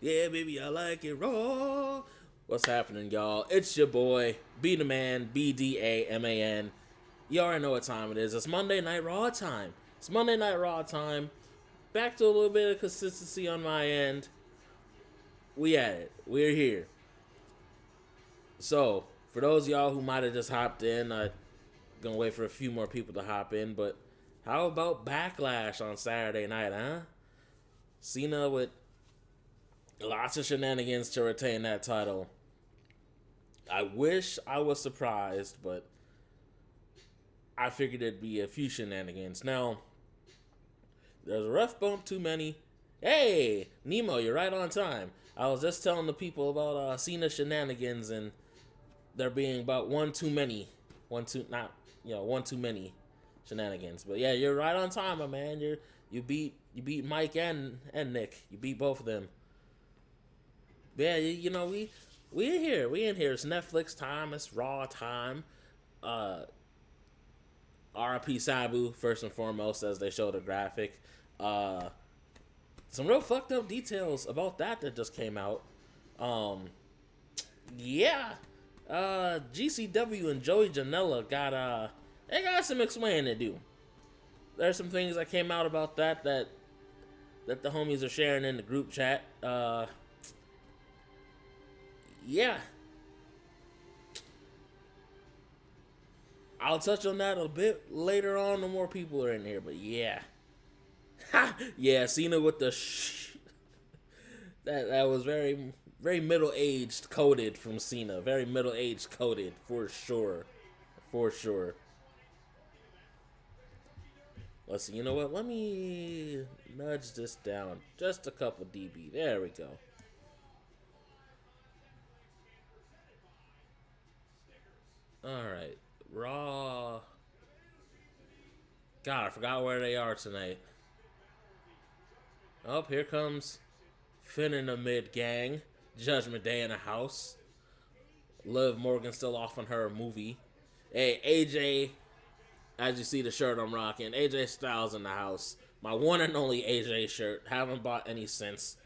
Yeah, baby, I like it raw. What's happening, y'all? It's your boy, BDaMan, BDaMan. You already know what time it is. It's Monday Night Raw time. It's Monday Night Raw time. Back to a little bit of consistency on my end. We at it. We're here. So, for those of y'all who might have just hopped in, I'm gonna wait for a few more people to hop in, but how about Backlash on Saturday night, huh? Cena with lots of shenanigans to retain that title. I wish I was surprised, but I figured it'd be a few shenanigans. Now, there's a ref bump too many. Hey, Nemo, you're right on time. I was just telling the people about Cena shenanigans and there being about one too many shenanigans. But yeah, you're right on time, my man. You beat Mike and Nick. You beat both of them. But yeah, we in here. We in here. It's Netflix time. It's Raw time. R.I.P. Sabu first and foremost, as they show the graphic. Some real fucked up details about that just came out. Yeah. GCW and Joey Janela got some explaining to do. There's some things that came out about that the homies are sharing in the group chat. Yeah. I'll touch on that a bit later on. The more people are in here, but yeah. Yeah, Cena with the that was very, very middle-aged coded from Cena. Very middle-aged coded, for sure. For sure. Let's see, you know what? Let me nudge this down just a couple dB. There we go. Alright. Raw. God, I forgot where they are tonight. Oh, here comes Finn and the Mid Gang. Judgment Day in the house. Liv Morgan still off on her movie. Hey, AJ, as you see the shirt I'm rocking, AJ Styles in the house. My one and only AJ shirt. Haven't bought any since.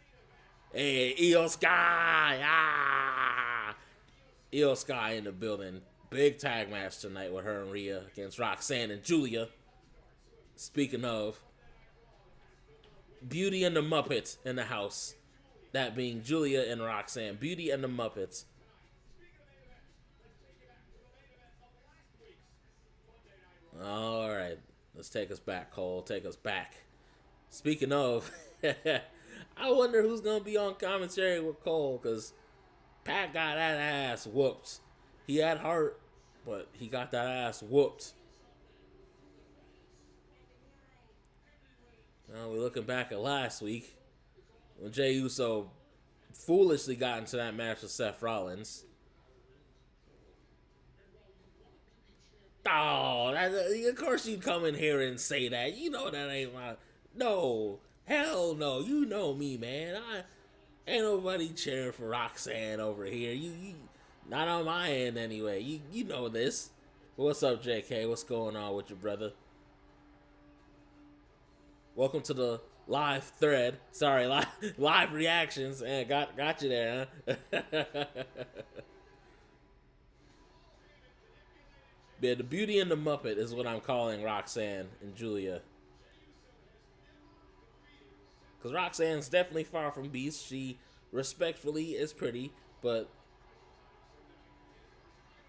Hey, Io Sky! Ah! Io Sky in the building. Big tag match tonight with her and Rhea against Roxanne and Giulia. Speaking of, Beauty and the Muppets in the house. That being Giulia and Roxanne. Beauty and the Muppets. Alright. Let's take us back, Cole. Take us back. Speaking of, I wonder who's going to be on commentary with Cole, because Pat got that ass whooped. He had heart, but he got that ass whooped. Now we're looking back at last week when Jey Uso foolishly got into that match with Seth Rollins. Oh, of course you come in here and say that. You know that ain't my... No. Hell no. You know me, man. Ain't nobody cheering for Roxanne over here. You not on my end anyway. You know this. What's up, JK? What's going on with your brother? Welcome to the live thread. Sorry, live reactions. And got you there, huh? Yeah, the Beauty and the Muppet is what I'm calling Roxanne and Giulia. Because Roxanne's definitely far from beast. She respectfully is pretty, but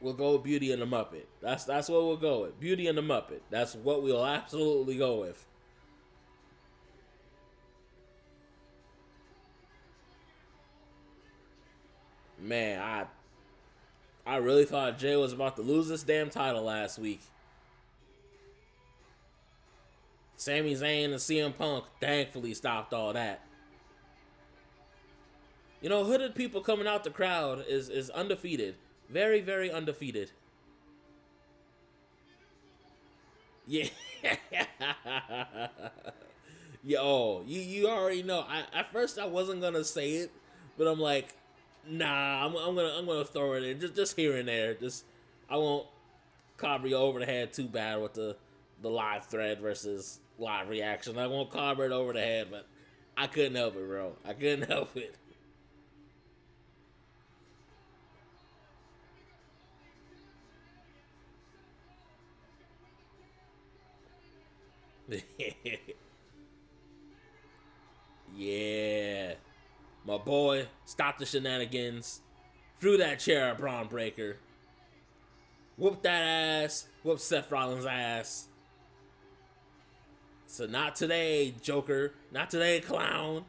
we'll go with Beauty and the Muppet. That's what we'll go with. Beauty and the Muppet. That's what we'll absolutely go with. Man, I really thought Jay was about to lose this damn title last week. Sami Zayn and CM Punk thankfully stopped all that. You know, hooded people coming out the crowd is undefeated. Very, very undefeated. Yeah. Yo, you already know. At first I wasn't gonna say it, but I'm like, nah, I'm gonna throw it in just here and there. I won't cover you over the head too bad with the live thread versus live reaction. I won't cover it over the head, but I couldn't help it, bro. I couldn't help it. Yeah. My boy stopped the shenanigans, threw that chair at Braun Breaker, whooped that ass, whooped Seth Rollins' ass. So not today, Joker. Not today, clown.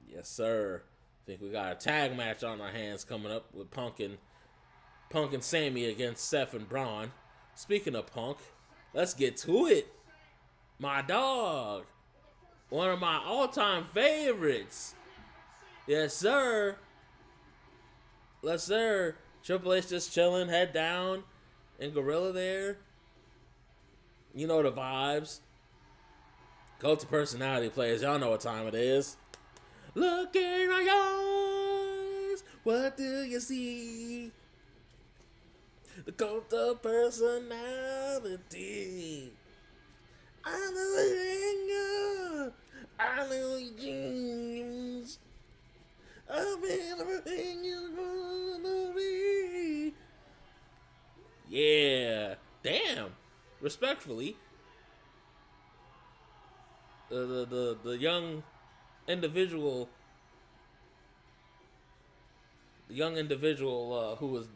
Yes, sir. I think we got a tag match on our hands coming up with Punk and Sammy against Seth and Braun. Speaking of Punk, let's get to it. My dog. One of my all-time favorites. Yes, sir. Yes, sir. Triple H just chilling, head down, and Gorilla there. You know the vibes. Cult of Personality players. Y'all know what time it is. Look in my eyes. What do you see? The Cult of Personality. I know anger. I know your dreams. I've been everything you wanna be. Yeah. Damn. Respectfully. The young individual who was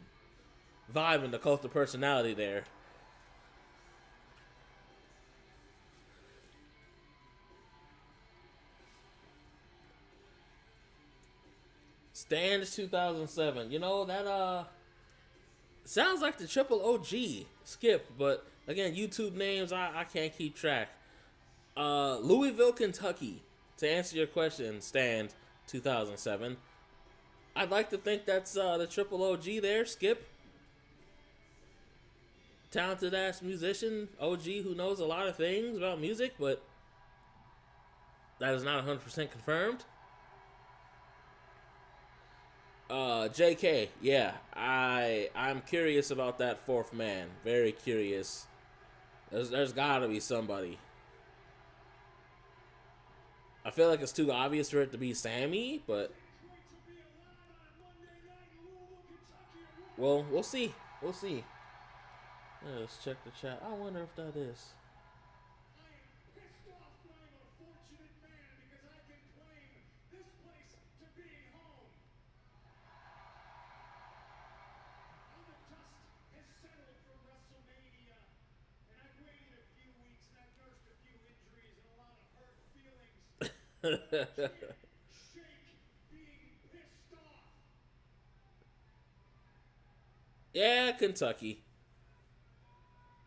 vibing the Cult of Personality there. Stands 2007. You know that sounds like the Triple OG Skip, but again, YouTube names I can't keep track. Louisville, Kentucky. To answer your question, Stand 2007. I'd like to think that's the Triple OG there, Skip. Talented ass musician, OG who knows a lot of things about music, but that is not 100% confirmed. JK, yeah, I'm curious about that fourth man. Very curious. There's gotta be somebody. I feel like it's too obvious for it to be Sammy, but well, we'll see. We'll see. Let's check the chat. I wonder if that is. Yeah, Kentucky.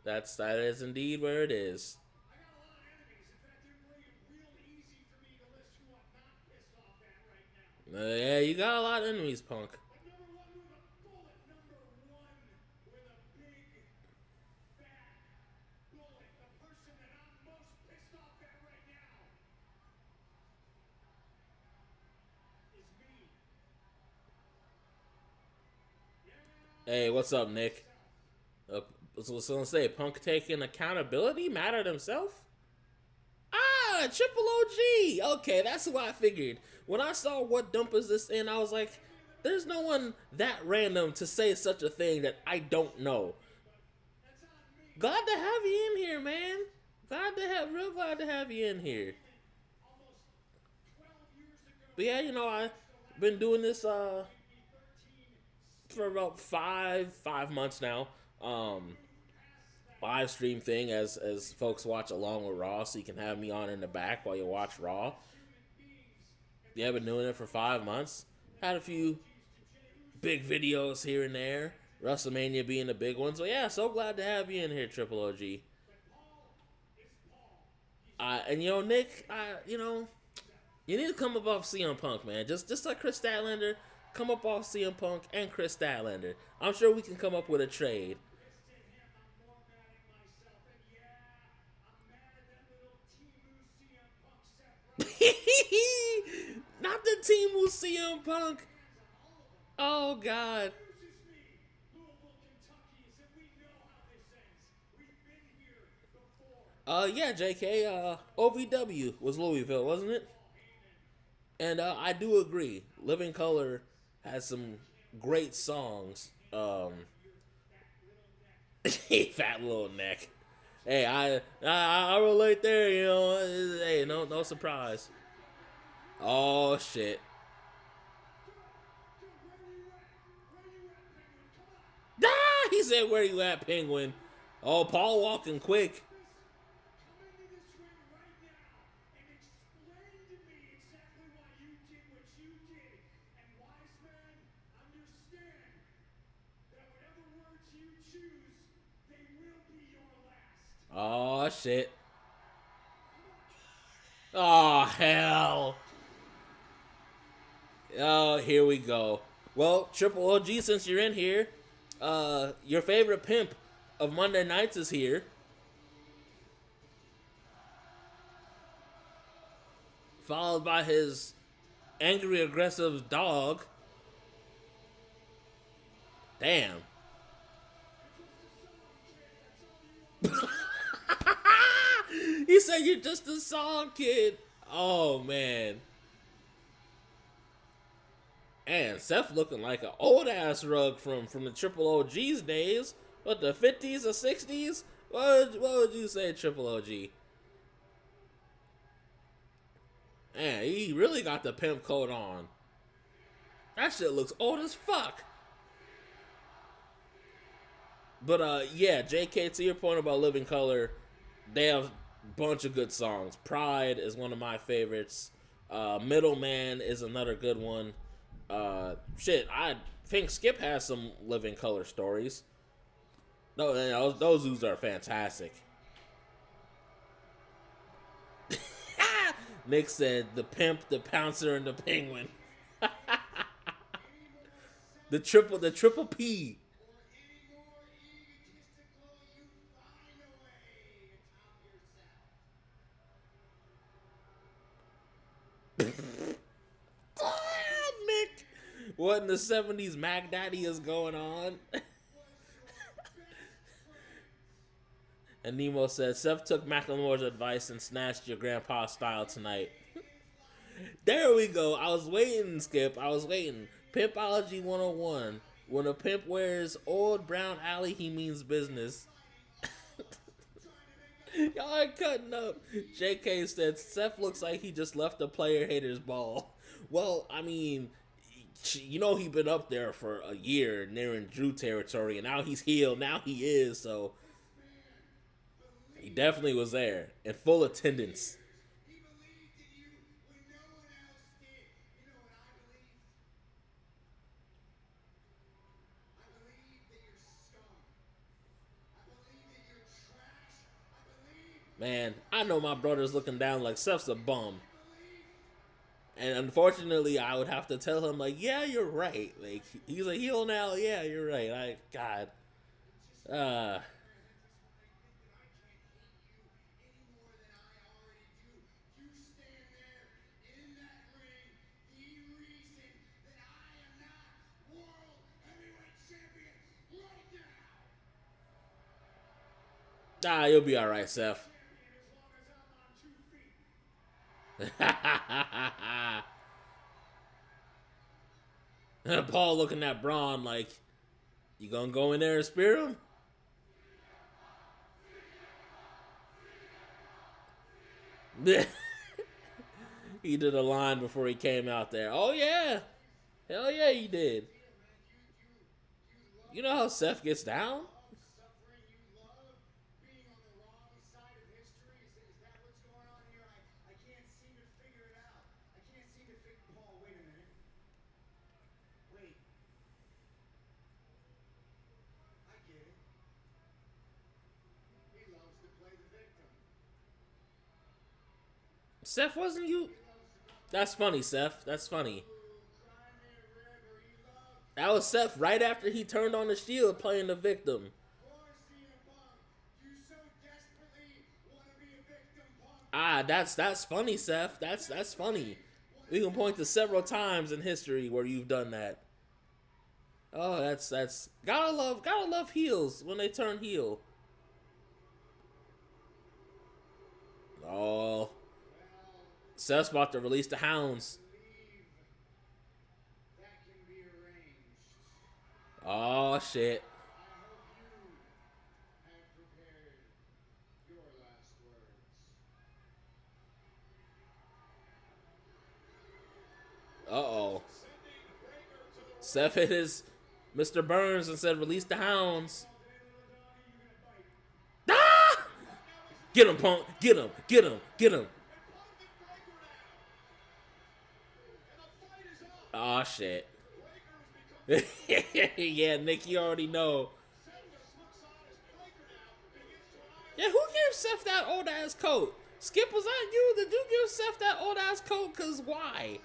That is indeed where it is. Yeah, you got a lot of enemies, Punk. Hey, what's up, Nick? So was gonna say, Punk taking accountability, mad at himself? Ah, Triple OG. Okay, that's who I figured. When I saw what dump is this in, I was like, there's no one that random to say such a thing that I don't know. Glad to have you in here, man. Real glad to have you in here. But yeah, I've been doing this for about five months now. Live stream thing as folks watch along with Raw, so you can have me on in the back while you watch Raw. Yeah, I've been doing it for 5 months. Had a few big videos here and there. WrestleMania being the big one. So yeah, so glad to have you in here, Triple OG. And Nick, you need to come up off CM Punk, man. Just like Chris Statlander, come up off CM Punk and Chris Statlander. I'm sure we can come up with a trade. Not the team with CM Punk. Oh God. Yeah, JK. OVW was Louisville, wasn't it? And I do agree. Living Color has some great songs. Fat little neck. Hey, I relate there. You know, hey, no surprise. Oh shit. Ah, he said, "Where you at, Penguin?" Oh, Paul walking quick. Oh shit. Oh hell. Oh, here we go. Well, Triple OG, since you're in here, your favorite pimp of Monday nights is here, followed by his angry, aggressive dog. Damn. He said you're just a song kid. Oh man. And Seth looking like an old ass rug from the Triple OG's days. What, the 50s or 60s? What would you say, Triple OG? Man, he really got the pimp coat on. That shit looks old as fuck. But yeah, JK, to your point about Living Color, they have a bunch of good songs. Pride is one of my favorites. Middleman is another good one. Shit, I think Skip has some Living Color stories. No, those dudes are fantastic. Nick said the pimp, the pouncer, and the penguin. the triple P. Nick, what in the 70s Mac Daddy is going on? And Nemo said, Seth took Macklemore's advice and snatched your grandpa style tonight. There we go. I was waiting, Skip. I was waiting. Pimpology 101. When a pimp wears old brown alley, he means business. Y'all are cutting up. JK said, Seth looks like he just left the player hater's ball. Well, I mean, you know he been up there for a year, nearing Drew territory, and now he's healed. Now he is, so he definitely was there in full attendance. Man, I know my brother's looking down like Seth's a bum. And unfortunately, I would have to tell him, like, yeah, you're right. Like, he's a heel now. Yeah, you're right. God. Uh, you'll be all right, Seth. Paul looking at Braun like, you gonna go in there and spear him? He did a line before he came out there. Oh, yeah. Hell yeah, he did. You know how Seth gets down? Seth, wasn't you? That's funny, Seth. That's funny. That was Seth right after he turned on the Shield playing the victim. That's funny, Seth. That's funny. We can point to several times in history where you've done that. Oh, that's gotta love heels when they turn heel. Oh, Seth's about to release the hounds. Oh shit. Uh-oh. Seth hit his Mr. Burns and said, release the hounds. Ah! Get him, Punk. Get him. Get him. Get him. Oh, shit. Yeah, Nick, you already know. Yeah, who gave Seth that old-ass coat? Skip, was that you? Did you give Seth that old-ass coat? Because why?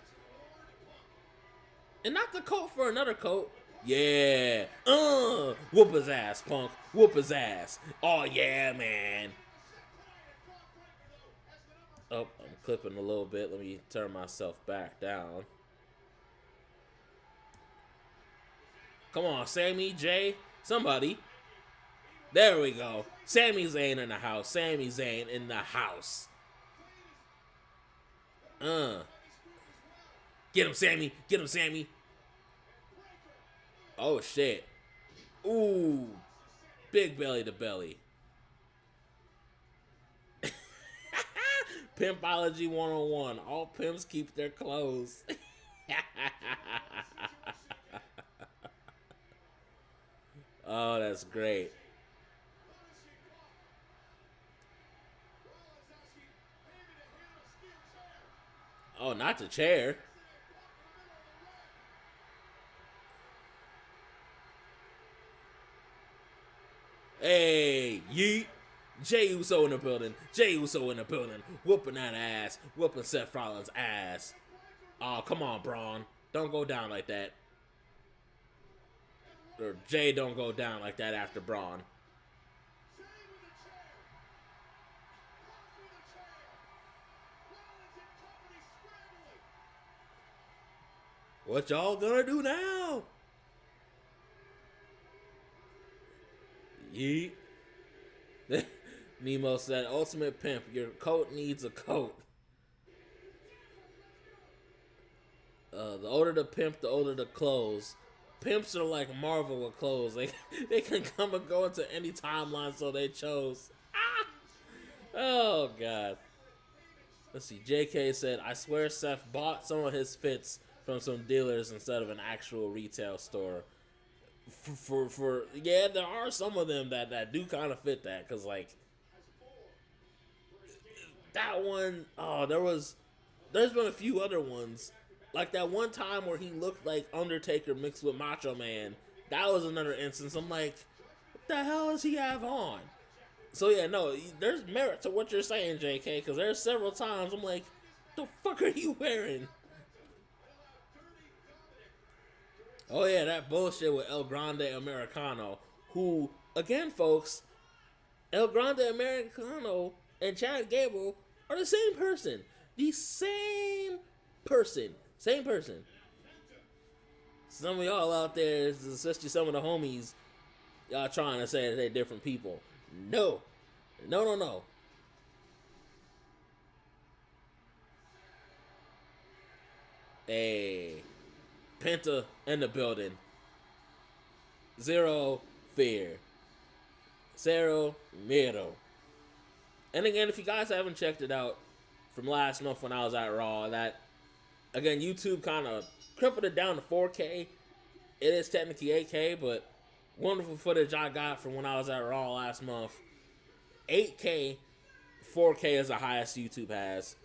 And not the coat for another coat. Yeah. Whoop his ass, Punk. Whoop his ass. Oh, yeah, man. Oh, I'm clipping a little bit. Let me turn myself back down. Come on, Sami, Jey, somebody. There we go. Sami Zayn in the house. Sami Zayn in the house. Get him, Sami. Get him, Sami. Oh, shit. Ooh. Big belly to belly. Pimpology 101. All pimps keep their clothes. Oh, that's great. Oh, not the chair. Hey, yeet. Jey Uso in the building. Jey Uso in the building. Whooping that ass. Whooping Seth Rollins' ass. Oh, come on, Braun. Don't go down like that. Or Jey don't go down like that after Braun. What y'all gonna do now? Yeet. Nemo said, ultimate pimp, your coat needs a coat. The older the pimp, the older the clothes. Pimps are like Marvel with clothes. They can come and go into any timeline, so they chose. Ah! Oh, God. Let's see. JK said, I swear Seth bought some of his fits from some dealers instead of an actual retail store. Yeah, there are some of them that do kind of fit that, because like that one, there's been a few other ones, like that one time where he looked like Undertaker mixed with Macho Man. That was another instance. I'm like, what the hell does he have on? So yeah, no, there's merit to what you're saying, JK, because there's several times I'm like, what the fuck are you wearing? Oh yeah, that bullshit with El Grande Americano, who, again, folks, El Grande Americano and Chad Gable are the same person. The same person. Same person. Some of y'all out there, especially some of the homies, y'all trying to say that they're different people. No. No, no, no. Hey. Penta in the building. Zero fear. Zero miedo. And again, if you guys haven't checked it out from last month when I was at Raw, that, again, YouTube kind of crippled it down to 4K. It is technically 8K, but wonderful footage I got from when I was at Raw last month. 8K, 4K is the highest YouTube has.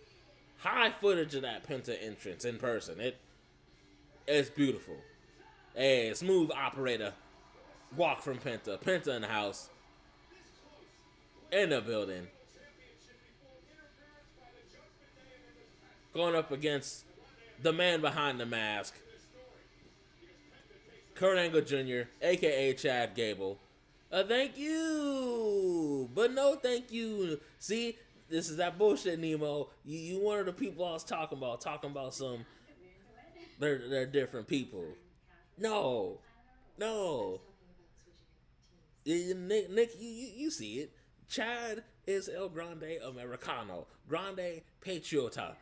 High footage of that Penta entrance in person. It's beautiful. Hey, smooth operator. Walk from Penta. Penta in the house. In the building. Going up against the man behind the mask. Kurt Angle Jr., a.k.a. Chad Gable. Thank you. But no thank you. See, this is that bullshit, Nemo. You one of the people I was talking about some... They're different people. No. Nick, you see it. Chad is El Grande Americano. Grande Patriota.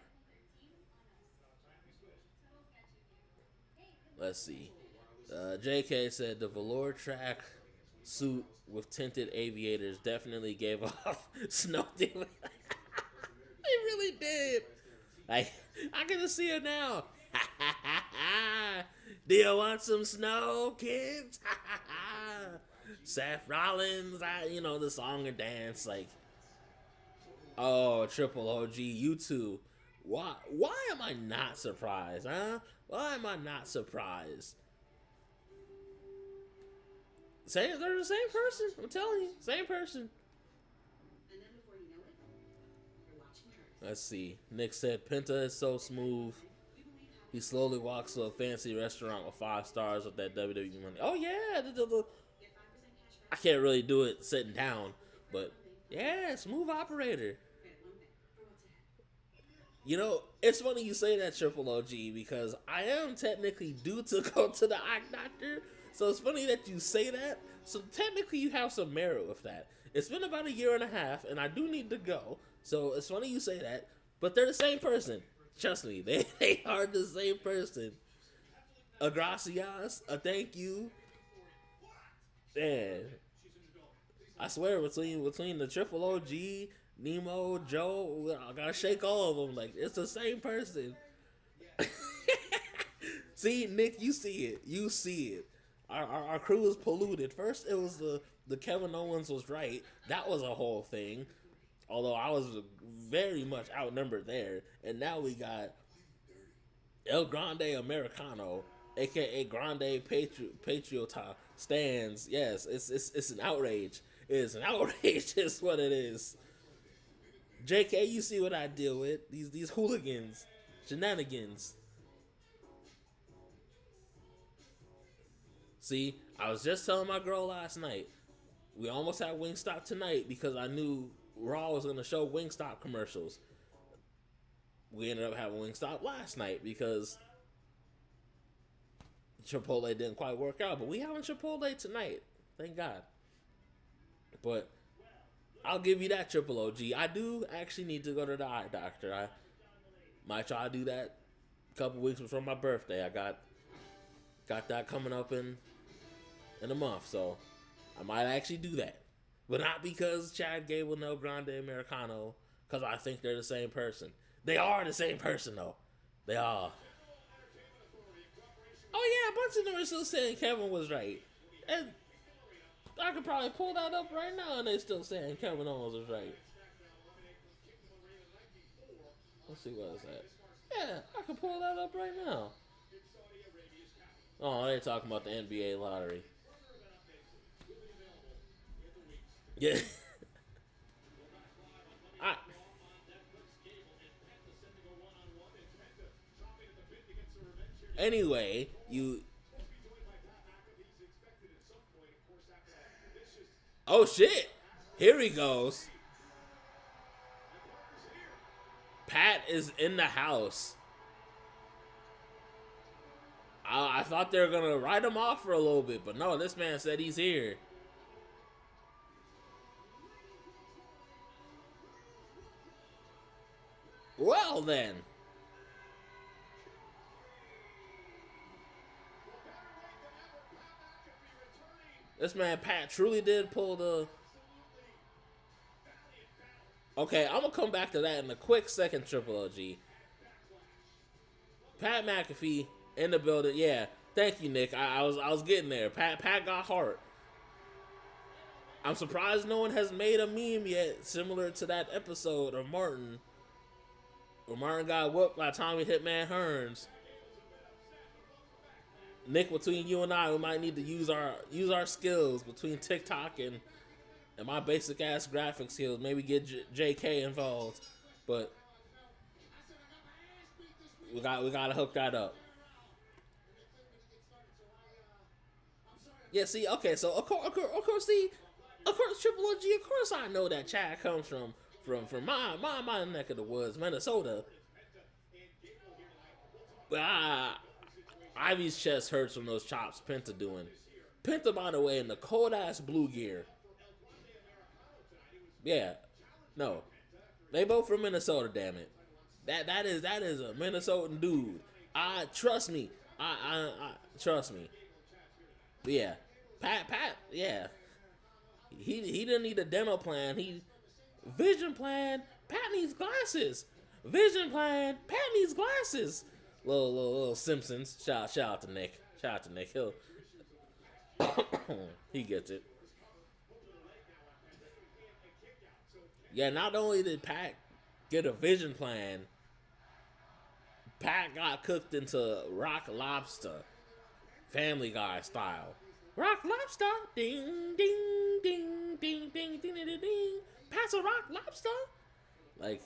Let's see. JK said the velour track suit with tinted aviators definitely gave off snow demon. It really did. Like, I can just see it now. Do you want some snow, kids? Seth Rollins, the song and dance. Like, oh, Triple OG, you two. Why am I not surprised, huh? Why am I not surprised? They're the same person. I'm telling you, same person. Let's see. Nick said Penta is so smooth. He slowly walks to a fancy restaurant with 5 stars with that WWE money. Oh yeah, I can't really do it sitting down, but yeah, smooth operator. It's funny you say that, Triple OG, because I am technically due to go to the eye doctor. So it's funny that you say that. So technically you have some merit with that. It's been about 1.5 years, and I do need to go. So it's funny you say that. But they're the same person. Trust me, they are the same person. A gracias, a thank you. Man, I swear between the Triple OG, Nemo, Joe, I gotta shake all of them. Like, it's the same person. See, Nick, you see it. You see it. Our crew is polluted. First, it was the Kevin Owens was right. That was a whole thing. Although I was very much outnumbered there. And now we got El Grande Americano, a.k.a. Grande Patriota, stands. Yes, it's an outrage. It is an outrage is what it is. JK, you see what I deal with. These hooligans. Shenanigans. See, I was just telling my girl last night, we almost had Wingstop tonight because I knew Raw was going to show Wingstop commercials. We ended up having Wingstop last night because Chipotle didn't quite work out. But we having Chipotle tonight. Thank God. But I'll give you that, Triple OG. I do actually need to go to the eye doctor. I might try to do that a couple weeks before my birthday. I got that coming up in a month, so I might actually do that. But not because Chad Gable and El Grande Americano, because I think they're the same person. They are the same person, though. They are. Oh, yeah, a bunch of them are still saying Kevin was right. And I could probably pull that up right now, and they're still saying Kevin Owens was right. Let's see what is that. Yeah, I can pull that up right now. Oh, they're talking about the NBA lottery. Yeah. Anyway, oh shit! Here he goes. Pat is in the house. I thought they were gonna write him off for a little bit, but no, this man said he's here. Well then. This man Pat truly did pull the... Okay, I'm gonna come back to that in a quick second, Triple OG. Pat McAfee in the building. Yeah, thank you, Nick. I was getting there. Pat got heart. I'm surprised no one has made a meme yet similar to that episode of Martin, where Martin got whooped by Tommy Hitman Hearns. Nick, between you and I, we might need to use our skills between TikTok and my basic ass graphic skills. Maybe get JK involved, but we gotta hook that up. Yeah, see, okay, so of course, Triple OG, of course I know that Chad comes from my neck of the woods, Minnesota. But Ivy's chest hurts from those chops Penta doing. Penta, by the way, in the cold ass blue gear. Yeah, no, they both from Minnesota. Damn it, that is a Minnesotan dude. Trust me. I trust me. Yeah, Pat, yeah. He didn't need a dental plan. Vision plan. Pat needs glasses. Vision plan. Pat needs glasses. Little Simpsons. Shout out to Nick. Shout out to Nick. He gets it. Yeah, not only did Pat get a vision plan, Pat got cooked into rock lobster, Family Guy style. Rock lobster, ding ding ding ding ding ding ding ding. Pat's a rock lobster. Like,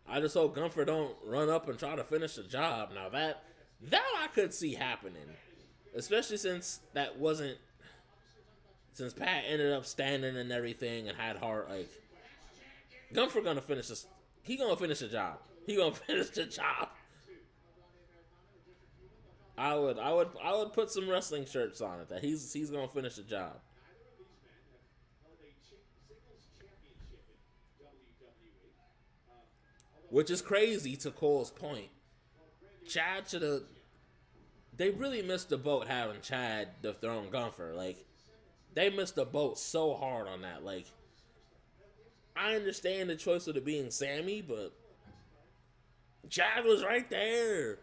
I just hope Gunther don't run up and try to finish the job. Now that I could see happening, especially since Pat ended up standing and everything and had heart. Like, Gunther gonna finish this. He gonna finish the job. He gonna finish the job. I would put some wrestling shirts on it that he's gonna finish the job. Which is crazy to Cole's point. Chad should have. They really missed the boat having Chad dethrone Gunther. Like, they missed the boat so hard on that. Like, I understand the choice of it being Sammy, but Chad was right there.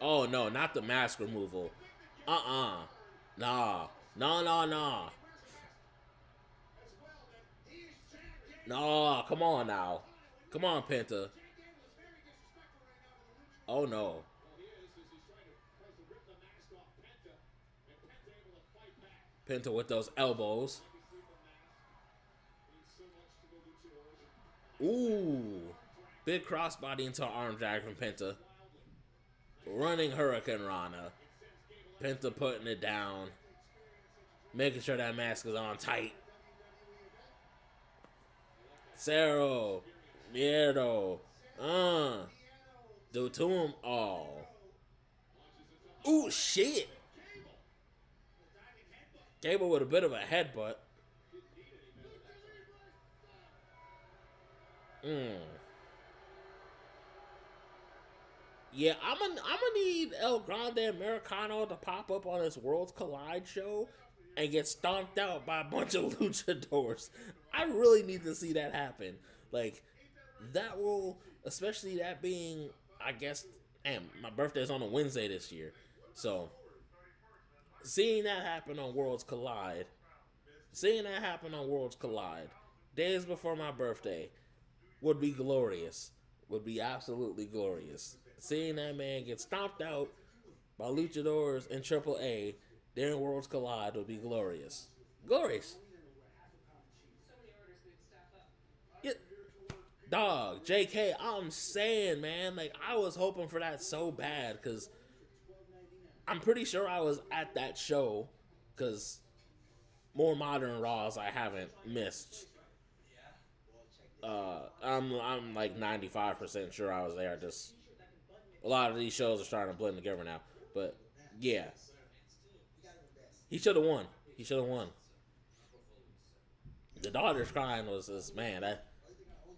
Oh no, not the mask removal. Nah. Nah. Nah, come on now. Come on, Penta. Oh no. Penta with those elbows. Ooh. Big crossbody into arm drag from Penta. Running Hurricane Rana. Penta putting it down. Making sure that mask is on tight. Cero. Mierdo. Do to him. Oh. Ooh, shit. Gable with a bit of a headbutt. Yeah, I'm gonna need El Grande Americano to pop up on this Worlds Collide show and get stomped out by a bunch of luchadors. I really need to see that happen. Like, that will, especially that being, I guess, my birthday's on a Wednesday this year. So, seeing that happen on Worlds Collide, days before my birthday, would be glorious. Would be absolutely glorious. Seeing that man get stomped out by luchadors in AAA during Worlds Collide would be glorious. Glorious. Yeah. Dog, JK, I'm saying, man, like, I was hoping for that so bad because I'm pretty sure I was at that show because more modern Raws I haven't missed. I'm like 95% sure I was there. Just a lot of these shows are starting to blend together now. But yeah, he should have won. The daughter's crying was this, man, that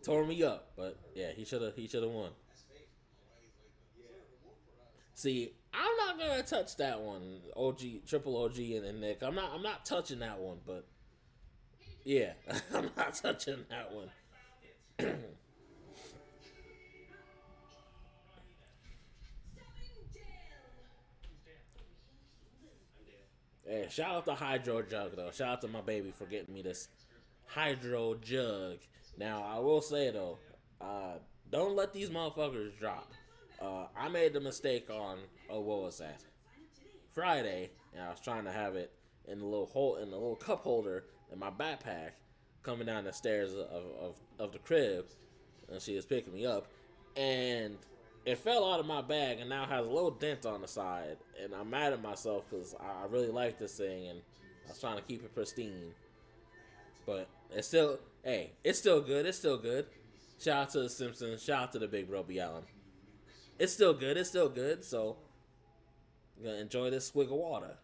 tore me up. But yeah, he should have won. See, I'm not gonna touch that one. Triple OG and Nick. I'm not touching that one. But yeah, I'm not touching that one. Hey, shout out to Hydro Jug though. Shout out to my baby for getting me this Hydro Jug. Now I will say though, don't let these motherfuckers drop. I made the mistake on what was that? Friday, and I was trying to have it in the little cup holder in my backpack, coming down the stairs of the crib, and she was picking me up, and it fell out of my bag and now has a little dent on the side, and I'm mad at myself because I really like this thing and I was trying to keep it pristine, but it's still good. Shout out to the Simpsons, shout out to the big bro B. Allen. It's still good, so I'm gonna enjoy this swig of water.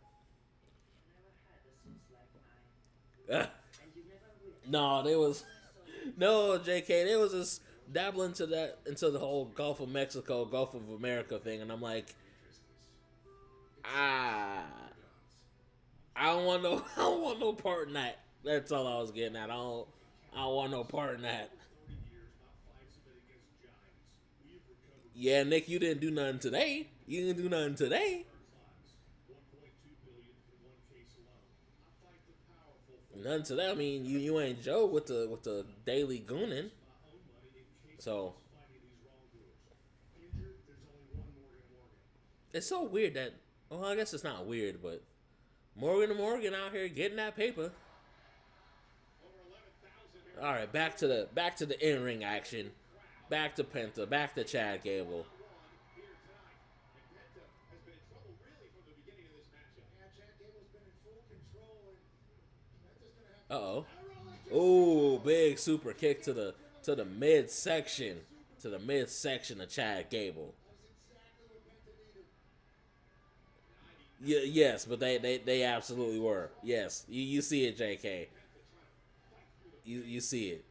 No, JK, there was this dabble into the whole Gulf of Mexico, Gulf of America thing, and I'm like, ah, I don't want no, I don't want no part in that. That's all I was getting at. I don't want no part in that. Yeah, Nick, you didn't do nothing today. You didn't do nothing today. Nothing today. I mean, you ain't Joe with the daily gooning. So it's so weird that. Well, I guess it's not weird, but Morgan out here getting that paper. All right, back to the in ring action. Back to Penta. Back to Chad Gable. Uh-oh. Oh, big super kick to the midsection. To the midsection of Chad Gable. Yeah, yes, but they absolutely were. Yes. You see it, JK. You see it.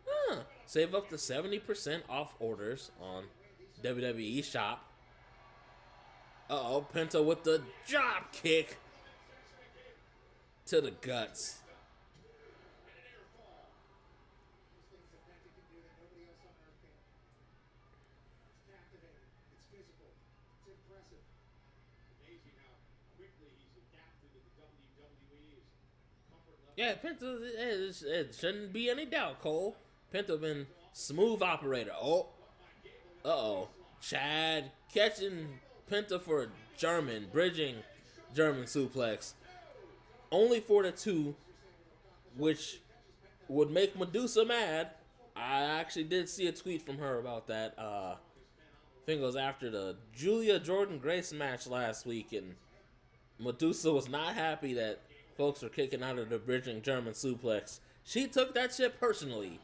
Huh. Save up to 70% off orders on WWE Shop. Uh-oh, Penta with the drop kick to the guts. Yeah, Penta, it shouldn't be any doubt, Cole. Penta been smooth operator. Oh, uh-oh. Chad catching Penta for a bridging German suplex. Only for the two, which would make Medusa mad. I actually did see a tweet from her about that. I think it was after the Giulia Jordan Grace match last week, and Medusa was not happy that folks were kicking out of the bridging German suplex. She took that shit personally.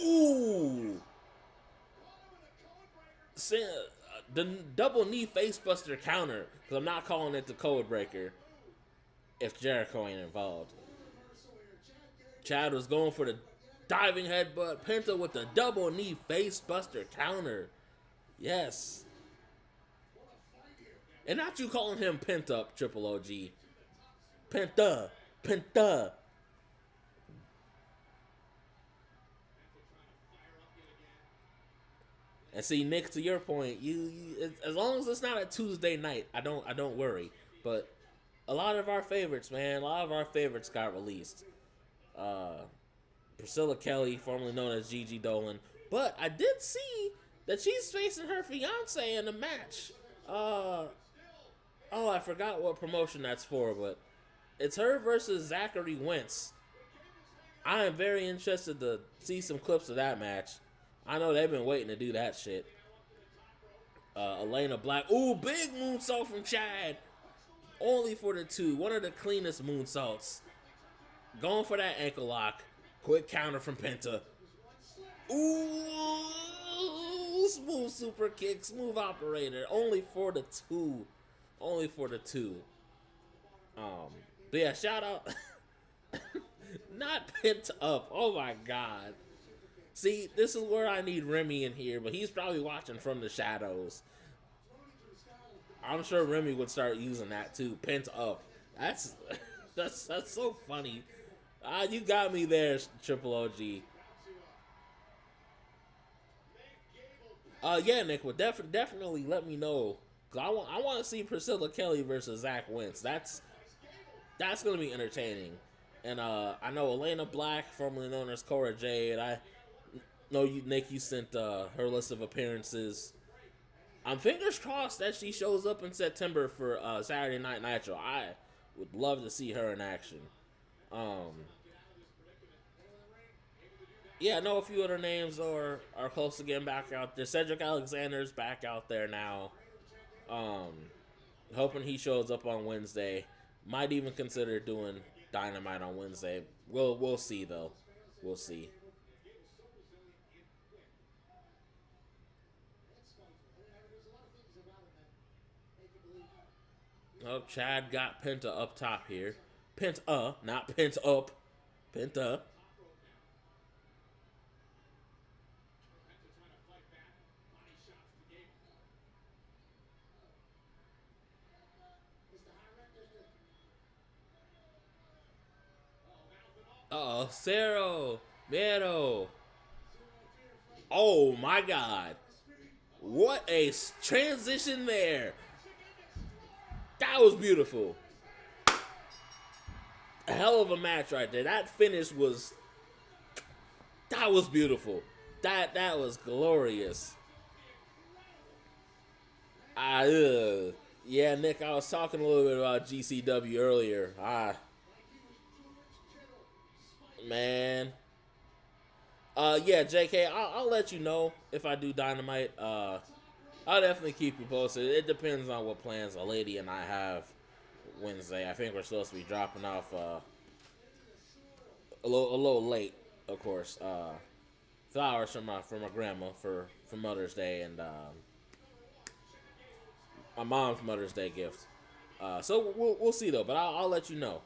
Ooh. The double knee facebuster counter, because I'm not calling it the code breaker if Jericho ain't involved. Chad was going for the diving headbutt. Penta with the double knee facebuster counter. Yes. And not you calling him Penta, Triple OG. Penta. Penta. And see, Nick, to your point, you as long as it's not a Tuesday night, I don't worry. But a lot of our favorites, man, a lot of our favorites got released. Priscilla Kelly, formerly known as Gigi Dolan, but I did see that she's facing her fiance in a match. Oh, I forgot what promotion that's for, but it's her versus Zachary Wentz. I am very interested to see some clips of that match. I know they've been waiting to do that shit. Elena Black. Ooh, big moonsault from Chad. Only for the two. One of the cleanest moonsaults. Going for that ankle lock. Quick counter from Penta. Ooh, smooth super kick, smooth operator. Only for the two. Only for the two. But yeah, shout out. Not Penta up. Oh my god. See, this is where I need Remy in here, but he's probably watching from the shadows. I'm sure Remy would start using that too. Pent up. That's so funny. You got me there, Triple OG. Yeah, Nick, well, definitely let me know, cause I want to see Priscilla Kelly versus Zach Wentz. That's gonna be entertaining. And I know Elena Black, formerly known as Cora Jade. I know you, Nick. You sent her list of appearances. I'm fingers crossed that she shows up in September for Saturday Night Nitro. I would love to see her in action. Yeah, I know a few other names are close to getting back out there. Cedric Alexander's back out there now. Hoping he shows up on Wednesday. Might even consider doing Dynamite on Wednesday. We'll see though. We'll see. Oh, Chad got Penta up top here. Penta, not Penta up. Penta. Uh-oh. Cero. Miedo. Oh, my God. What a transition there. That was beautiful. A hell of a match right there. That finish was... That was beautiful. That was glorious. Yeah, Nick, I was talking a little bit about GCW earlier. Man. Yeah, JK, I'll let you know if I do Dynamite. I'll definitely keep you posted. It depends on what plans a lady and I have Wednesday. I think we're supposed to be dropping off a little late, of course. Flowers from my grandma for Mother's Day and my mom's Mother's Day gift. So we'll see though, but I'll let you know.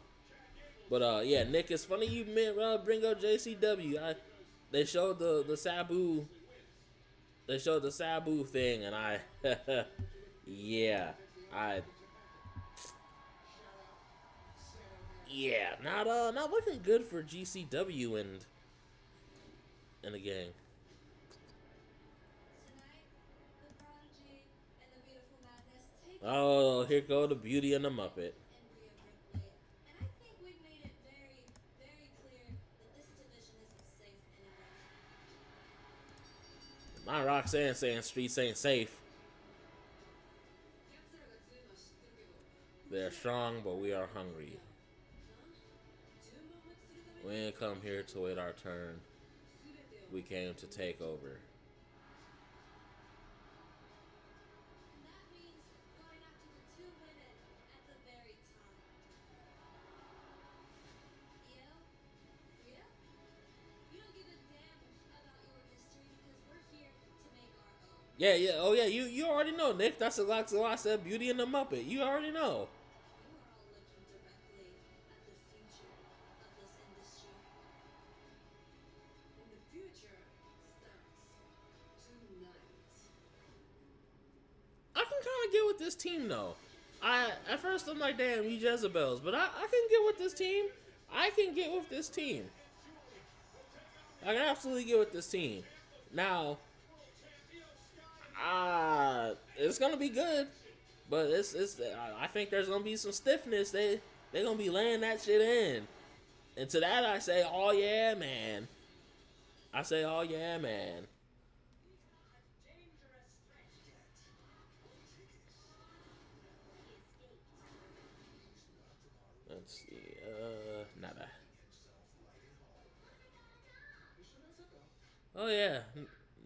But yeah, Nick, it's funny you bring up JCW. They showed the Sabu. They showed the Sabu thing, and yeah, not looking good for GCW and the gang. Oh, here go the Beauty and the Muppet. My Roxanne saying streets ain't safe. They're strong, but we are hungry. We didn't come here to wait our turn. We came to take over. Yeah. Oh, yeah. You already know, Nick. That's exactly why I said Beauty and the Muppet. You already know. I can kind of get with this team, though. At first I'm like, damn, you Jezebels, but I can get with this team. I can get with this team. I can absolutely get with this team. Now, it's gonna be good, but I think there's gonna be some stiffness. They're gonna be laying that shit in, and to that I say, oh yeah, man. I say, oh yeah, man. Let's see. Nada. Oh yeah,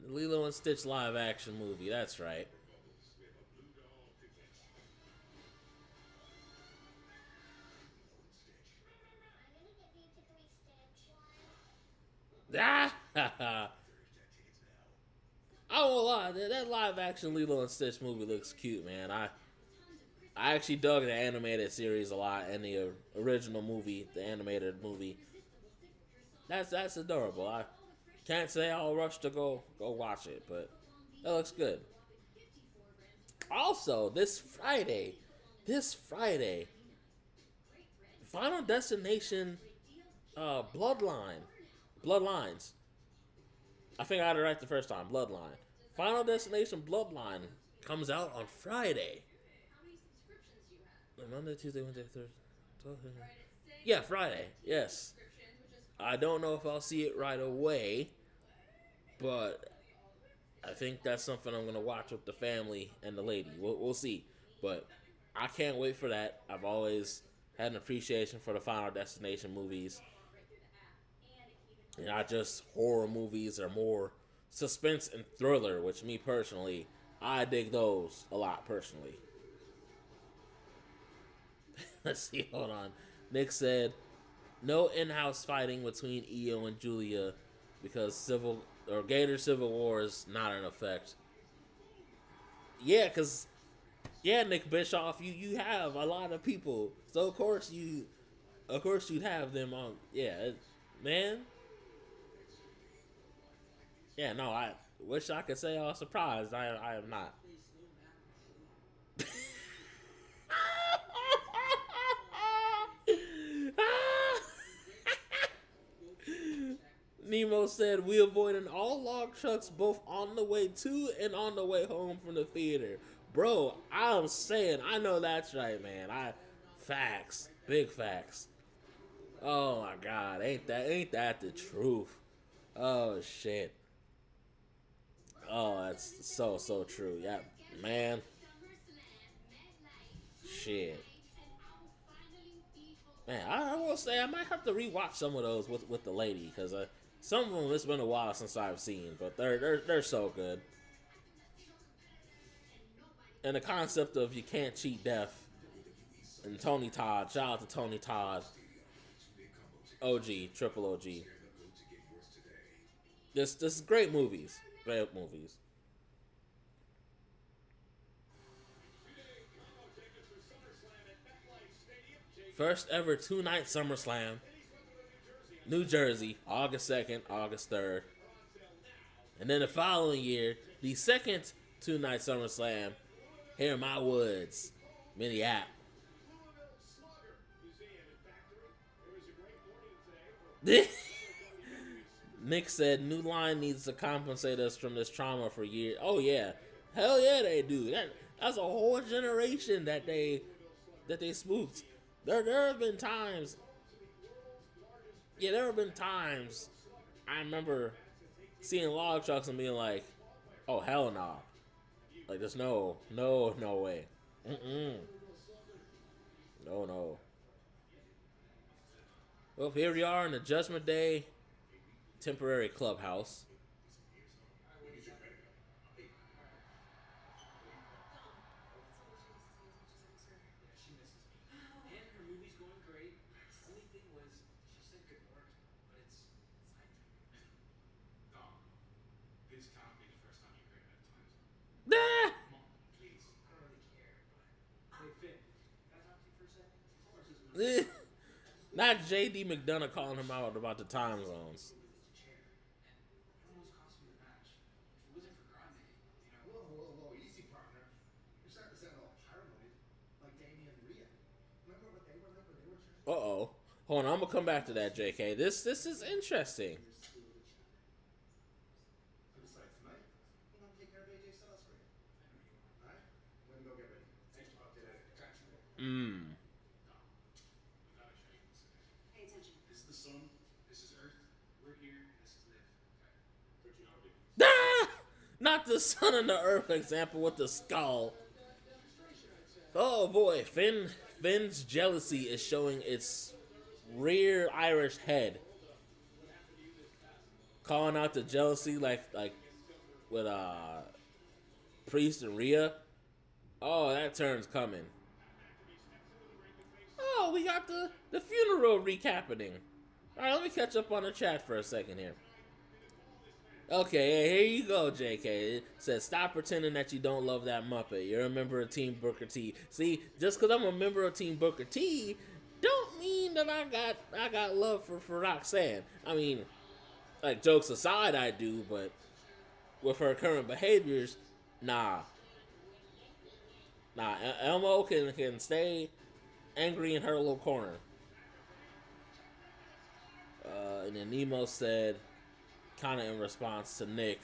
Lilo and Stitch live action movie. That's right. Ah! I won't lie, that live action Lilo and Stitch movie looks cute, man. I actually dug the animated series a lot and the original movie, the animated movie. That's adorable. I can't say I'll rush to go watch it, but that looks good. Also, this Friday, Final Destination, Bloodlines. I think I had it right the first time. Bloodline. Final Destination Bloodline comes out on Friday. Monday, Tuesday, Wednesday, Thursday. Yeah, Friday. Yes. I don't know if I'll see it right away, but I think that's something I'm gonna watch with the family and the lady. We'll see, but I can't wait for that. I've always had an appreciation for the Final Destination movies, and not just horror movies or more suspense and thriller. Which me personally, I dig those a lot personally. Let's see. Hold on. Nick said no in-house fighting between Io and Giulia because Gator Civil War is not in effect. Yeah, cause Nick Bischoff, you have a lot of people, so of course you'd have them on. Yeah, man. Yeah, no, I wish I could say I was surprised. I am not. Nemo said, we avoided all log trucks both on the way to and on the way home from the theater. Bro, I'm saying, I know that's right, man. Facts. Big facts. Oh my God, ain't that the truth? Oh shit. Oh, that's so true. Yeah, man. Shit. Man, I will say I might have to rewatch some of those with the lady because some of them it's been a while since I've seen, but they're so good. And the concept of you can't cheat death and Tony Todd, shout out to Tony Todd, OG, triple OG. This great movies, great movies. First ever 2-night SummerSlam, New Jersey, August 2nd, August 3rd. And then the following year, the second 2-night SummerSlam here in my woods, Minneapolis. Nick said, New Line needs to compensate us from this trauma for years. Oh yeah, hell yeah they do. That's a whole generation that they spooked. There have been times. Yeah, there have been times. I remember seeing log trucks and being like, "Oh hell no!" Nah. Like there's no way. No. Well, here we are in the Judgment Day temporary clubhouse. Not JD McDonough calling him out about the time zones. Whoa, easy, partner. You're starting to sound all paranoid, like Damien and Rhea. Remember what they were like when they were church? Uh-oh. Hold on, I'm gonna come back to that, JK. This is interesting. Besides tonight, I'm gonna take care of AJ Styles for you. Alright? I'm gonna go get ready. Thanks, Bob. Mmm. Pay attention. This is the sun. This is Earth. We're here. This is Liv. Okay. Ah! Not the sun and the earth example with the skull. Oh boy, Finn's jealousy is showing its rear Irish head. Calling out the jealousy like with Priest and Rhea. Oh, that turn's coming. Oh, we got the funeral recapping. Alright, let me catch up on the chat for a second here. Okay, here you go, JK. It says, stop pretending that you don't love that Muppet. You're a member of Team Booker T. See, just because I'm a member of Team Booker T, don't mean that I got love for Roxanne. I mean, like, jokes aside, I do, but with her current behaviors, nah. Elmo can stay angry in her little corner. And then Nemo said, kind of in response to Nick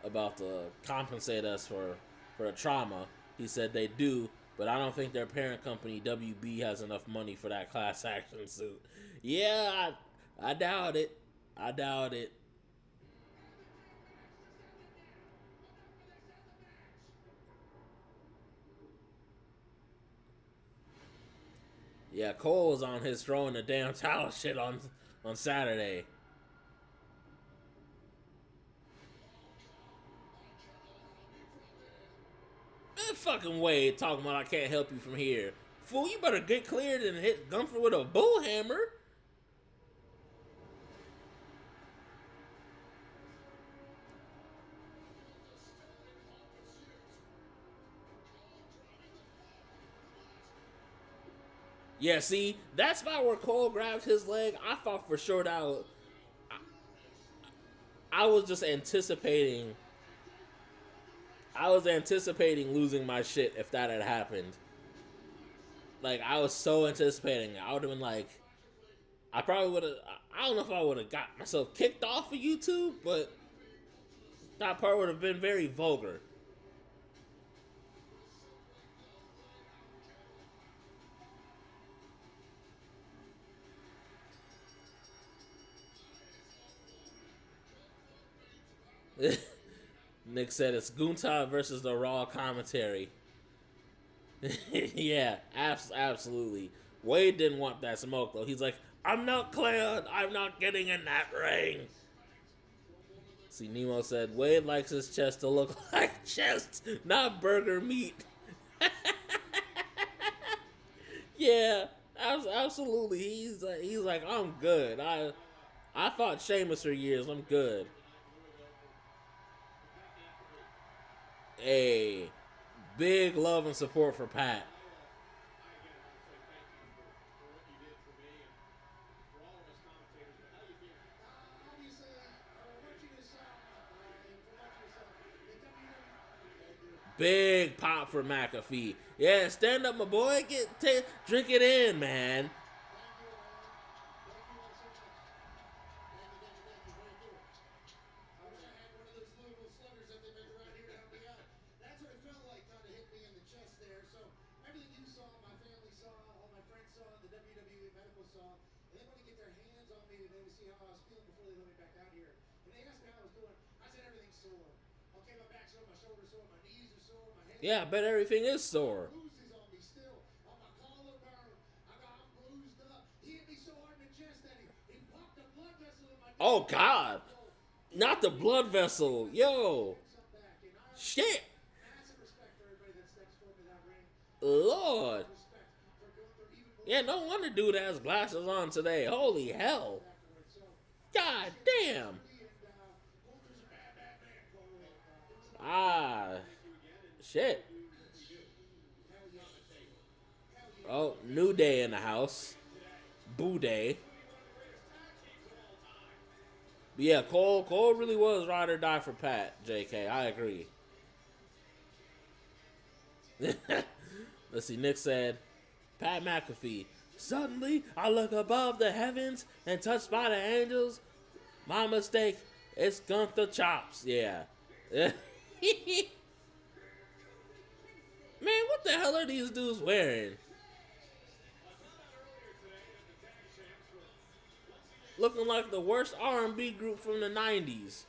about to compensate us for the trauma. He said they do, but I don't think their parent company WB has enough money for that class action suit. Yeah, I doubt it. Yeah, Cole was on his throwing the damn towel shit on Saturday. Fucking Wade talking about I can't help you from here. Fool, you better get cleared and hit Gunther with a bull hammer. Yeah, see, that spot where Cole grabbed his leg, I thought for sure that I was just anticipating. I was anticipating losing my shit if that had happened. Like, I was so anticipating it. I would have been like, I probably would have. I don't know if I would have got myself kicked off of YouTube, but that part would have been very vulgar. Nick said it's Gunta versus the Raw commentary. Yeah, absolutely. Wade didn't want that smoke though. He's like, I'm not cleared. I'm not getting in that ring. See, Nemo said Wade likes his chest to look like chest, not burger meat. Yeah, absolutely. He's like, I'm good. I fought Sheamus for years. I'm good. Hey, big love and support for Pat. Obviously, what you just saw, and from what you saw, the WWE. Big pop for McAfee. Yeah, stand up, my boy. Drink it in, man. I wish I had one of those Louisville sluggers that they make around here to help me out. That's what it felt like trying to hit me in the chest there. So everything you saw, my family saw, all my friends saw, the WWE medical saw, and they want to get their hands on me today to see how I was feeling before they let me back out here. And they asked me how I was doing. I said everything's sore. Okay, my back's sore, my shoulders sore, my knees are sore, my head. Yeah, I bet everything is sore. Bruises on me still, on my collarbone. I'm bruised up. He hit me so hard in the chest that he popped a blood vessel in my. Oh God, not the blood vessel, yo. Shit, Lord. Yeah, no wonder dude has glasses on today. Holy hell. God damn. Ah, shit. Oh, New Day in the house. Boo Day. But yeah, Cole really was ride or die for Pat, JK. I agree. Let's see, Nick said, Pat McAfee. Suddenly, I look above the heavens and touched by the angels. My mistake. It's Gunther Chops. Yeah. Man, what the hell are these dudes wearing? Looking like the worst R&B group from the 90s.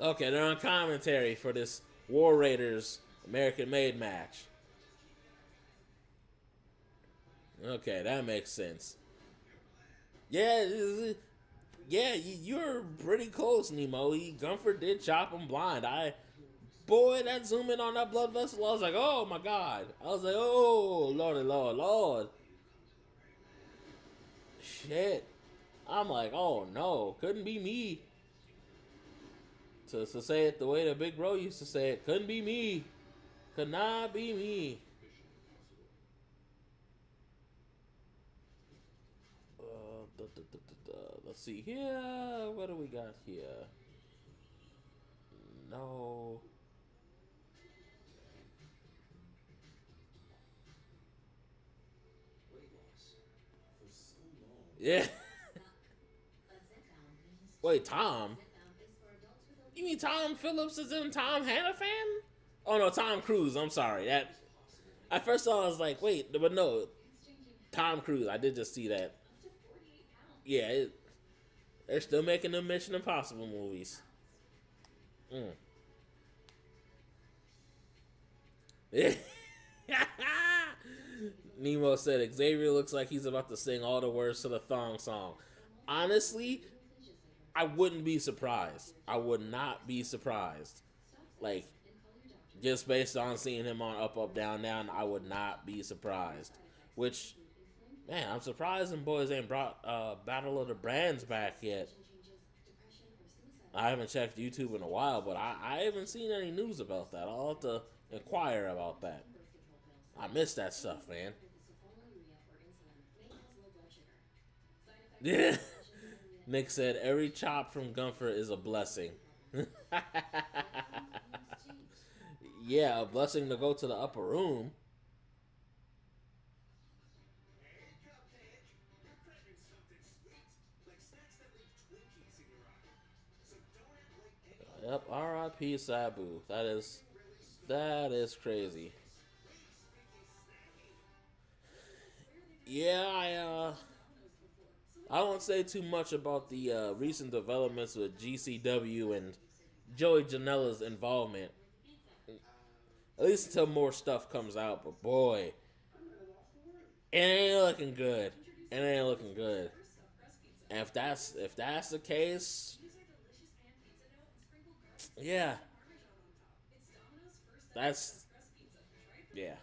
Okay, they're on commentary for this War Raiders American Made match. Okay, that makes sense. Yeah, you're pretty close, Nemo. Gunther did chop him blind. Boy, that zoom in on that blood vessel, I was like, oh my God. I was like, oh, Lord. Shit. I'm like, oh no, couldn't be me. To say it the way the big bro used to say it, couldn't be me. Could not be me. Let's see here. What do we got here? No. Yeah. Wait, Tom? You mean Tom Phillips is in Tom Hanna fan? Oh no, Tom Cruise. I'm sorry. That at first I was like, wait, but no, Tom Cruise. I did just see that. Yeah, they're still making the Mission Impossible movies. Nemo said Xavier looks like he's about to sing all the words to the thong song. Honestly, I wouldn't be surprised. I would not be surprised. Like, just based on seeing him on Up, Up, Down, Down, I would not be surprised. Which, man, I'm surprised them boys ain't brought Battle of the Brands back yet. I haven't checked YouTube in a while, but I haven't seen any news about that. I'll have to inquire about that. I miss that stuff, man. Yeah. Nick said, every chop from Gunther is a blessing. Yeah, a blessing to go to the upper room. Hey, Cupcake. You're craving something sweet, like snacks that leave Twinkies in your eye. So don't act like any Yep, R.I.P. Sabu. That is crazy. Yeah, I won't say too much about the recent developments with GCW and Joey Janela's involvement. At least until more stuff comes out. But boy, it ain't looking good. It ain't looking good. And if that's the case, yeah, that's yeah.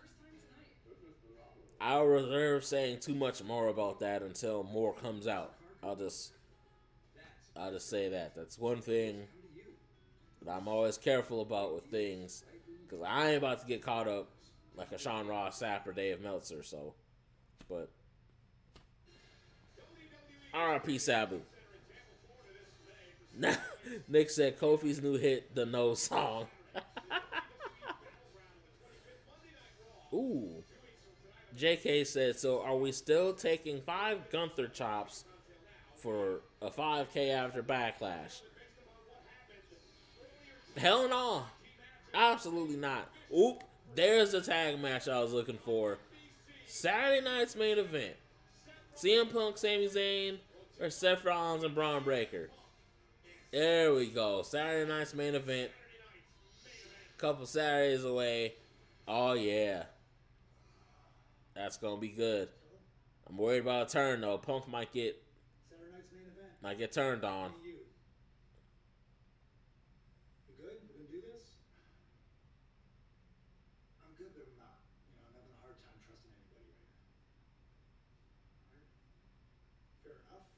I'll reserve saying too much more about that until more comes out. I'll just I'll just say that. That's one thing that I'm always careful about with things, because I ain't about to get caught up like a Sean Ross Sapp or Dave Meltzer. So, but R.I.P. Sabu. Nick said Kofi's new hit, the No song. Ooh. JK said, so are we still taking 5 Gunther chops for a 5K after Backlash? Hell no. Absolutely not. Oop. There's the tag match I was looking for. Saturday night's main event. CM Punk, Sami Zayn, or Seth Rollins and Braun Breaker. There we go. Saturday night's main event. Couple Saturdays away. Oh yeah. That's gonna be good. I'm worried about a turn though. Punk might get turned on. You good? We can do this? I'm good, but I'm not. You know, I'm having a hard time trusting anybody right now. Alright. Fair enough.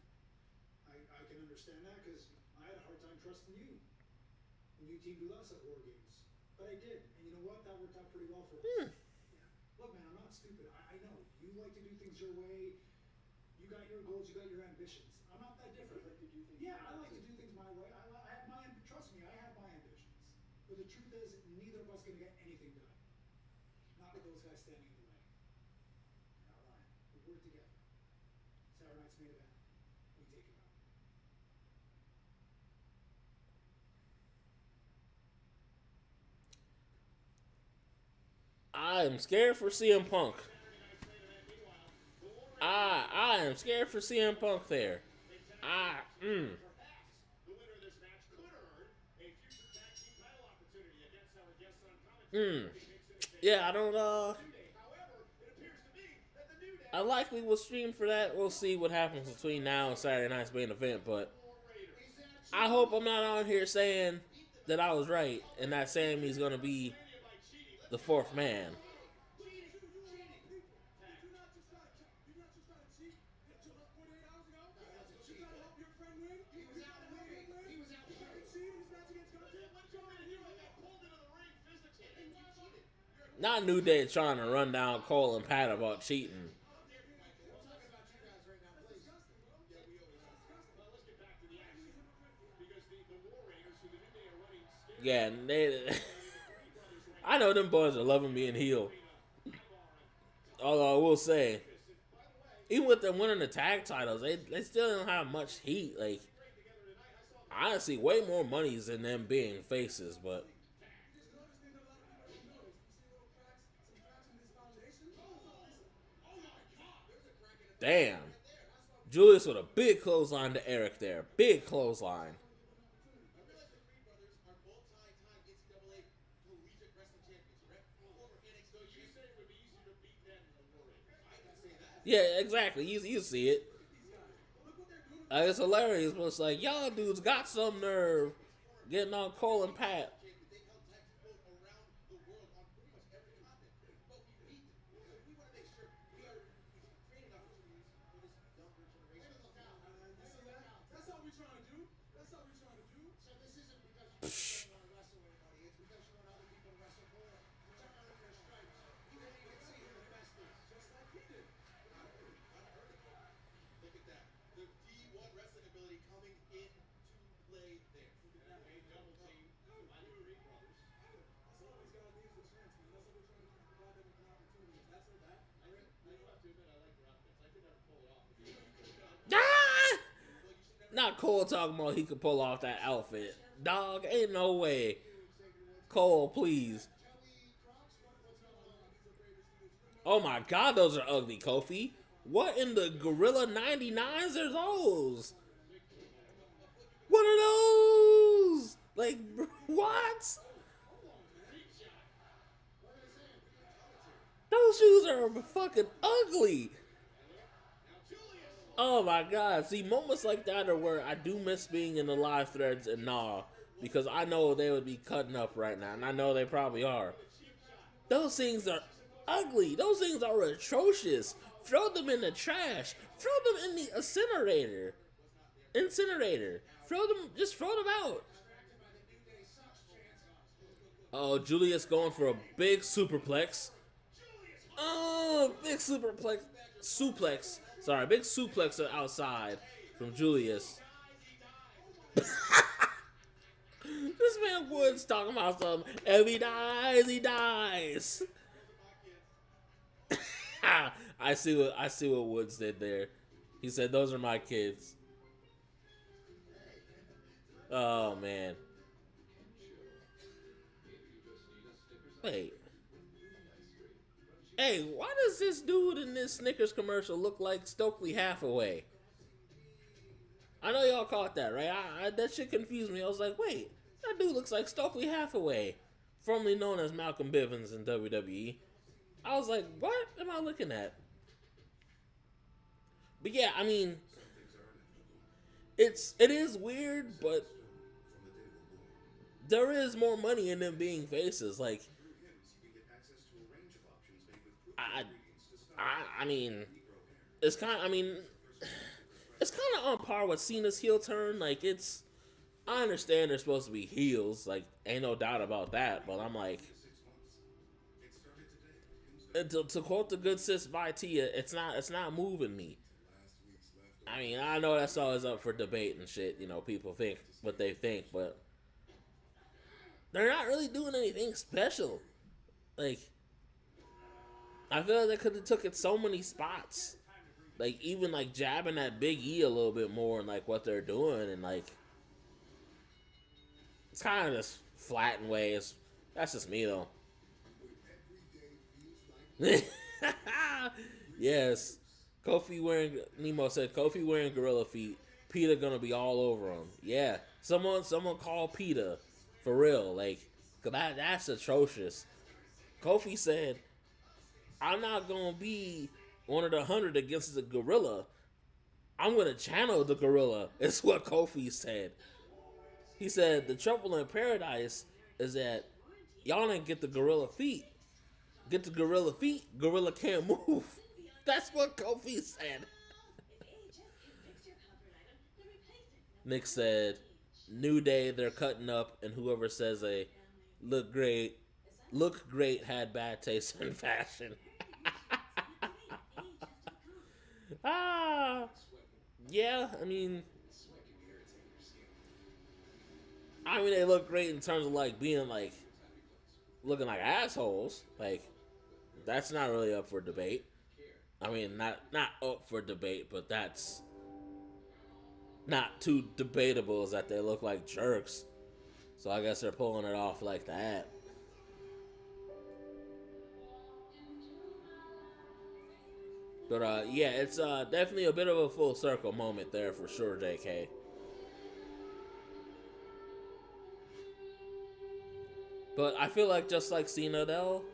I can understand that because I had a hard time trusting you when you teamed with us at War Games. But I did. And you know what? That worked out pretty well for us. Yeah. Look, man, I'm not stupid. I know. You like to do things your way. You got your goals, you got your ambitions. I'm not that different. You like to do things I like to do things my way. I have my trust me, I have my ambitions. But the truth is, neither of us gonna get anything done. Not with those guys standing in the way. Now, Ryan, we work together. Saturday night's main event. We take it out. I am scared for CM Punk. I am scared for CM Punk there. The winner of this match could earn a future tag team title opportunity against our guests on commentary. Yeah, I don't However, it appears to me that the New Day I likely will stream for that. We'll see what happens between now and Saturday night's main event, but I hope I'm not on here saying that I was right and that Sammy's gonna be the 4th man. Not New Day trying to run down Cole and Pat about cheating. Yeah, I know them boys are loving being heel. Although I will say, even with them winning the tag titles, they still don't have much heat. Like, honestly, way more money's in them being faces, but damn. Julius with a big clothesline to Eric there. Big clothesline. Yeah, exactly. You see it. It's hilarious, but it's like, y'all dudes got some nerve getting on Cole and Pat. Ah! Not Cole talking about he could pull off that outfit. Dog, ain't no way. Cole, please. Oh my god, those are ugly, Kofi. What in the Gorilla 99s are those? What are those? Like, what? Those shoes are fucking ugly. Oh my god. See, moments like that are where I do miss being in the live threads and because I know they would be cutting up right now, and I know they probably are. Those things are ugly. Those things are atrocious. Throw them in the trash. Throw them in the incinerator. Just throw them out. Oh, Giulia's going for a big superplex. Oh, big suplex. Sorry, big suplex outside from Julius. This man Woods talking about something. If he dies, he dies. I see what Woods did there. He said, "Those are my kids." Oh man. Wait. Hey, why does this dude in this Snickers commercial look like Stokely Hathaway? I know y'all caught that, right? That shit confused me. I was like, wait, that dude looks like Stokely Hathaway, formerly known as Malcolm Bivens in WWE. I was like, what am I looking at? But yeah, I mean, it is weird, but there is more money in them being faces. Like, I mean, it's kind of, it's kind of on par with Cena's heel turn. Like, I understand they're supposed to be heels. Like, ain't no doubt about that. But I'm like, to quote the good sis Vitia, it's not moving me. I mean, I know that's always up for debate and shit. You know, people think what they think, but they're not really doing anything special. Like, I feel like they could have took it so many spots. Like, even like jabbing at Big E a little bit more and like what they're doing, and like it's kind of just flat in ways. That's just me though. Yes. Nemo said Kofi wearing gorilla feet. PETA gonna be all over him. Yeah. Someone call PETA. For real. Like, cause that's atrocious. Kofi said, I'm not gonna be one of the 100 against the gorilla. I'm gonna channel the gorilla. Is what Kofi said. He said the trouble in paradise is that y'all didn't get the gorilla feet. Get the gorilla feet, gorilla can't move. That's what Kofi said. Nick said, New Day, they're cutting up, and whoever says they look great had bad taste in fashion. Yeah, I mean, they look great in terms of like being like looking like assholes. Like, that's not really up for debate. I mean, not up for debate, but that's not too debatable is that they look like jerks. So I guess they're pulling it off like that. But yeah, it's definitely a bit of a full circle moment there for sure, JK. But I feel like just like Cena, they'll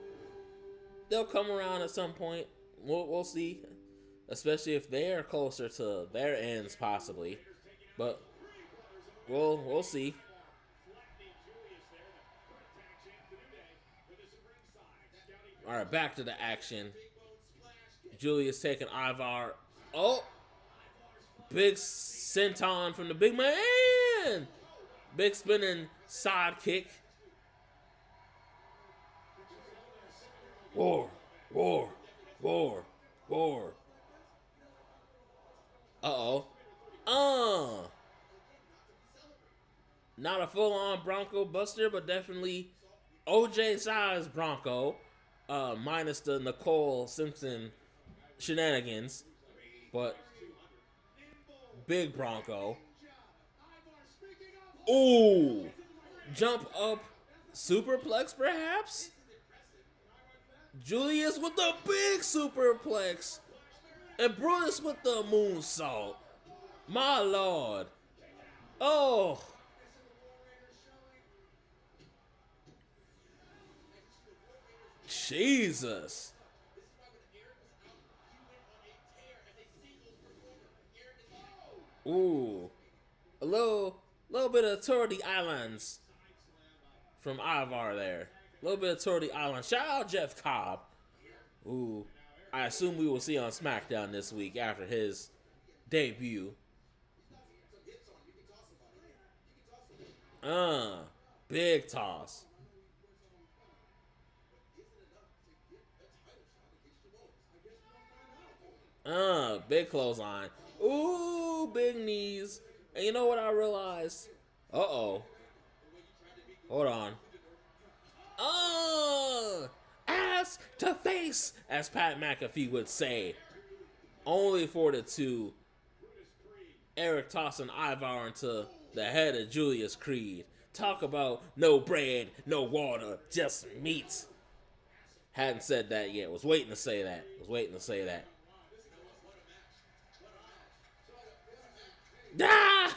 come around at some point. We'll see, especially if they're closer to their ends possibly. But we'll see. All right, back to the action. Giulia's taking Ivar. Oh, big senton from the big man. Big spinning sidekick. War. Uh-oh. Not a full-on Bronco Buster, but definitely OJ size Bronco. minus the Nicole Simpson shenanigans, but big Bronco. Ooh, jump up, superplex perhaps. Julius with the big superplex, and Brutus with the moonsault. My lord. Oh. Jesus. Ooh. A little bit of Tour de Islands from Ivar there. A little bit of Tour de Islands. Shout out Jeff Cobb. Ooh. I assume we will see on SmackDown this week after his debut. Big toss. Big clothesline. Ooh, big knees. And you know what I realized? Uh-oh. Hold on. Ass to face, as Pat McAfee would say. Only for the two. Eric tossing Ivar into the head of Julius Creed. Talk about no bread, no water, just meat. Hadn't said that yet. Was waiting to say that. Ah!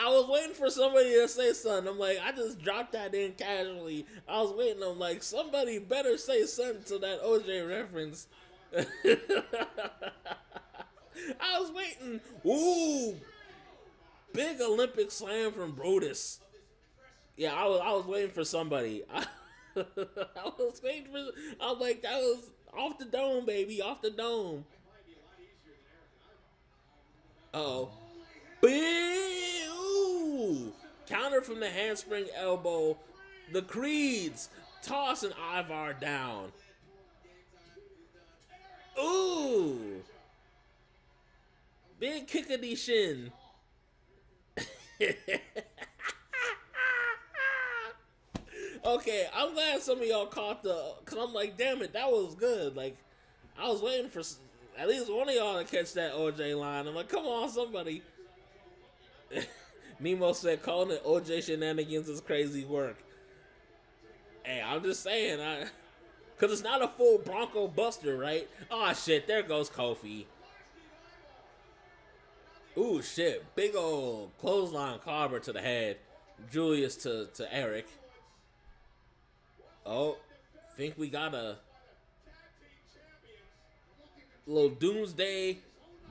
I was waiting for somebody to say something. I'm like, I just dropped that in casually. I was waiting. I'm like, somebody better say something to that OJ reference. I was waiting. Ooh, big Olympic slam from Brutus. Yeah, I was waiting for somebody. I was waiting for. I'm like, that was off the dome, baby, off the dome. Uh-oh. Big, ooh. Counter from the handspring elbow. The Creeds tossing Ivar down. Ooh. Big kickity shin. Okay, I'm glad some of y'all caught cause I'm like, damn it, that was good. Like, I was waiting for at least one of y'all to catch that OJ line. I'm like, come on, somebody. Nemo said calling it OJ shenanigans is crazy work. Hey, I'm just saying, cause it's not a full Bronco Buster, right? Oh shit, there goes Kofi. Ooh shit, big old clothesline clobber to the head. Julius to Eric. Oh, think we got a little Doomsday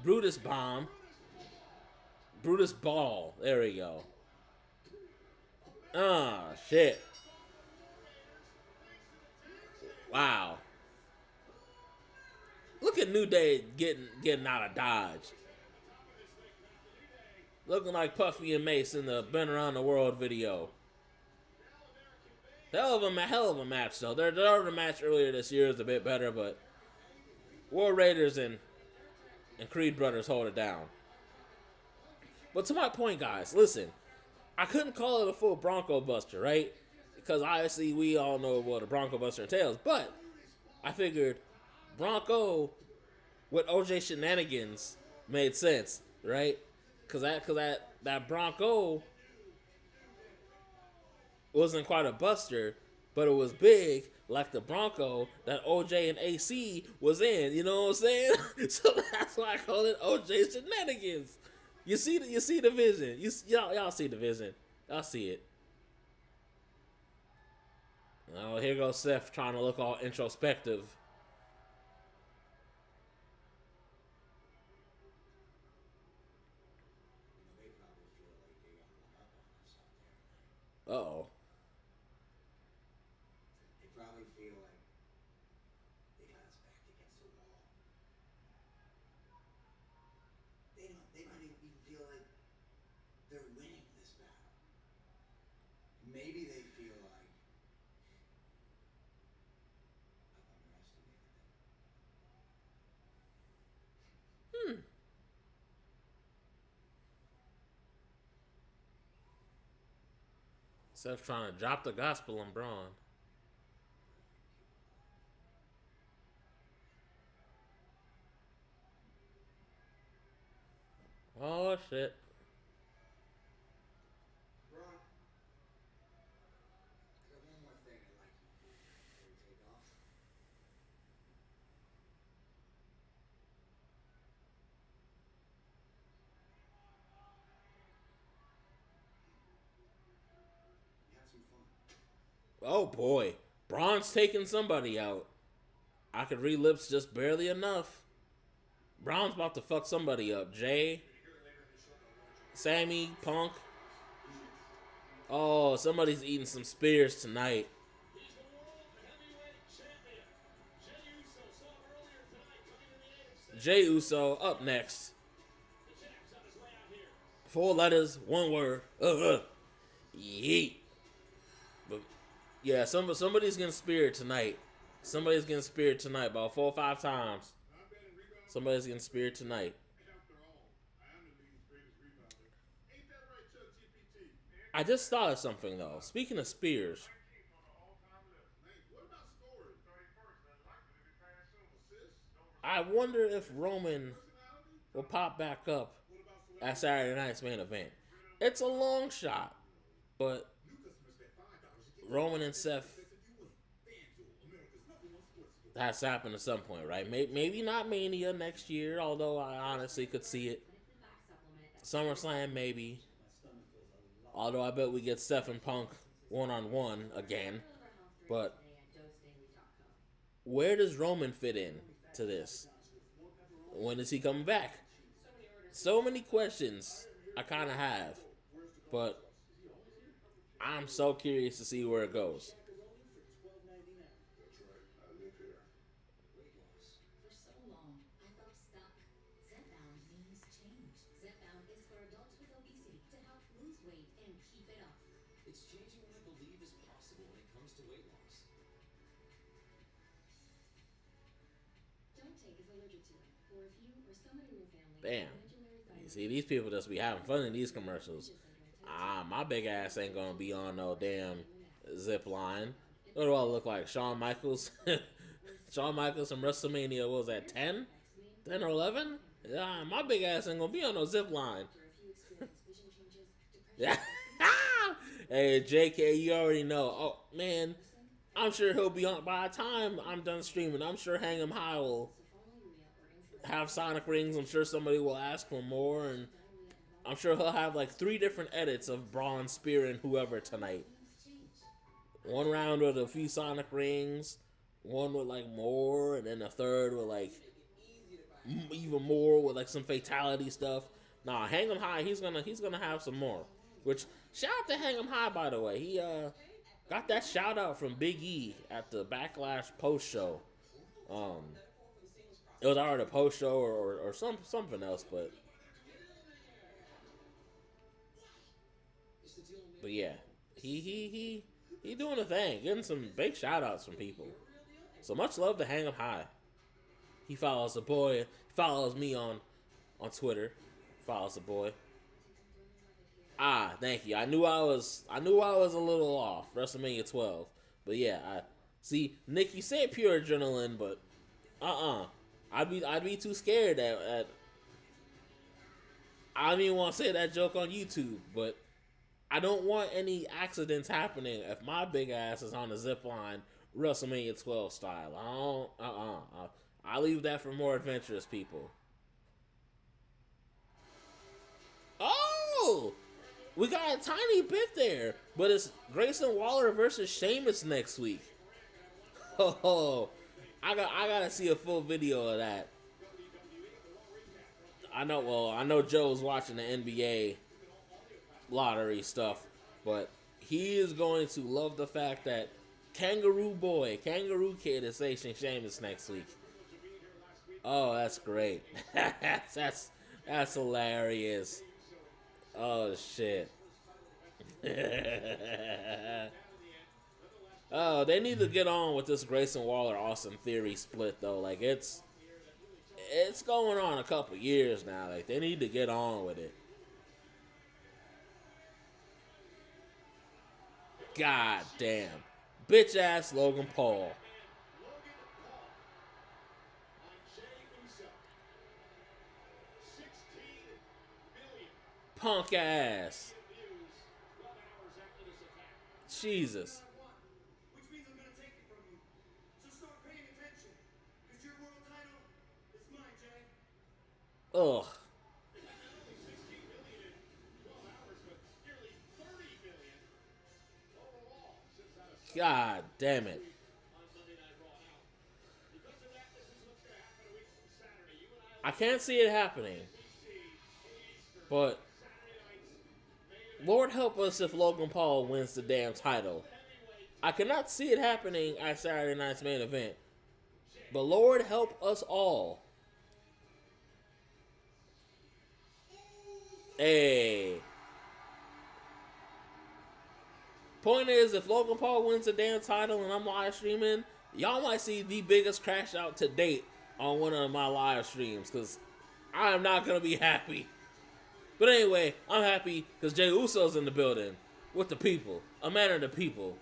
Brutus bomb. Brutus ball. There we go. Ah, shit. Wow. Look at New Day getting out of Dodge. Looking like Puffy and Mace in the Been Around the World video. Hell of a match, though. Their other match earlier this year is a bit better, but War Raiders and Creed Brothers hold it down. But to my point, guys, listen. I couldn't call it a full Bronco Buster, right? Because obviously we all know what a Bronco Buster entails. But I figured Bronco with OJ shenanigans made sense, right? Because that Bronco wasn't quite a Buster, but it was big, like the Bronco that OJ and AC was in. You know what I'm saying? So that's why I call it OJ shenanigans. You see the vision. Y'all see the vision. Y'all see it. Oh, here goes Seth trying to look all introspective. Uh-oh. They probably feel like they got us backed against the wall. They might even feel like they're winning this battle. Maybe they feel like I've underestimated them. Seth trying to drop the gospel on Braun. Oh shit. Braun, I got one more thing I'd like you to do before we take off. You have some fun. Oh boy. Braun's taking somebody out. I could read lips just barely enough. Braun's about to fuck somebody up. Jay, Sammy, Punk. Oh, somebody's eating some spears tonight. He's the world heavyweight champion. Jey Uso saw him earlier tonight coming to the AFC. Jey Uso up next. The champ's on his way out here. 4 letters, 1 word. Yeet. But yeah, somebody's getting speared tonight. Somebody's getting speared tonight about 4 or 5 times. Somebody's getting speared tonight. After all, I am the league's greatest rebounder. Ain't that right, Chuck GPT? I just thought of something though. Speaking of spears, What about scoring? 31st, likely to be passed soon. Assists? I wonder if Roman Personality? will pop back up What about at Saturday night's main event. It's a long shot, but new customers spend $5 to get Roman and Seth, if you win? FanDuel, America's #1 sports book. that's happened at some point, right? Maybe not Mania next year, although I honestly could see it. SummerSlam, maybe. Although I bet we get Seth and Punk one-on-one again. But where does Roman fit in to this? When is he coming back? So many questions I kind of have. But I'm so curious to see where it goes. That's right. I live here. Weight loss. For so long, I felt stuck. Zepbound means change. Zepbound is for adults with obesity to help lose weight and keep it off. It's changing what I believe is possible when it comes to weight loss. Don't take if allergic to it, or if you or someone in your family Bam. has medullary You see, these people just be having fun in these commercials. My big ass ain't gonna be on no damn zip line. What do I look like? Shawn Michaels? Shawn Michaels from WrestleMania, what was that, 10? 10 or 11? Yeah, my big ass ain't gonna be on no zip line. Or if you experience vision changes, depression, Yeah. Hey, JK, you already know. Oh, man, I'm sure he'll be on. By the time I'm done streaming, I'm sure Hang 'em High will so following Rhea or insulin have Sonic rings. I'm sure somebody will ask for more, and I'm sure he'll have like 3 different edits of Braun spearing whoever tonight. means change. One round with a few Sonic rings, one with like more, and then a third with like even more with like some fatality stuff. Nah, Hang 'em High, he's gonna have some more. Which, shout out to Hang 'em High, by the way. He got that shout out from Big E at the Backlash post show. It was either a post show or something else, but yeah, he doing a thing, getting some big shout outs from people. So much love to Hang 'em High. He follows the boy, follows me on Twitter, follows the boy. Thank you. I knew I was a little off. WrestleMania 12, but yeah, I see. Nick, you said pure adrenaline, but I'd be too scared at. I don't even want to say that joke on YouTube, but I don't want any accidents happening if my big ass is on the zip line, WrestleMania 12 style. I don't. I leave that for more adventurous people. Oh, we got a tiny bit there, but it's Grayson Waller versus Sheamus next week. Oh, I gotta see a full video of that. I know Joe's watching the NBA lottery stuff, but he is going to love the fact that Kangaroo Kid is facing Sheamus next week. Oh, that's great. that's hilarious. Oh shit. Oh, they need to get on with this Grayson Waller Austin Theory split though. Like it's going on a couple years now. Like they need to get on with it. God damn. Bitch ass Logan Paul. Logan Paul on Jey Uso. 16 million Punk ass. views 12 hours after this attack. Jesus. Which means I'm gonna take it from you. So start paying attention. Because your world title is mine, Jay. Ugh. And not only 16 million in 12 hours, but nearly 30 million overall since that assault God damn it. on Monday Night Raw. Now, because of that, this is what's going to happen a week from Saturday. You and I I can't see it happening. NBC, 8 Eastern, But Saturday nights, Lord help us if Logan Paul wins the damn title. I cannot see it happening at Saturday night's main event. But Lord help us all. Hey. Point is, if Logan Paul wins the damn title and I'm live streaming, y'all might see the biggest crash out to date on one of my live streams, because I am not going to be happy. But anyway, I'm happy because Jey Uso's in the building with the people. A man of the people.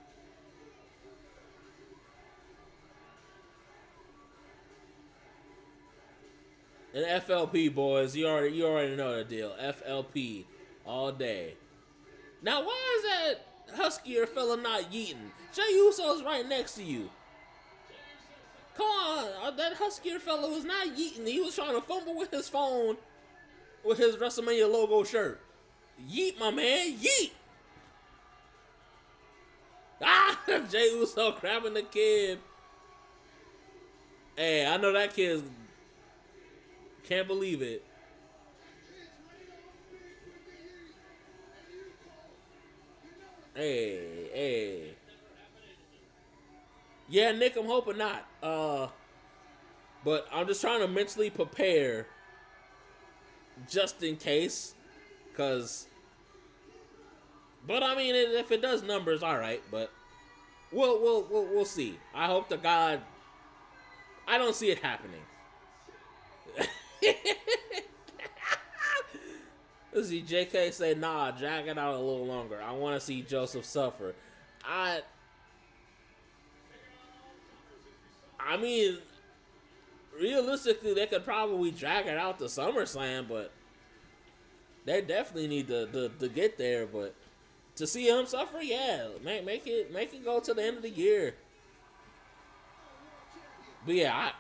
And FLP, boys, you already know the deal. FLP all day. Now, why is that huskier fella not yeeting? Jey Uso's right next to you. Come on, that huskier fella was not yeeting. He was trying to fumble with his phone with his WrestleMania logo shirt. Yeet, my man, yeet. Ah, Jey Uso grabbing the kid. Hey, I know that kid can't believe it. Hey. Yeah, Nick, I'm hoping not. But I'm just trying to mentally prepare just in case. But I mean, if it does numbers, all right. But we'll see. I hope to God I don't see it happening. Let's see, JK say, nah, drag it out a little longer. I want to see Joseph suffer. I mean, realistically, they could probably drag it out to SummerSlam, but they definitely need to get there. But to see him suffer, yeah, make it go to the end of the year. But yeah,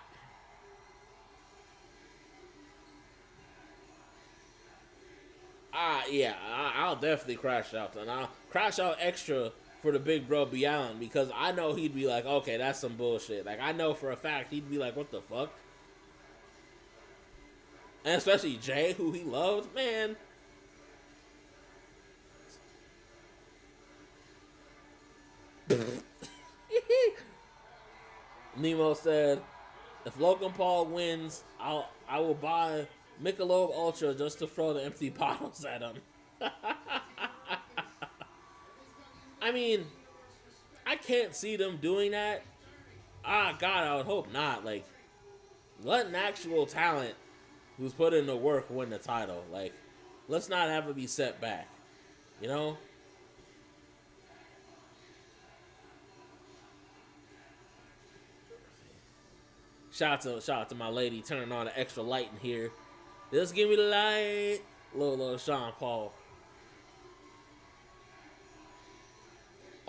I'll definitely crash out, and I'll crash out extra for the big bro Beyond, because I know he'd be like, okay, that's some bullshit. Like, I know for a fact he'd be like, what the fuck? And especially Jay, who he loved, man. Nemo said, if Logan Paul wins, I will buy Michelob Ultra just to throw the empty bottles at him. I mean, I can't see them doing that. God, I would hope not. Like, let an actual talent who's put in the work win the title. Like, let's not have it be set back. You know? Shout out to my lady turning on an extra light in here. Just give me the light. Little Sean Paul.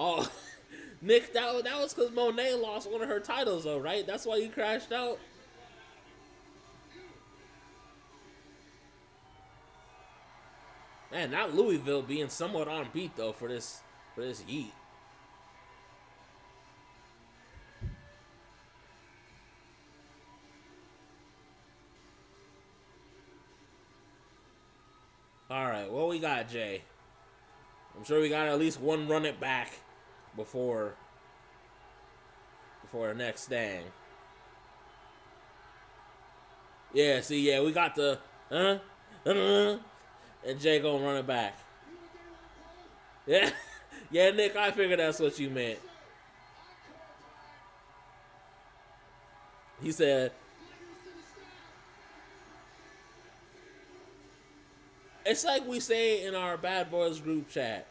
Oh, Nick, that was because Monet lost one of her titles, though, right? That's why you crashed out. Man, not Louisville being somewhat on beat though for this heat. All right, what we got, Jay? I'm sure we got at least one run it back before the next thing. Yeah, see, yeah, we got the and Jay gonna run it back. Yeah, yeah, Nick, I figured that's what you meant. He said, it's like we say in our Bad Boys group chat.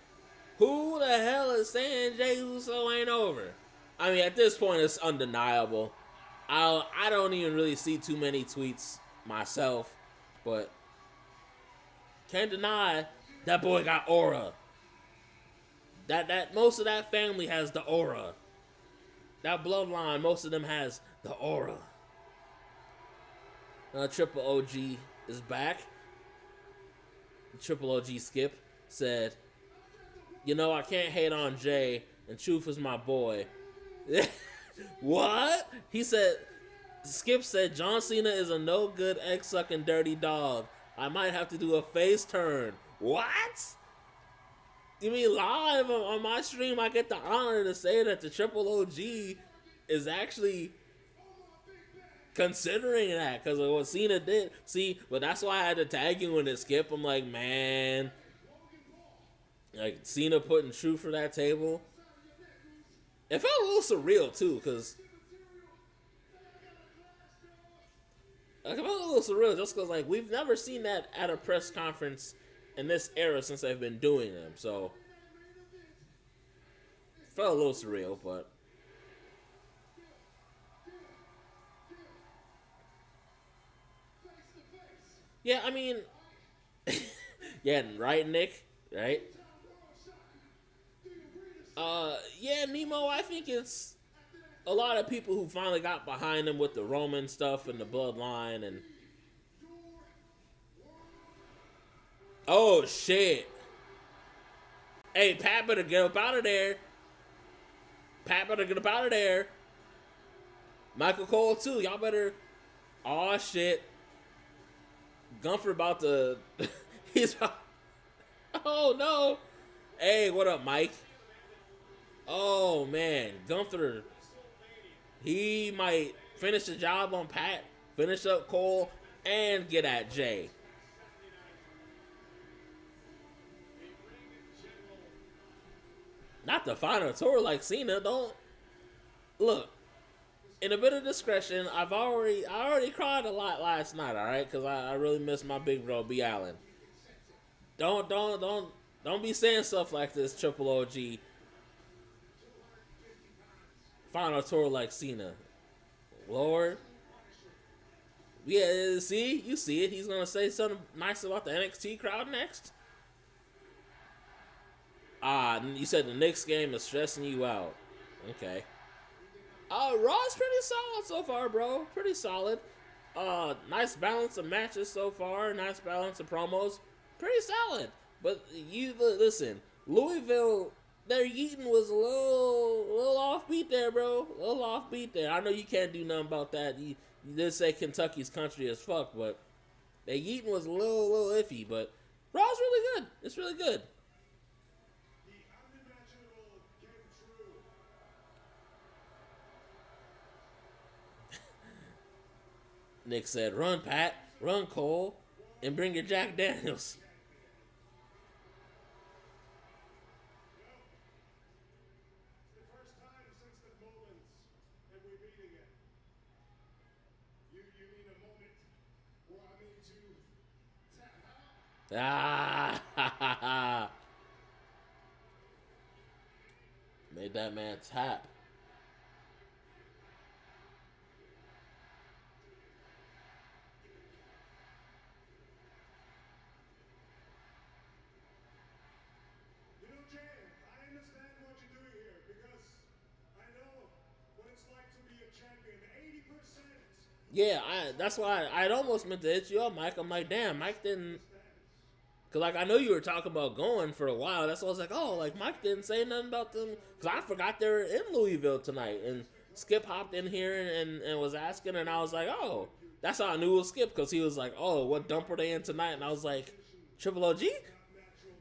Who the hell is saying Jey Uso ain't over? I mean, at this point, it's undeniable. I don't even really see too many tweets myself, but can't deny that boy got aura. That most of that family has the aura. That bloodline, most of them has the aura. Triple OG is back. Triple OG Skip said, "You know, I can't hate on Jay, and Truth is my boy." What? He said, Skip said, John Cena is a no good, egg sucking, dirty dog. I might have to do a face turn. What? You mean live on my stream, I get the honor to say that the Triple OG is actually considering that because of what Cena did. See, but that's why I had to tag you in it, Skip. I'm like, man, like Cena putting Truth for that table. It felt a little surreal too, because it felt a little surreal just because like we've never seen that at a press conference in this era since they've been doing them. So it felt a little surreal, but yeah, I mean, yeah, right, Nick, right? Yeah, Nemo, I think it's a lot of people who finally got behind him with the Roman stuff and the bloodline and oh shit. Hey, Pat better get up out of there. Pat better get up out of there. Michael Cole too. Y'all better. Oh shit. Gunther about to. He's. Oh no. Hey, what up, Mike? Oh man, Gunther. He might finish the job on Pat, finish up Cole, and get at Jay. Not the final tour like Cena. Don't look. In a bit of discretion, I already cried a lot last night. All right, because I really miss my big bro B Allen. Don't be saying stuff like this, Triple OG. Final tour like Cena. Lord. Yeah, see? You see it. He's going to say something nice about the NXT crowd next? You said the Knicks game is stressing you out. Okay. Raw's pretty solid so far, bro. Pretty solid. Nice balance of matches so far. Nice balance of promos. Pretty solid. But you listen, Louisville, their yeeting was a little offbeat there, bro. A little offbeat there. I know you can't do nothing about that. You did say Kentucky's country as fuck, but their yeeting was a little iffy. But Raw's really good. It's really good. Nick said, "Run, Pat. Run, Cole. And bring your Jack Daniels." Ah, made that man tap. You know, Jay, I understand what you're doing here because I know what it's like to be a champion. 80%. Yeah, that's why I'd almost meant to hit you up, Mike. I'm like, damn, Mike didn't. Cause like I know you were talking about going for a while. That's why I was like, oh, like Mike didn't say nothing about them. Cause I forgot they were in Louisville tonight. And Skip hopped in here and was asking, and I was like, oh, that's how I knew it was Skip. Cause he was like, oh, what dump were they in tonight? And I was like, Triple OG? Natural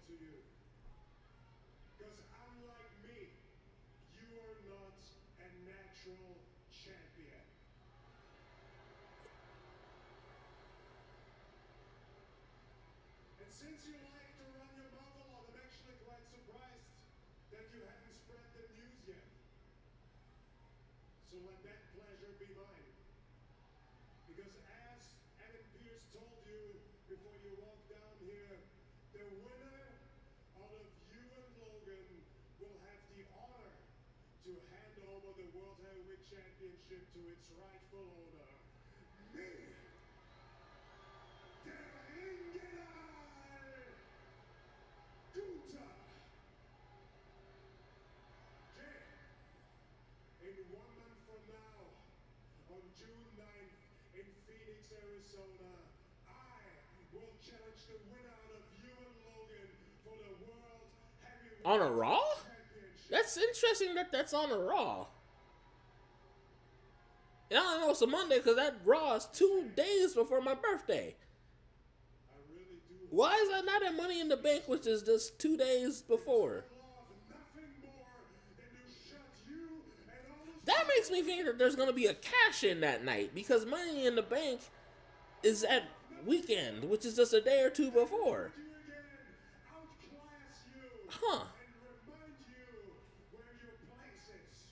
to you. Because unlike me, you are not a natural champion. And since you like to run your mouth a lot, I'm actually quite surprised that you haven't spread the news yet. So let that pleasure be mine. Because as Adam Pearce told you before you walked down here, the winner out of you and Logan championship to its rightful owner, me, Guta. Jay, in 1 month from now, on June 9th, in Phoenix, Arizona, I will challenge the winner out of you and Logan for the World Heavyweight On a Raw? Championship. That's interesting that that's on a Raw. And I don't know it's a Monday because that Raw is 2 days before my birthday. I really do Why is that not at Money in the Bank, which is just 2 days before? love nothing more than to shut you and all those That makes me think that there's going to be a cash in that night because Money in the Bank is at weekend, which is just a day or two before. you again, outclass you, Huh. and remind you where your place is.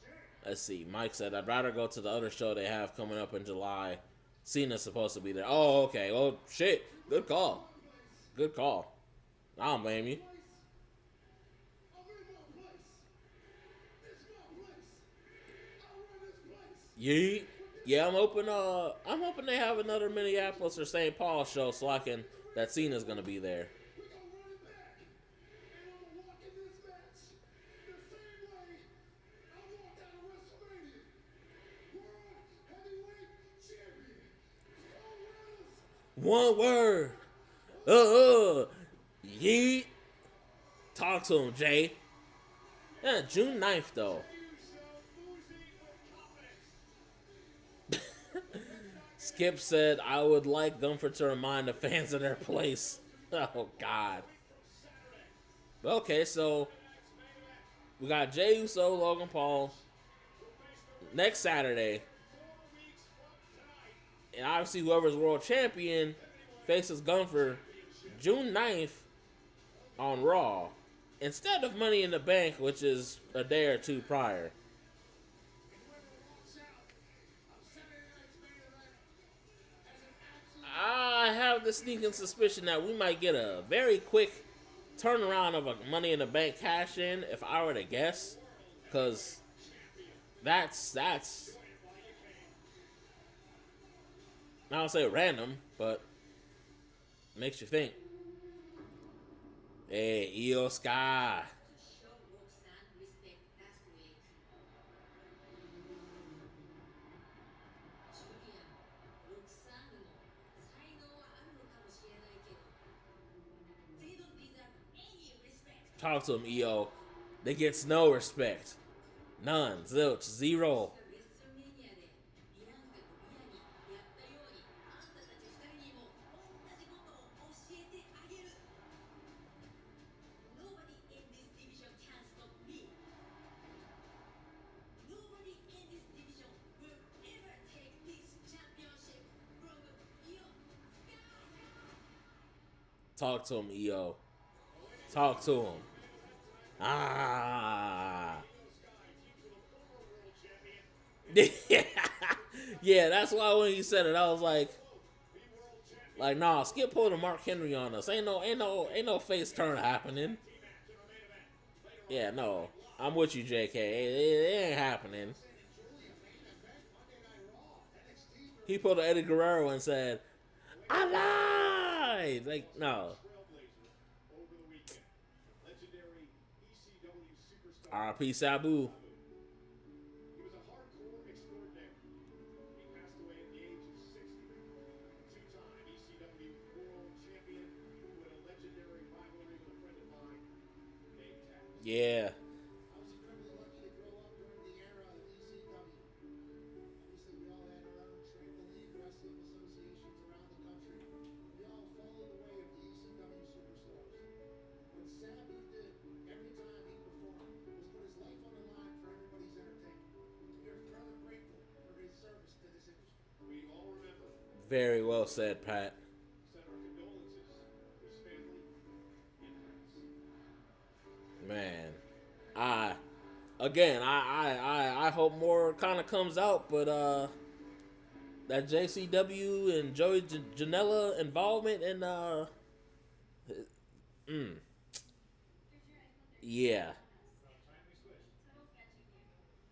Jay, Let's see. Mike said, I'd rather go to the other show they have coming up in July. Cena's supposed to be there. Oh, okay. Well, shit. Good call. Good call. I don't blame you. I'll win my place. This is my place. I'll run this place. Yeet. Yeah, I'm hoping they have another Minneapolis or St. Paul show so that Cena's gonna be there. We're gonna run it back. And I'm gonna walk in this match the same way I walked out of WrestleMania. World Heavyweight Champion. So One word. Yeet. Talk to him, Jay. Yeah, June 9th though. Skip said, I would like Gunther to remind the fans of their place. Oh, God. Okay, so we got Jey Uso, Logan Paul next Saturday. And obviously, whoever's world champion faces Gunther June 9th on Raw instead of Money in the Bank, which is a day or two prior. I have the sneaking suspicion that we might get a very quick turnaround of a Money in the Bank cash in, if I were to guess, because that's I don't say random, but makes you think. Hey, Io Sky. Show Roxanne respect last week. Giulia, Roxanne も才能はあるのかもしれないけど they don't deserve any respect. Talk to him, Io. They gets no respect. None. Zilch. Zero. レッスルメニアでビアンカとミアにやったようにあんたたち二人にも同じことを教えてあげる Nobody in this division can stop me. Nobody in this division will ever take this championship from you. Talk to him, Io. Talk to him. Ah. Yeah, that's why when he said it, I was like, nah, Skip pulled a Mark Henry on us. Ain't no face turn happening. Yeah, no, I'm with you, JK. It ain't happening. He pulled an Eddie Guerrero and said, "I lied." Like, no. over the weekend, legendary ECW superstar. R.I.P. Sabu. He was a hardcore extraordinaire. He passed away at the age of 60. Two-time ECW World Champion with a legendary rivalry with a friend of mine named Taz. Yeah. I was incredibly lucky to grow up during the era of ECW. Obviously, we all had our own trampoline wrestling associations around the country. We all followed the way of the ECW superstars. What Sabu did every time he performed was put his life on the line for everybody's entertainment. We are forever grateful for his service to this industry. We all remember, Very well said, Pat. send our condolences to his family and friends. Man, I hope more kind of comes out, but that JCW and Joey Janela involvement in yeah. Total sketchy here.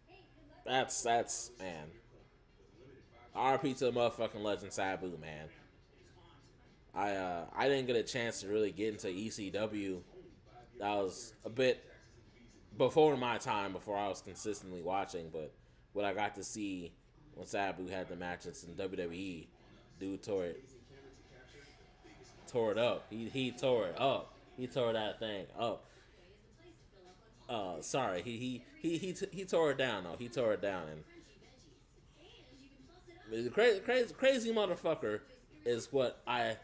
Hey, good That's man. RP to the motherfucking legend Sabu, man. I didn't get a chance to really get into ECW. That was a bit before my time, before I was consistently watching, but what I got to see when Sabu had the matches in WWE, dude tore it up. He tore it up. He tore that thing up. Sorry, he tore it down though. He tore it down, and the crazy motherfucker is what I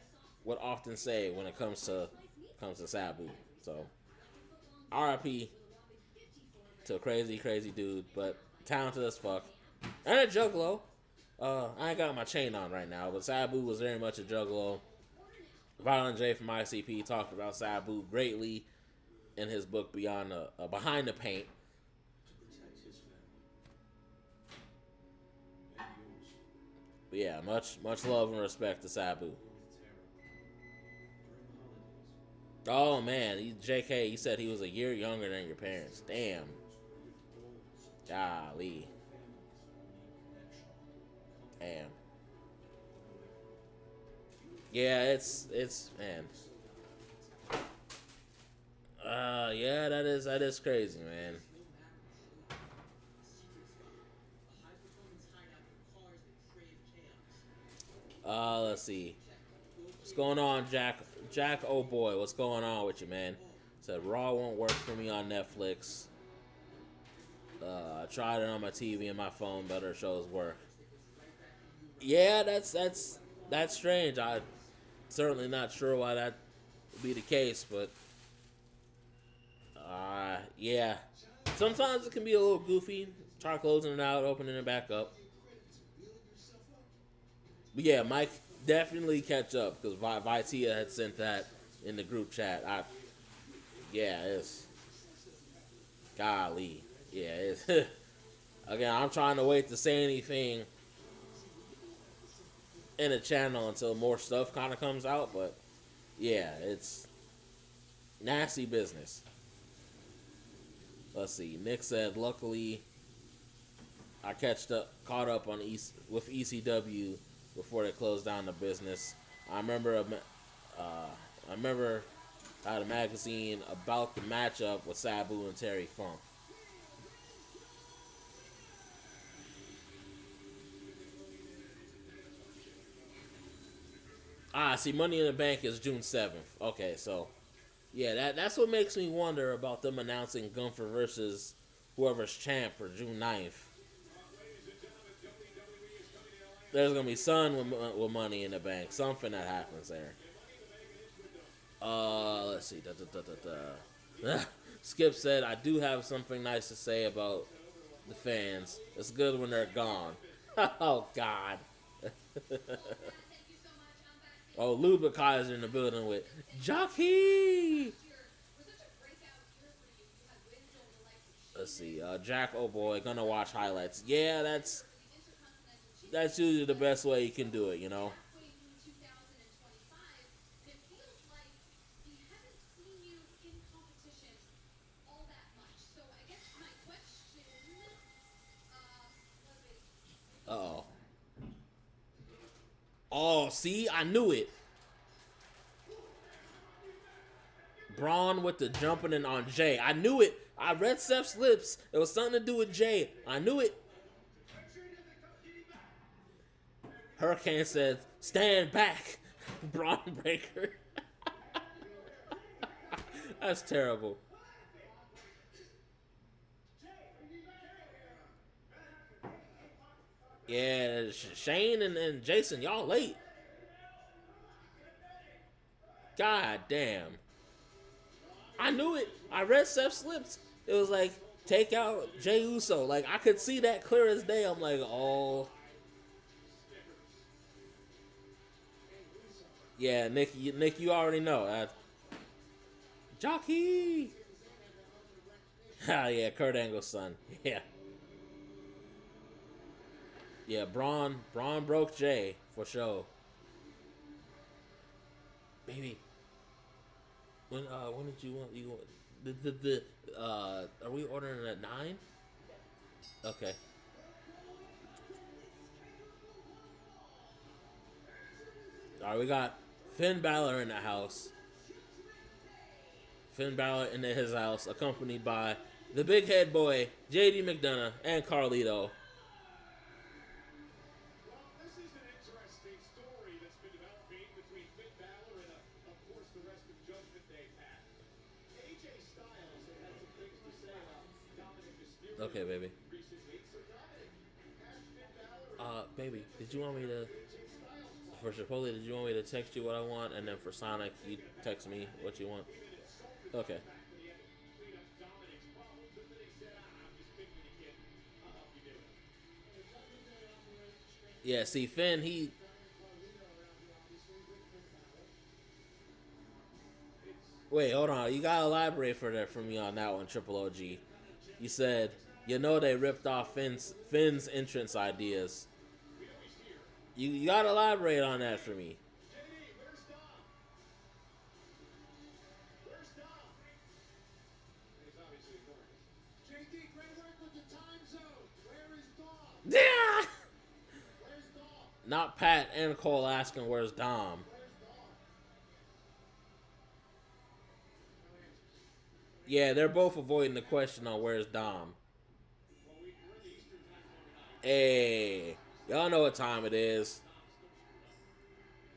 would often say when it comes to Sabu. So RIP to a crazy dude, but talented as fuck. And a juggalo. I ain't got my chain on right now, but Sabu was very much a juggalo. Violent J from ICP talked about Sabu greatly in his book Behind the Paint. But yeah, much love and respect to Sabu. Oh man, JK, he said he was a year younger than your parents. Damn. Golly. Damn. Yeah, it's man. Yeah, that is crazy, man. Let's see. What's going on, Jack? Jack, oh boy, what's going on with you, man? Said Raw won't work for me on Netflix. I tried it on my TV and my phone, but other shows work. Yeah, that's strange. I'm certainly not sure why that would be the case, but yeah. Sometimes it can be a little goofy. Try closing it out, opening it back up. But yeah, Mike, definitely catch up because Vitia had sent that in the group chat. It's golly. Yeah, it's again, I'm trying to wait to say anything in the channel until more stuff kind of comes out, but yeah, it's nasty business. Let's see. Nick said, luckily, I caught up on with ECW before they closed down the business. I remember I had a magazine about the matchup with Sabu and Terry Funk. See, Money in the Bank is June 7th. Okay, so yeah, that's what makes me wonder about them announcing Gunther versus whoever's champ for June 9th. There's gonna be something with Money in the Bank, something that happens there. Let's see. Skip said, I do have something nice to say about the fans. It's good when they're gone. Oh, God. Oh, Lubikai is in the building with Jockey. Let's see. Jack, oh boy, gonna watch highlights. Yeah, that's usually the best way you can do it, you know. Uh-oh. Oh, see? I knew it. Braun with the jumping in on Jey. I knew it. I read Seth's lips. It was something to do with Jey. I knew it. Hurricane said, stand back, Braun Breaker. That's terrible. Yeah, Shane and Jason, y'all late. God damn. I knew it. I read Seth's lips. It was like, take out Jey Uso. Like, I could see that clear as day. I'm like, oh. Yeah, Nick, you already know. Jockey. Ah, yeah, Kurt Angle's son. Yeah. Yeah, Braun broke Jey for sure. Maybe. When did you want are we ordering at 9? Okay. All right, we got Finn Balor in the house. Finn Balor in his house, accompanied by the big head boy, JD McDonough, and Carlito. Well, this is an interesting story that's been developing between Finn Balor and, of course, the rest of Judgment Day Pat. AJ Styles has had some things to say about Dominic Mysterio Okay, baby. in recent weeks. So Dominic has Finn Balor. Baby, did you want me to... For Chipotle, did you want me to text you what I want? And then for Sonic, you text me what you want? Okay. Yeah, see, Finn, he... Wait, hold on. You gotta elaborate for me on that one, Triple OG. You said, you know they ripped off Finn's entrance ideas. You gotta elaborate on that for me. JD, great work with the time zone. Where is Dom? Yeah! Where's Dom? Not Pat and Cole asking where's Dom. Where's Dom? Yeah, they're both avoiding the question on where's Dom. Hey, y'all know what time it is.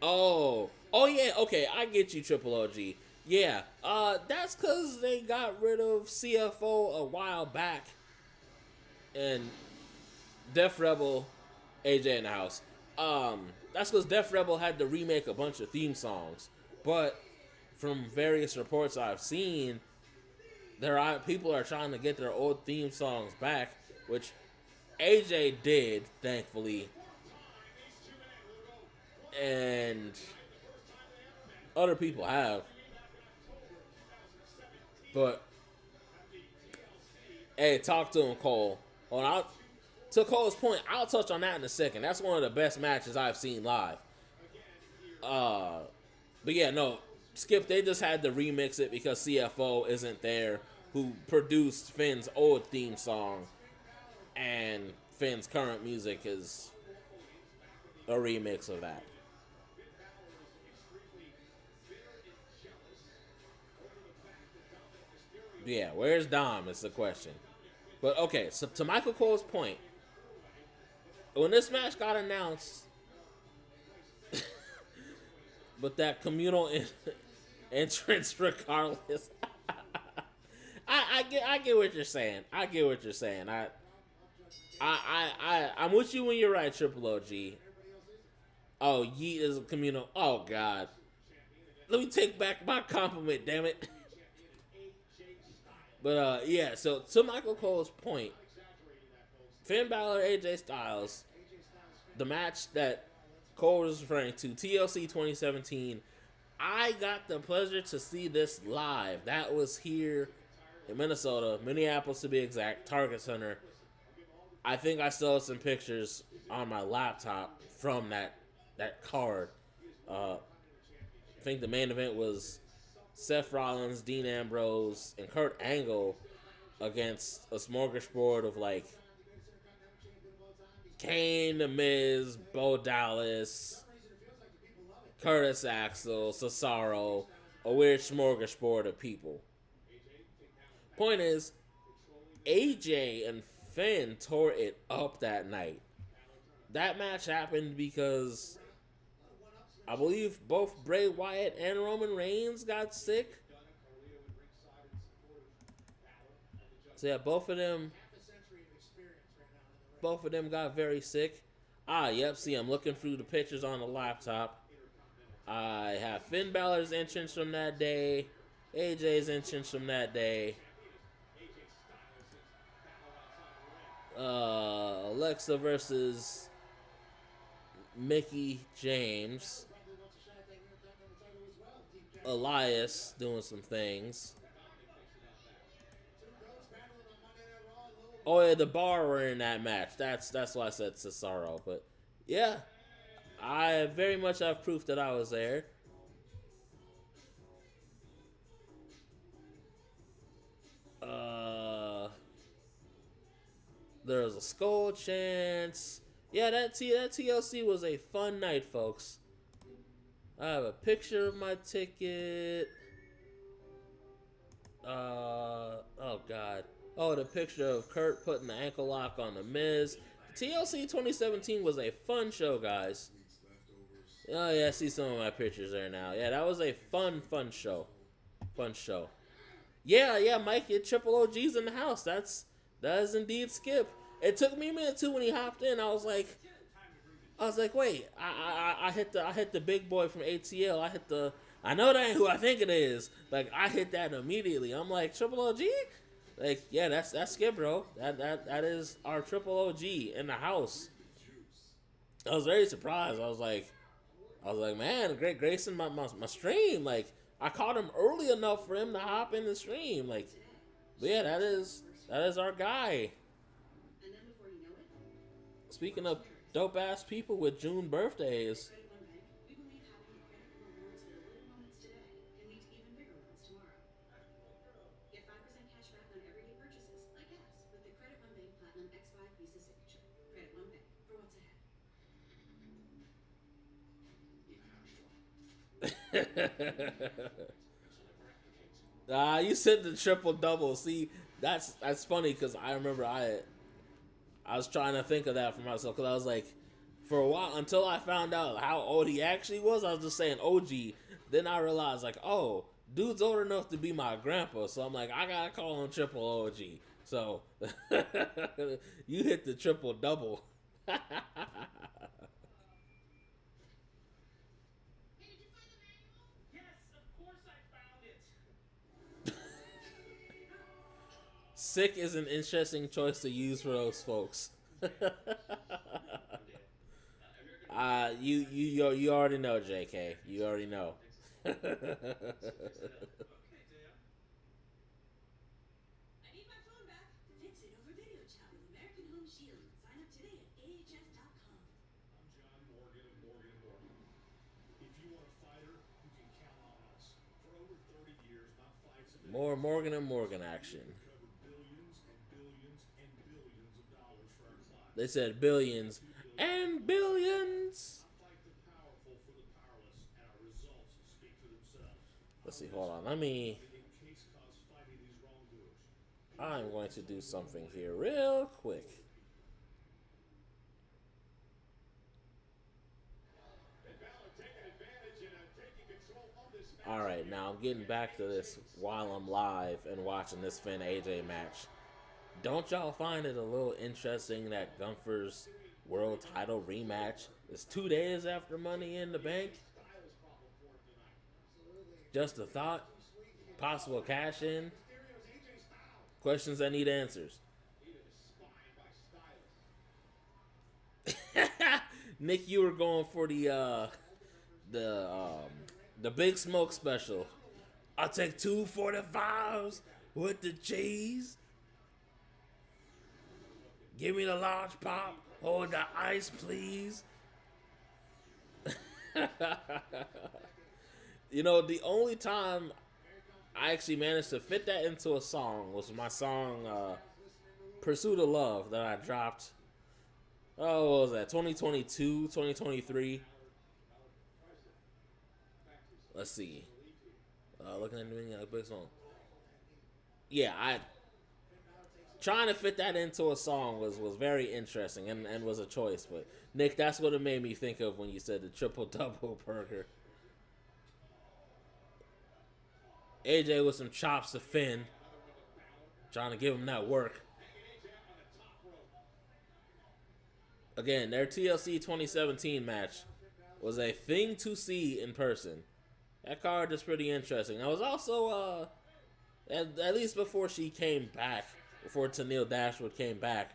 Oh yeah, okay, I get you, Triple OG. Yeah, that's because they got rid of CFO a while back. And Def Rebel, AJ in the house. That's because Def Rebel had to remake a bunch of theme songs. But from various reports I've seen, people are trying to get their old theme songs back, which AJ did, thankfully. And other people have. But, hey, talk to him, Cole. To Cole's point, I'll touch on that in a second. That's one of the best matches I've seen live. But yeah, no, Skip, they just had to remix it because CFO isn't there, who produced Finn's old theme song. And Finn's current music is a remix of that. Yeah, where's Dom is the question. But okay, so to Michael Cole's point, when this match got announced, but that communal entrance regardless, I get what you're saying. I get what you're saying. I'm with you when you're right, Triple OG. Oh, Yeet is a communal. Oh God, let me take back my compliment, damn it. But yeah, so to Michael Cole's point, Finn Balor, AJ Styles, the match that Cole was referring to, TLC 2017, I got the pleasure to see this live. That was here in Minnesota, Minneapolis to be exact, Target Center. I think I still have some pictures on my laptop from that card. I think the main event was Seth Rollins, Dean Ambrose, and Kurt Angle against a smorgasbord of like Kane, The Miz, Bo Dallas, Curtis Axel, Cesaro, a weird smorgasbord of people. Point is, AJ and Finn tore it up that night. That match happened because I believe both Bray Wyatt and Roman Reigns got sick. So yeah, both of them got very sick. Yep, see, I'm looking through the pictures on the laptop. I have Finn Balor's entrance from that day, AJ's entrance from that day, Alexa versus Mickey James, Elias doing some things. Oh yeah, the Bar were in that match. That's why I said Cesaro. But yeah, I very much have proof that I was there. There was a skull chance. Yeah, that TLC was a fun night, folks. I have a picture of my ticket. Oh god. Oh, the picture of Kurt putting the ankle lock on the Miz. TLC 2017 was a fun show, guys. Oh yeah, I see some of my pictures there now. Yeah, that was a fun show. Fun show. Yeah, Mike, your triple OG's in the house. That is indeed Skip. It took me a minute too when he hopped in. I was like, wait, I hit the big boy from ATL. I know that ain't who I think it is. Like, I hit that immediately. I'm like, Triple OG? Like, yeah, that's Skip, bro. That is our Triple OG in the house. I was very surprised. I was like, man, great Grayson, my stream. Like, I caught him early enough for him to hop in the stream. Like, but yeah, that is our guy. And then before you know it, Speaking of dope ass people with June birthdays, Credit One Bank, we believe having the credit rewards for the little moments today can lead to even bigger ones tomorrow. Get 5% cash back on everyday purchases, like gas, with the Credit One Bank Platinum X5 Visa Signature. Credit One Bank, for what's ahead. you said the triple double. See, that's funny because I remember I was trying to think of that for myself because I was like, for a while until I found out how old he actually was, I was just saying OG. Then I realized like, oh, dude's old enough to be my grandpa, so I'm like, I gotta call him triple OG. So you hit the triple double. Sick is an interesting choice to use for those folks. You already know, JK. You already know. I need my phone back. Fix it over video chat with American Home Shield. Sign up today at ahs.com. I'm John Morgan of Morgan & Morgan. If you want a fighter, you can count on us. For over 30 years, not fights have been More Morgan and Morgan action. covered billions and billions and billions of dollars for our clients. They said billions and billions. Fight the powerful for the powerless, and our results speak for themselves. Let's see, hold on. Let me. In case cause fighting these wrongdoers. I'm going to do something here real quick. Alright, now I'm getting back to this while I'm live and watching this Finn AJ match. Don't y'all find it a little interesting that Gunther's world title rematch is 2 days after Money in the Bank? Just a thought? Possible cash in? Questions that need answers. Nick, you were going for the Big Smoke special. I'll take 2 45s with the cheese. Give me the large pop or the ice, please. You know, the only time I actually managed to fit that into a song was my song Pursuit of Love that I dropped. Oh, what was that? 2022, 2023. Let's see. Looking at me like a big song. Yeah, trying to fit that into a song was very interesting and was a choice. But Nick, that's what it made me think of when you said the triple double burger. AJ with some chops to Finn. Trying to give him that work. Again, their TLC 2017 match was a thing to see in person. That card is pretty interesting. That was also, at least before she came back, before Tennille Dashwood came back,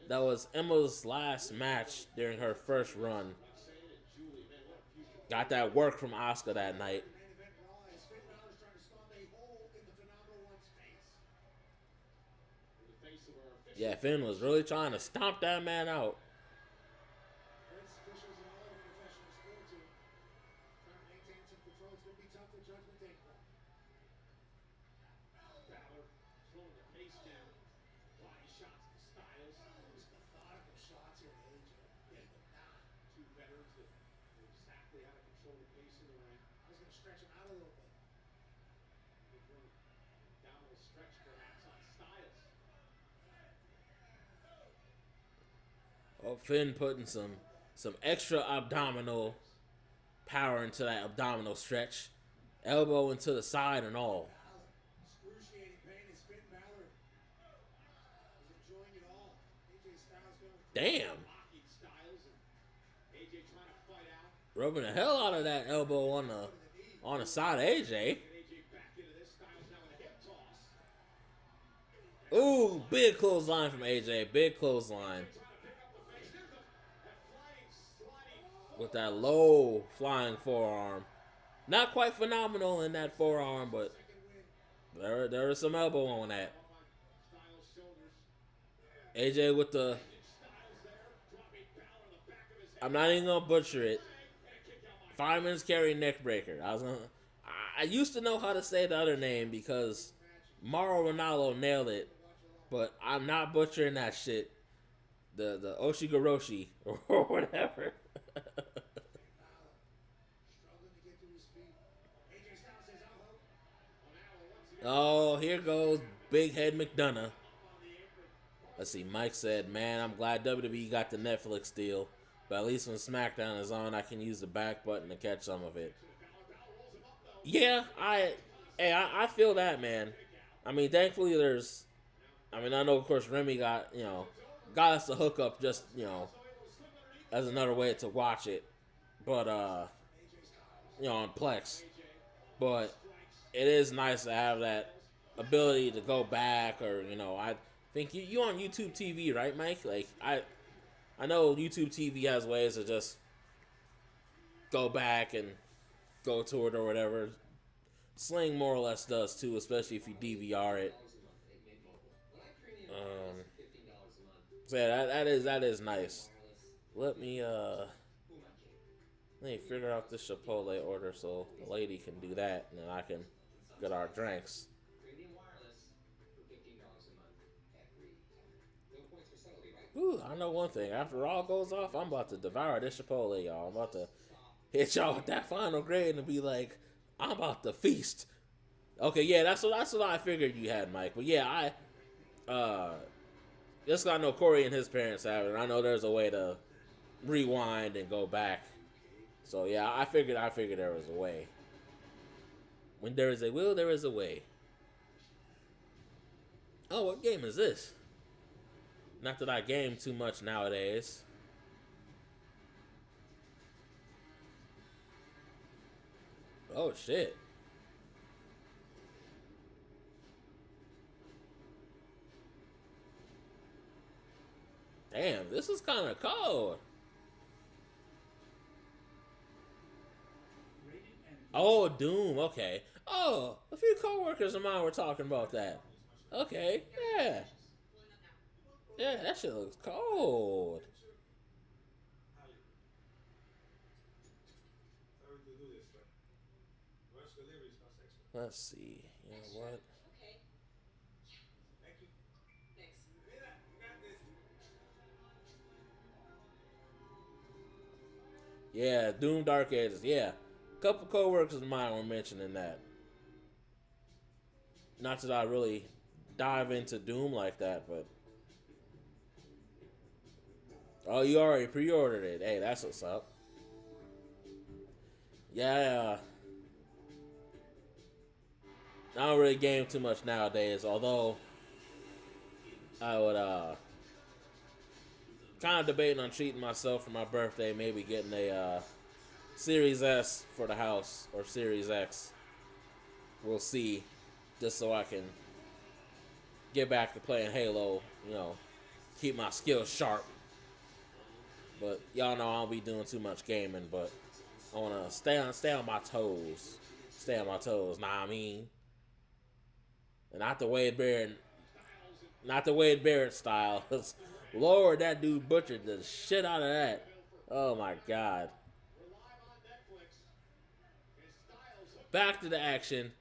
that was Emma's last match during her first run. Got that work from Asuka that night. Yeah, Finn was really trying to stomp that man out. control the pace of the ring. I was going to stretch him out a little bit. Good work. Abdominal stretch perhaps on Styles. Oh, Finn putting some extra abdominal power into that abdominal stretch. Elbow into the side and all. Balor, excruciating pain as Finn Balor is enjoying it all. AJ Styles going through. Damn. Mocking Styles and AJ trying to fight out. Rubbing the hell out of that elbow on the side of AJ. Get AJ back into this. Styles now with a hip toss. Ooh, big clothesline from AJ. Big clothesline. Trying to pick up the face. There's that flying, sliding With that low flying forearm. Not quite phenomenal in that forearm, but there is some elbow on that. Styles shoulders. AJ with the... Styles there, dropping Balor in the back of his head. I'm not even going to butcher it. And a kick out by 5 minutes carry neck breaker. I used to know how to say the other name because Mauro Ronaldo nailed it, but I'm not butchering that shit. The Oshigoroshi or whatever. Struggling to get to his feet. AJ Styles says, "Oh, Oh, here goes Big Head McDonough. Let's see, Mike said, man, I'm glad WWE got the Netflix deal, but at least when SmackDown is on, I can use the back button to catch some of it. Yeah, I feel that, man. I mean, thankfully I know, of course, Remy got us the hookup just, as another way to watch it. But, on Plex. But it is nice to have that ability to go back, or, I think you on YouTube TV, right, Mike? Like, I know YouTube TV has ways to just go back and go to it or whatever. Sling more or less does too, especially if you DVR it. So yeah, that is nice. Let me figure out this Chipotle order so the lady can do that, and then I can get our drinks. Ooh, I know one thing. After all goes off, I'm about to devour this Chipotle, y'all. I'm about to hit y'all with that final grade and be like, I'm about to feast. Okay, yeah, that's what I figured you had, Mike. But yeah, just got to know Corey and his parents have it. And I know there's a way to rewind and go back. So yeah, I figured there was a way. When there is a will, there is a way. Oh, what game is this? Not that I game too much nowadays. Oh, shit. Damn, this is kind of cold. Oh, Doom, okay. Oh, a few coworkers of mine were talking about that. Okay, yeah. Yeah, that shit looks cold. Let's see. You know what? Okay. Thank you. Thanks. Mira, you got this. Yeah, Doom Dark Ages. Yeah. A couple coworkers of mine were mentioning that. Not that I really dive into Doom like that, but... Oh, you already pre-ordered it. Hey, that's what's up. Yeah. I don't really game too much nowadays, although I would kind of debating on treating myself for my birthday, maybe getting a Series S for the house, or Series X. We'll see, just so I can get back to playing Halo, keep my skills sharp. But y'all know I don't be doing too much gaming, but I want to stay on my toes. Stay on my toes, nah, I mean. And not the Wade Barrett style. Lord, that dude butchered the shit out of that. Oh my God. Back to the action.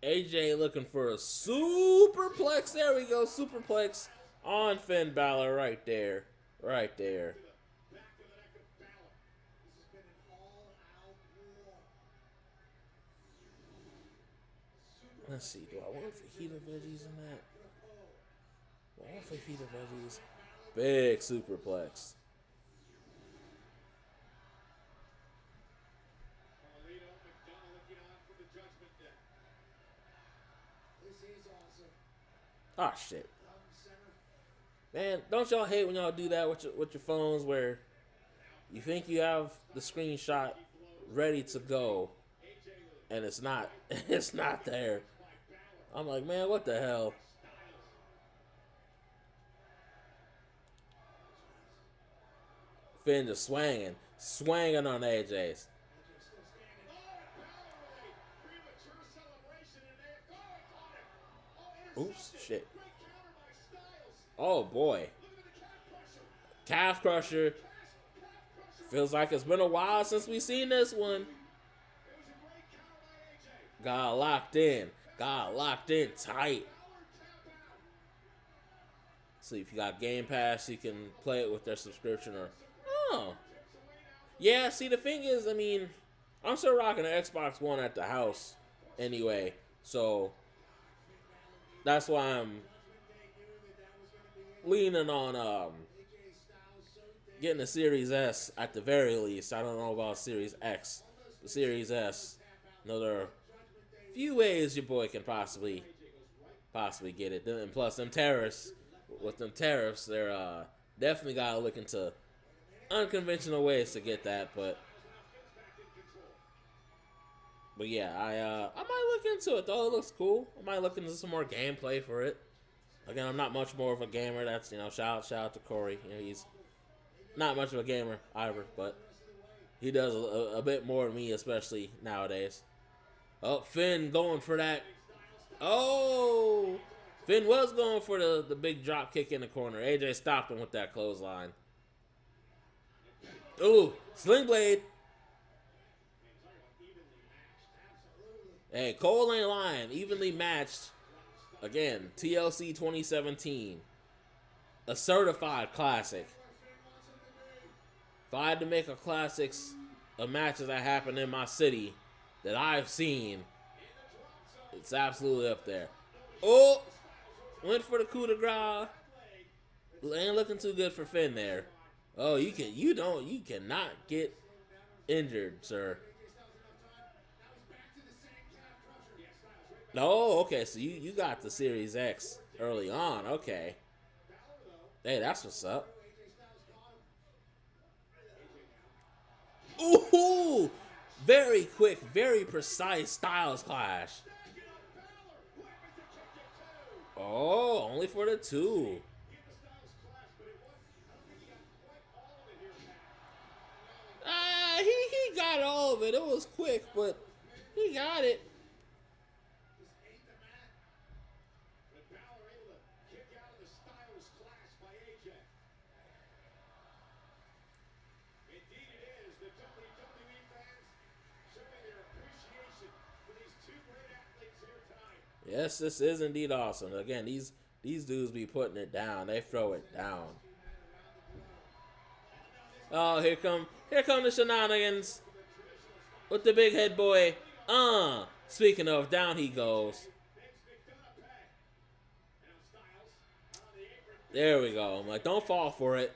AJ looking for a superplex. There we go. Superplex on Finn Balor right there. Right there. Back to the neck of Balor. This has been an Let's see. Do I want fajita veggies in that? Do I want fajita veggies? Big superplex. Ah, shit. Man, don't y'all hate when y'all do that with your phones where you think you have the screenshot ready to go and it's not it's not there. I'm like, man, what the hell? Finn just swinging on AJ's. Oops, shit. Oh boy. Calf crusher. Feels like it's been a while since we seen this one. Got locked in. Got locked in tight. See, if you got Game Pass, you can play it with their subscription or... Oh. Yeah, see, the thing is, I mean, I'm still rocking an Xbox One at the house anyway. So, that's why I'm leaning on getting a Series S at the very least. I don't know about Series X. The Series S, you know, there are a few ways your boy can possibly get it. And plus, them tariffs, they're definitely gotta look into unconventional ways to get that. But yeah, I might look into it though. It looks cool. I might look into some more gameplay for it. Again, I'm not much more of a gamer. That's, you know, shout out to Corey. You know, he's not much of a gamer either, but he does a bit more than me, especially nowadays. Oh, Finn going for that. Oh, Finn was going for the big drop kick in the corner. AJ stopped him with that clothesline. Ooh, Sling Blade. Hey, Cole ain't lying. Evenly matched. Again, TLC 2017. A certified classic. If I had to make a classics of matches that happened in my city that I've seen, it's absolutely up there. Oh, went for the coup de grace. Ain't looking too good for Finn there. Oh, you cannot get injured, sir. No, okay, so you got the Series X early on, okay. Hey, that's what's up. Ooh, very quick, very precise Styles clash. Oh, only for the 2. He got all of it. It was quick, but he got it. Yes, this is indeed awesome. Again, these dudes be putting it down. They throw it down. Oh, here come the shenanigans with the big head boy. Speaking of, down he goes. There we go. I'm like, don't fall for it.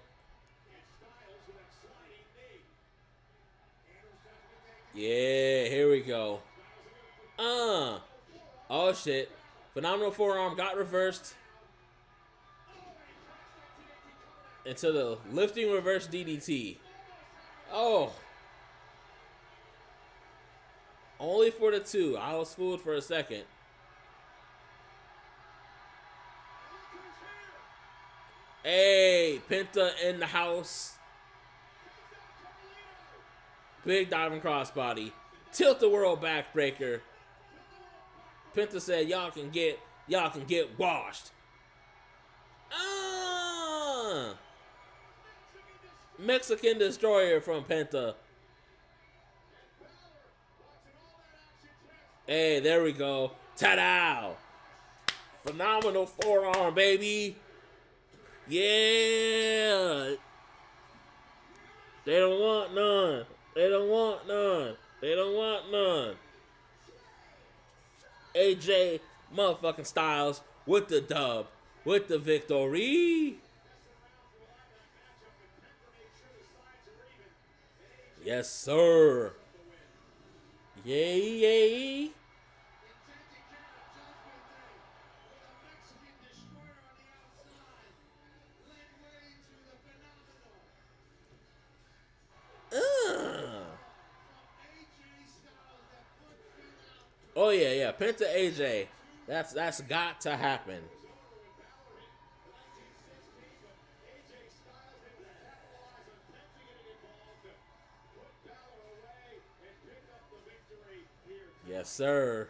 Yeah, here we go. Oh shit. Phenomenal forearm got reversed into the lifting reverse DDT. Oh. Only for the 2. I was fooled for a second. Hey, Penta in the house. Big diving crossbody. Tilt the world backbreaker. Penta said, y'all can get washed. Mexican Destroyer from Penta. Hey, there we go. Ta-da! Phenomenal forearm, baby. Yeah. They don't want none. They don't want none. They don't want none. AJ motherfucking Styles with the dub, with the victory. Yes, sir. Yay, yay. Oh yeah, yeah. Penta AJ. That's got to happen. Yes, sir.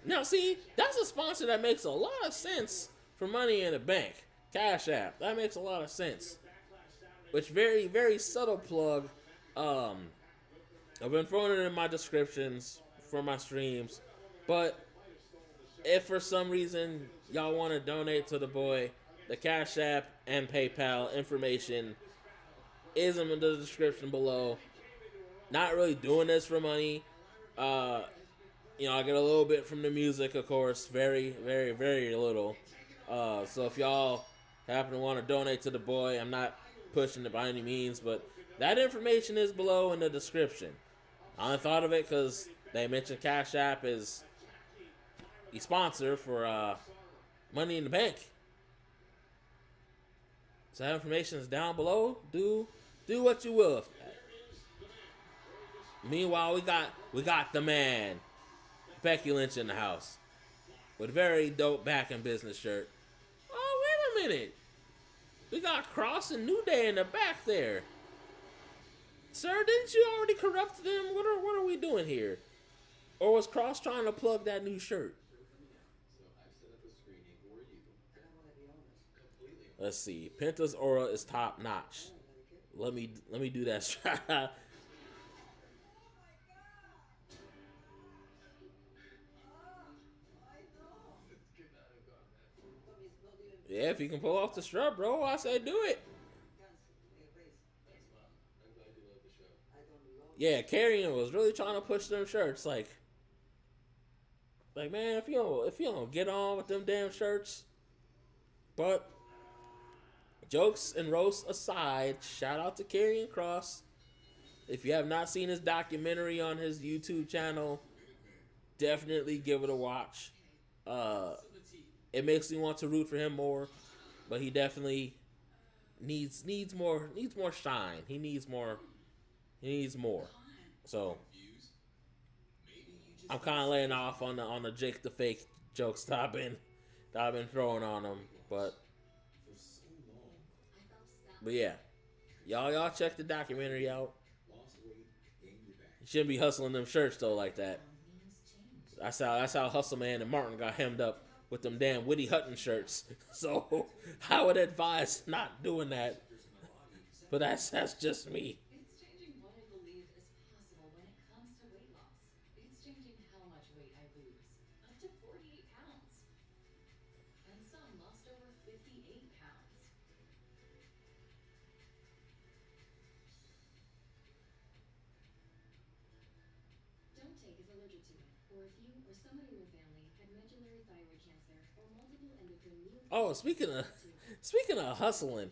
Now, see, that's a sponsor that makes a lot of sense for Money in the Bank. Cash App. That makes a lot of sense. Which very, very subtle plug. I've been throwing it in my descriptions for my streams. But if for some reason y'all want to donate to the boy, the Cash App and PayPal information is in the description below. Not really doing this for money. I get a little bit from the music, of course. Very, very, very little. So if y'all happen to want to donate to the boy, I'm not pushing it by any means, but that information is below in the description. I only thought of it because they mentioned Cash App as the sponsor for Money in the Bank. So that information is down below. Do what you will with that. Meanwhile, we got the man, Becky Lynch, in the house with a very dope Back in Business shirt. Oh, wait a minute. We got Cross and New Day in the back there. Sir, didn't you already corrupt them? What are we doing here? Or was Cross trying to plug that new shirt? Let's see. Penta's aura is top notch. Let me do that. Yeah, if you can pull off the strut, bro, I say do it. Yeah, Carrion was really trying to push them shirts. Like man, if you don't get on with them damn shirts. But jokes and roasts aside, shout out to Karrion Kross. If you have not seen his documentary on his YouTube channel, definitely give it a watch. It makes me want to root for him more, but he definitely needs more shine. He needs more. So I'm kind of laying off on the Jake the Fake jokes that I've been throwing on him, but yeah, y'all check the documentary out. You shouldn't be hustling them shirts though like that. That's how Hustle Man and Martin got hemmed up with them damn Woody Hutton shirts. So I would advise not doing that. But that's just me. It's changing what I believe is possible when it comes to weight loss. It's changing how much weight I lose. Up to 48 pounds. And some lost over 58 pounds. Don't take if allergic to it, or if you or someone in your family had medullary thyroid cancer or multiple endocrine. Oh, speaking of hustling,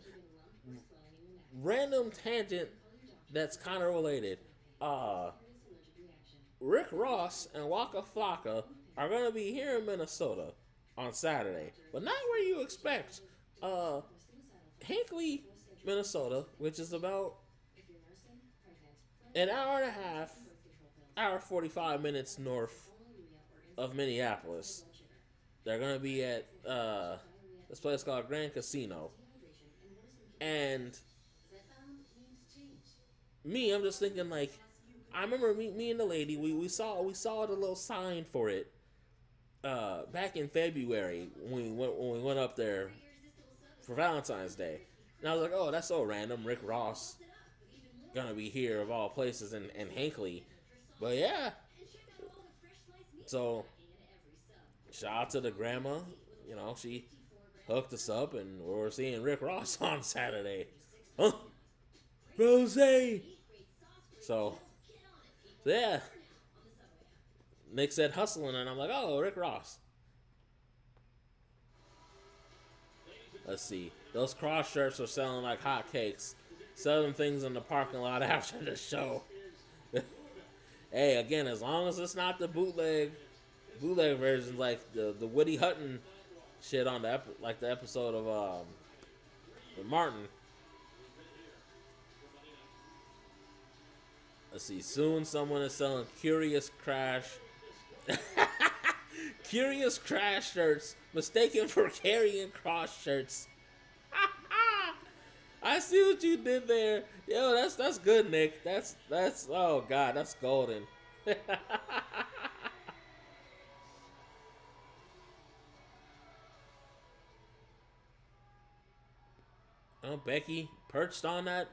random tangent that's kind of related. Rick Ross and Waka Flocka are gonna be here in Minnesota on Saturday, but not where you expect. Hinckley, Minnesota, which is about an hour and a half, hour 45 minutes north of Minneapolis. They're gonna be at this place called Grand Casino, and I'm just thinking like, I remember me and the lady we saw the little sign for it back in February when we went up there for Valentine's Day, and I was like, oh, that's so random. Rick Ross gonna be here of all places in Hinckley, but yeah. So shout out to the grandma. you know, she hooked us up, and we're seeing Rick Ross on Saturday. Huh? Rose! So yeah. Nick said hustling, and I'm like, oh, Rick Ross. Let's see. Those cross shirts are selling like hotcakes. Selling things in the parking lot after the show. Hey, again, as long as it's not the bootleg versions like the Woody Hutton shit on the the episode of with Martin. Let's see. Soon someone is selling Curious Crash shirts mistaken for carrying cross shirts. I see what you did there. Yo, that's good, Nick. That's oh god, that's golden. Oh, Becky perched on that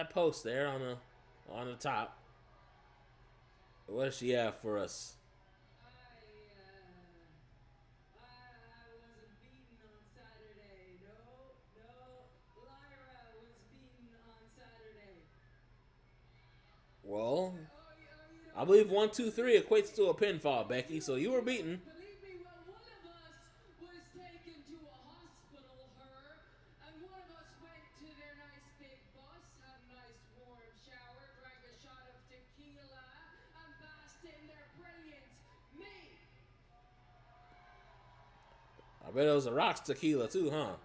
post there on the top. What does she have for us? I wasn't beaten on Saturday. No, Lyra was beaten on Saturday. Well, You I believe 1, 2, 3 equates to a pinfall, Becky. So you were beaten. believe me, well, one of us was taken to a hospital, and one of us went to their nice big bus, had a nice warm shower, drank a shot of tequila, and basked in their brilliance. Me! I bet it was a Rock's tequila too, huh?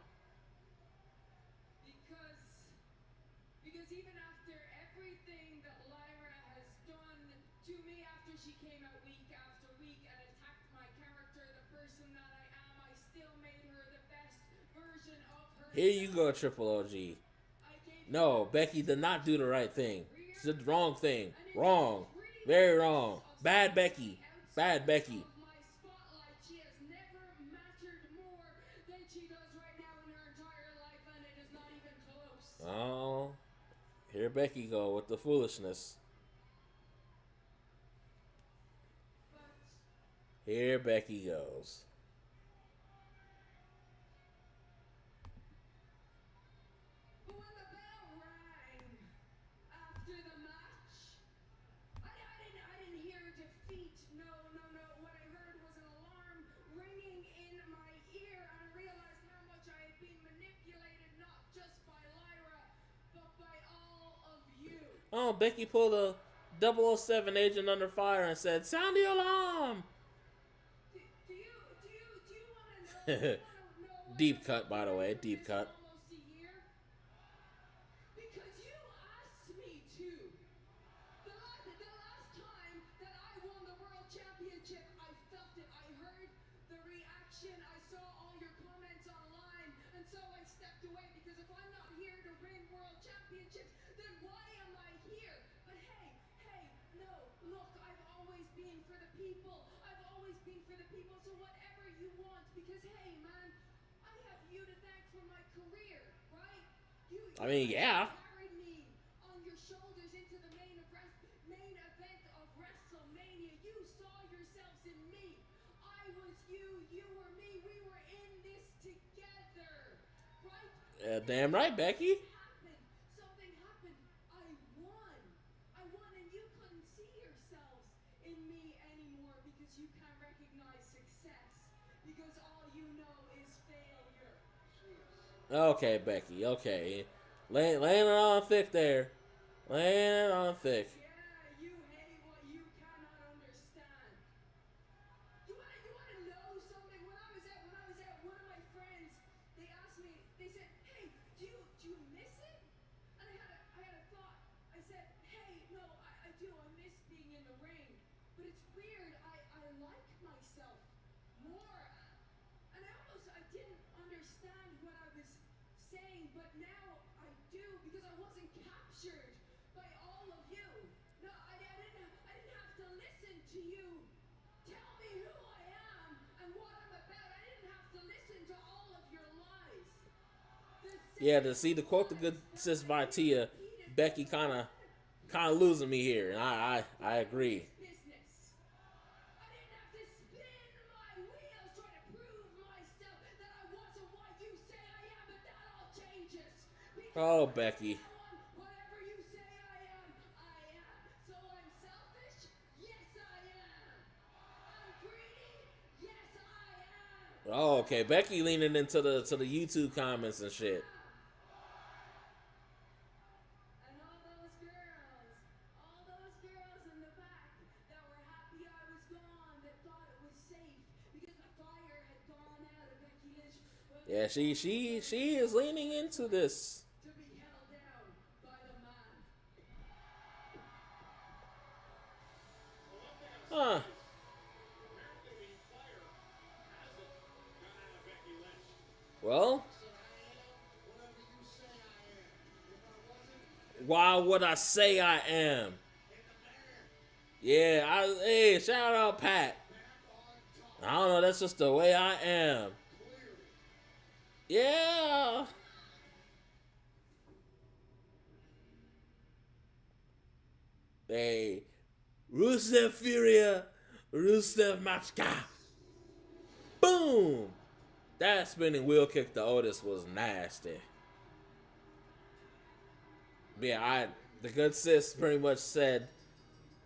Because even after everything that Lyra has done to me, after she came out week after week and attacked my character, the person that I am, I still made her the best version of her. Here you go, Triple OG. No, Becky did not do the right thing. She did the wrong thing. Wrong. Very wrong. Bad Becky. Bad Becky. My spotlight, she has never mattered more than she does right now in her entire life, and it is not even close. Oh, here Becky go with the foolishness. Here Becky goes. But when the bell rang after the match, I didn't hear defeat. No. What I heard was an alarm ringing in my ear, and I realized how much I had been manipulated, not just by Lyra, but by all of you. Oh, Becky pulled a 007 agent under fire and said, "Sound the alarm." Do you want to know? Deep cut, by the way. Deep cut. Almost a year? Because you asked me to. The last time that I won the world championship, I felt it. I heard the reaction. I saw all your comments online, and so I stepped away, because if I'm not here to win world championships, then why am I here? But hey, no, look, I've always been for the people. I've always been for the people, so whatever you want, because hey, man, I have you to thank for my career, right? You I mean, yeah. carried me on your shoulders into the main event of WrestleMania. You saw yourselves in me. I was you, you were me. We were in this together, right? Damn right, Becky. Something happened. I won, and you couldn't see yourselves in me anymore, because you can't recognize success, because all you know is failure. Okay, Becky. Okay, laying it on thick there. Laying it on thick. Yeah, you hate what you cannot understand. You wanna know something? When I was at one of my friends, they asked me, they said, "Hey, do you miss it?" And I had a thought. I said, "Hey, no, I do. I miss being in the ring. But it's weird. I like myself more." And I didn't understand what I was saying, but now I do, because I wasn't captured by all of you. No, I didn't have to listen to you tell me who I am and what I'm about. I didn't have to listen to all of your lies. Yeah, to quote the good sis Vitia, Becky kind of losing me here, and I agree. Business. I didn't have to spin my wheels trying to prove Oh, Becky. Whatever you say I am, I am. So I'm selfish? Yes, I am. I'm greedy? Yes, I am. Oh, okay. Becky leaning into the YouTube comments and shit. And all those girls in the back that were happy I was gone, that thought it was safe because the fire had gone out of Becky Lynch. Well, Yeah, she is leaning into this. to be held down by the man. Well, one thing I'll Huh. say is apparently the fire hasn't gone out of Becky Lynch. Well, So I am whatever you say I am. If I wasn't why would I say I am? in the mirror, Yeah, hey, shout out Pat. back on top, I don't know, that's just the way I am. clearly. Yeah. Hey, Rusev Furia, Rusev Machka. Boom! That spinning wheel kick to Otis was nasty. Yeah, the good sis pretty much said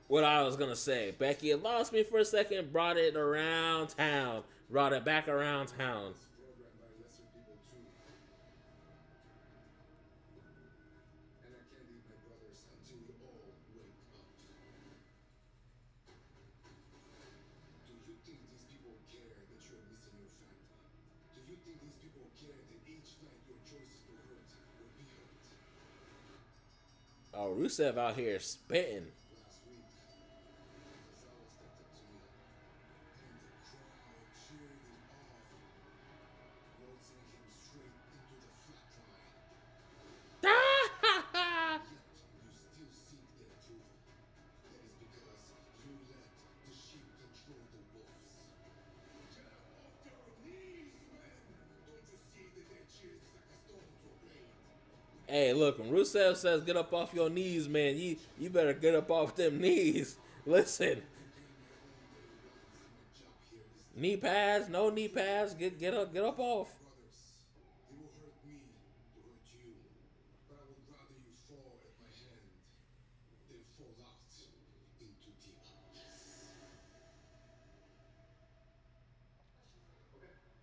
what I was gonna say. Becky had lost me for a second, brought it around town, brought it back around town. Programmed by lesser people too. And I can't leave my brothers until you all wake up. Do you think these people care that you're missing your family? Do you think these people care that each night your choices to hurt will be hurt? Oh, Rusev out here spitting. Last week, Zawa stepped up to me, and the crowd cheered him on. Roxanne came straight into the flatline. Yet you still seek their approval. That is because you let the sheep control the wolves. Get up off your knees, man! Don't you see that their cheers is like a stone to a blade? Hey, look, when Rusev says get up off your knees, man, you better get up off them knees. Listen. In my own little runs, my job here is Knee pads, no knee pads, get up off. brothers. It will hurt me to hurt you, but I would rather you fall at my hand than fall out into the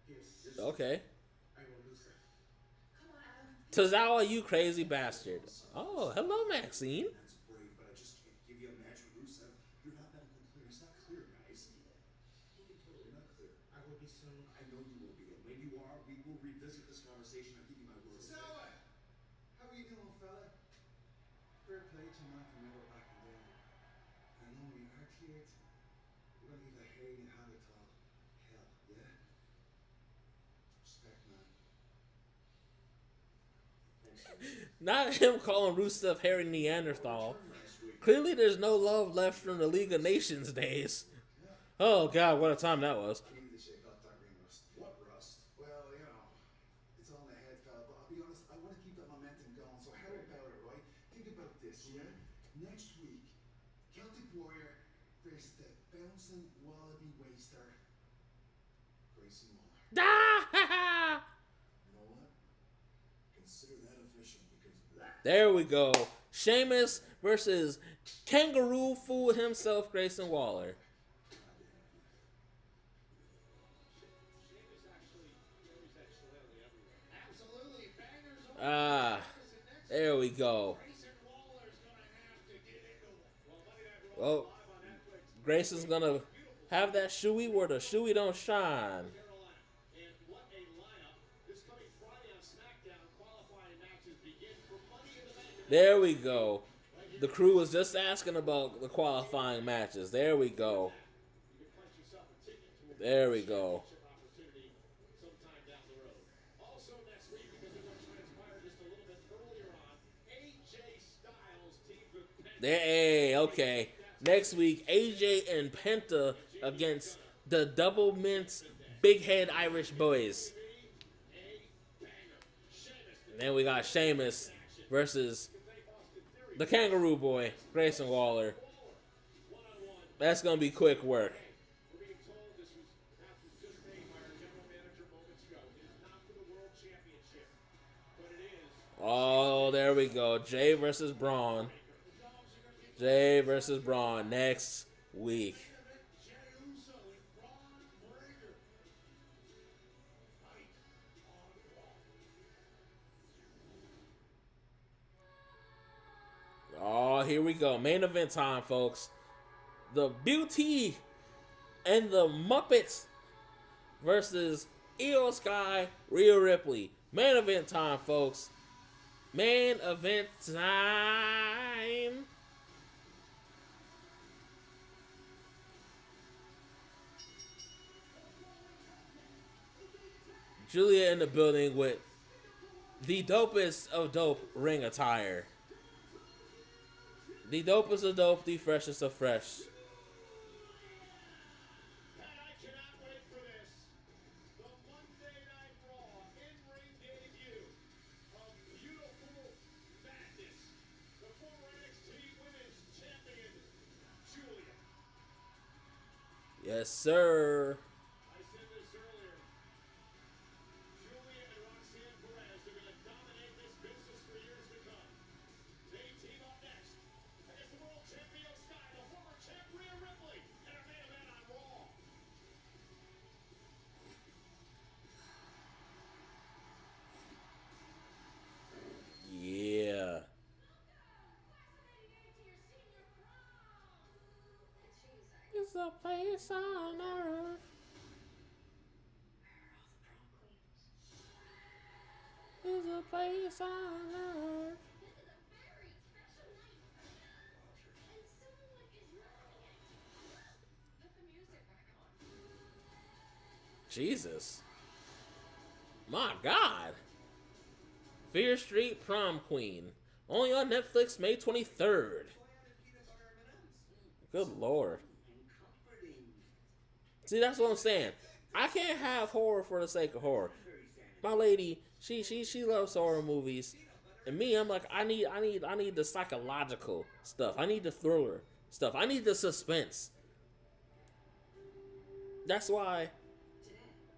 abyss. Okay. I will lose them. Come on, Adam. Tozawa, you crazy bastard. Oh, hello, Maxine. That's brave, but I just can't give you a match with Rusev. You're not medically clear. It's not clear, guys. You're not clear. I will be soon. I know you will be, and when you are, we will revisit this conversation. I give you my word. Zawa, how are you doing, fella? Fair play to man from ever back in day. And when we are cleared, we're gonna leave a hair in Neanderthal hell, yeah? Respect, man. Not him calling Rusev Harry Neanderthal. Clearly, there's no love left from the League of Nations days. Oh God, what a time that was. Give me the shake off that ring rust. What rust? Well, you know, it's all in the head, fella. But I'll be honest, I want to keep that momentum going. So how about it, right? Think about this, yeah? Next week, Celtic Warrior versus the bouncing wallaby waster, Grayson Waller. You know what? Consider that official because that. There we go. Sheamus versus Kangaroo Fool himself, Grayson Waller. Absolutely. Bangers on Ah, next there we go. Grayson Waller's gonna have to get into it. Well, Grayson's gonna have that shoey where the shoey don't shine. And what a lineup. This coming Friday on SmackDown, qualifying matches begin for Money in the Bank. There we go. The crew was just asking about the qualifying matches. There we go. You can punch yourself a ticket to a There we go. opportunity sometime down the road. Also next week, because of what transpired just a little bit earlier on, AJ Styles teams with Penta. Hey, okay. Next week, AJ and Penta against the Double Mint Big Head Irish Boys. And then we got Sheamus versus the Kangaroo Boy, Grayson Waller. That's going to be quick work. We're being told this match was just made by our general manager moments ago. It is not for the world championship, but it is Oh, there we go. Jey versus Braun. Jey versus Braun next week. Jey Uso and Braun Breaker. Night on Raw. Oh, here we go. Main event time, folks. The Beauty and the Muppets versus Io Sky, Rhea Ripley. Main event time, folks. Main event time. Giulia in the building with the dopest of dope ring attire. The dopest of dope, the freshest of fresh. And I cannot wait for this. The Monday Night Raw in-ring debut of beautiful madness. The former NXT Women's Champion, Giulia. Yes, sir. I said this earlier. Giulia and Roxanne Perez are going to dominate this business for years to come. They team up next against the world champion Sky, the former champ Rhea Ripley, and our main event on Raw. Yeah. It's a place on earth. It's a place on earth. This is a very special night. And someone is running it. Put the music back on. Jesus. My God. Fear Street Prom Queen. Only on Netflix May 23rd. Good Lord. See, that's what I'm saying. I can't have horror for the sake of horror. My lady, she loves horror movies. And me, I'm like, I need the psychological stuff. I need the thriller stuff. I need the suspense. That's why.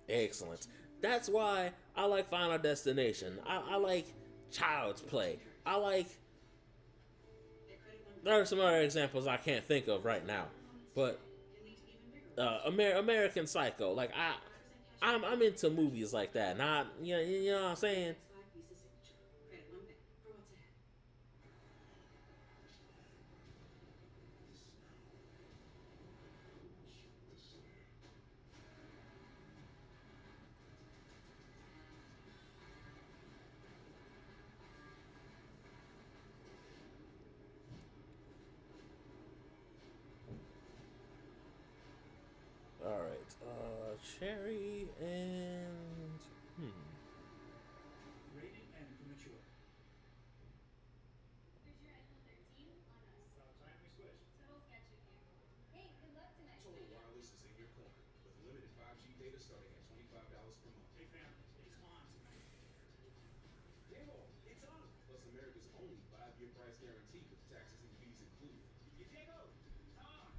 Excellent. That's why I like Final Destination. I like Child's Play. I like. There are some other examples I can't think of right now, but American Psycho. Like I'm into movies like that. Not you know what I'm saying. All right, Cherry and Rated M for mature. Feature Animal 13 on us. About time we switched. Total sketch of you. Hey, good luck tonight. Total Wireless is in your corner with limited 5G data starting at $25 per month. Hey fam, it's on tonight. Gable, it's on. Plus America's only 5-year price guarantee with taxes and fees included. Diego, on. It's on.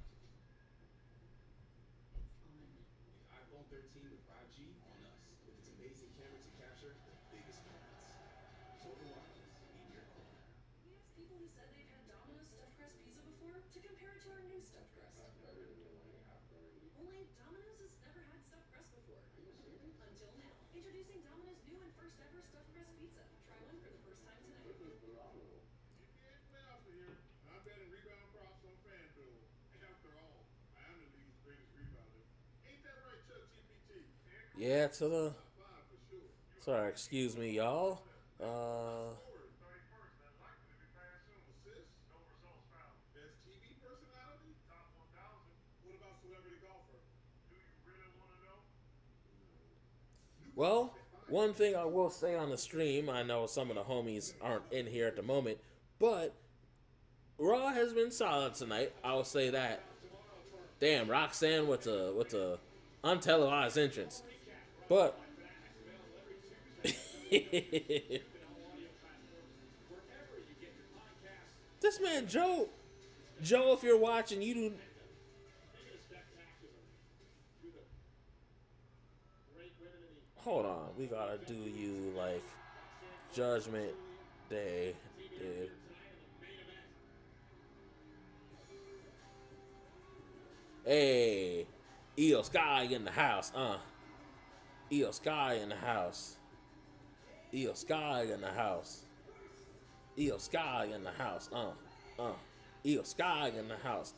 The iPhone 13 with 5G on us with its amazing camera to capture the biggest moments. Total Wireless in your corner. We asked people who said they've had Domino's stuffed crust pizza before to compare it to our new stuffed crust. Only Domino's has never had stuffed crust before. Until now. Introducing Domino's new and first ever stuffed crust pizza. Try one for the first time tonight. NBA playoffs are here, and I'm betting rebound props on FanDuel. After all, I am the league's greatest rebounder. Ain't that right, Chuck GPT? yeah, to the. Top 5 for sure. Sorry, excuse me, y'all. Scored 31st, and likely to be passed soon. Assists? No results found. Best TV personality? Top 1,000. What about celebrity golfer? Do you really want to know? Well, one thing I will say on the stream, I know some of the homies aren't in here at the moment, but Raw has been solid tonight. I'll say that. Damn, Roxanne with the untelevised entrance, but this man Joe, if you're watching, you do. Hold on, we gotta do you like Judgment they did. Hey, Io Sky in the house, Io Sky in the house. Io Sky in the house. Io Sky in the house, Io Sky in the house,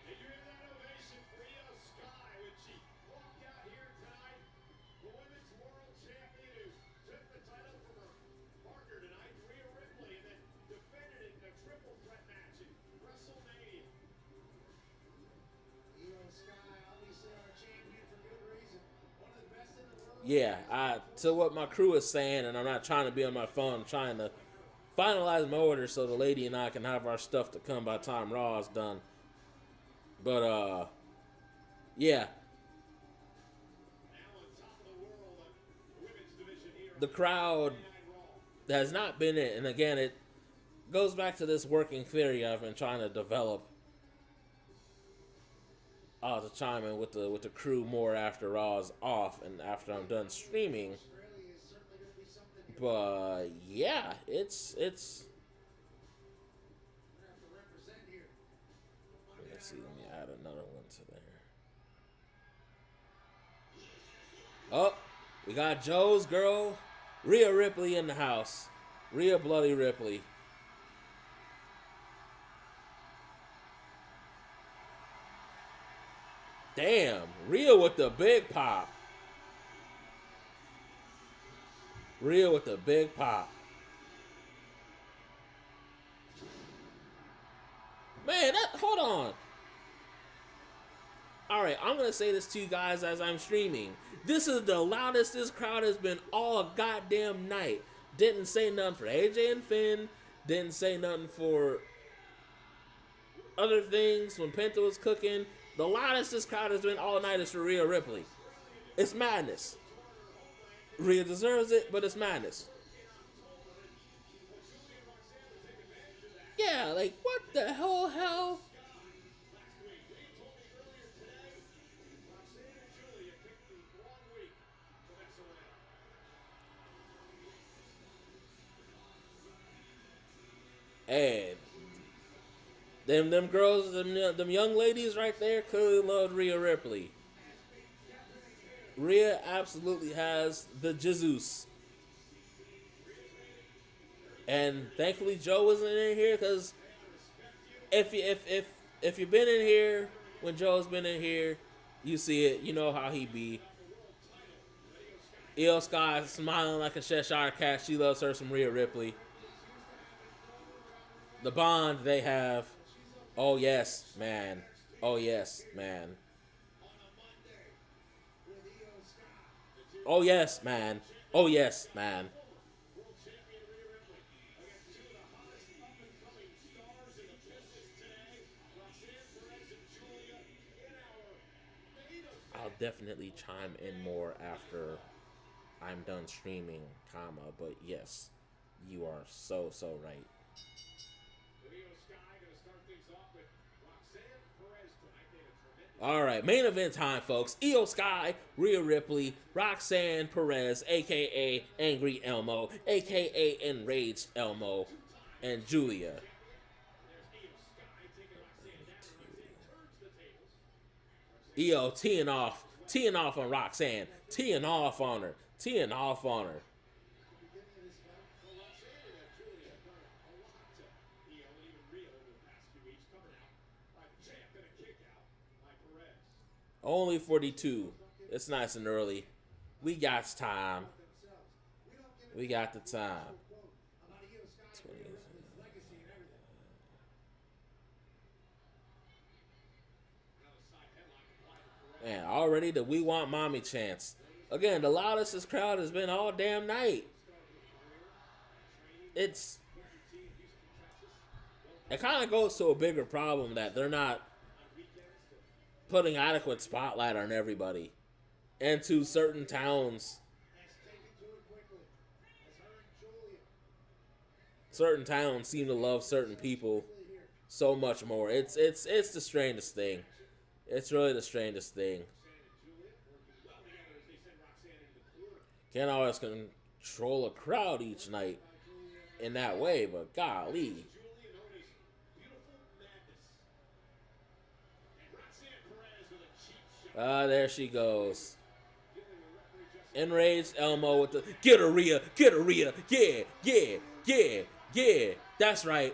Did you hear that ovation for Rhea Sky when she walked out here tonight? The Women's World Champion who took the title from her partner tonight, Rhea Ripley, and then defended it in a triple threat match in WrestleMania. Io Sky, obviously our champion for good reason. One of the best in the world. Yeah, to what my crew is saying, and I'm not trying to be on my phone, I'm trying to finalize my order so the lady and I can have our stuff to come by the time Raw is done. But, yeah. Now on top of the world, the women's division here. The crowd has not been it, and again, it goes back to this working theory I've been trying to develop. To chime in with the crew more after Raw's off and after I'm done streaming. Australia is certainly going to be something here. But yeah, it's. We're going to have to represent here. Let's see. Let me add another one to there. Oh, we got Joe's girl, Rhea Ripley in the house. Rhea Bloody Ripley. Damn, Rhea with the big pop. Rhea with the big pop. Man, hold on. Alright, I'm going to say this to you guys as I'm streaming. This is the loudest this crowd has been all goddamn night. Didn't say nothing for AJ and Finn. Didn't say nothing for other things when Penta was cooking. The loudest this crowd has been all night is for Rhea Ripley. It's madness. Rhea deserves it, but it's madness. Yeah, like, what the hell? Last week, Lee told me earlier today, Roxanne and Giulia picked the wrong week to mess around. And them girls, them young ladies right there clearly loved Rhea Ripley. Rhea absolutely has the Jesus. And thankfully Joe wasn't in here, because if you've been in here when Joe's been in here, you see it. You know how he be. Io Sky smiling like a Cheshire cat. She loves her some Rhea Ripley. The bond they have. Oh yes, man. Oh yes, man. Oh yes, man. Oh yes, man. World champion Rhea Ripley against two of the hottest up-and-coming stars in the business today, Roxanne, Perez, and Giulia in our main event. I'll definitely chime in more after I'm done streaming, but yes, you are so right. Io Sky going to start things off with Roxanne, Perez tonight. They had a tremendous All right, main event time, folks. Io Sky, Rhea Ripley, Roxanne Perez, a.k.a. Angry Elmo, a.k.a. Enraged Elmo, and Giulia. There's Io Sky taking Roxanne down. Roxanne turns the tables. Io teeing off on Roxanne, teeing off on her. Beginning of this match. Well, Roxanne and Giulia have done a lot to Io and even Rhea over the past few weeks, coming out by the champ and a kick out by Perez. Only 42. It's nice and early. We got time. Themselves. We don't give a We got the time. quote about Io Sky and Rhea Ripley's legacy and everything. Another side headlock applied to Perez. Man, already the We Want Mommy chants. Again, the loudest this crowd has been all damn night. It kind of goes to a bigger problem that they're not putting adequate spotlight on everybody. And to certain towns, Let's take it to it quickly. As her and Giulia certain towns seem to love certain people here. so much more. It's the strangest thing. It's really the strangest thing. Can't always control a crowd each night in that way, but golly. There she goes. Enraged Elmo with the get her Rhea, yeah, yeah, yeah, yeah. That's right,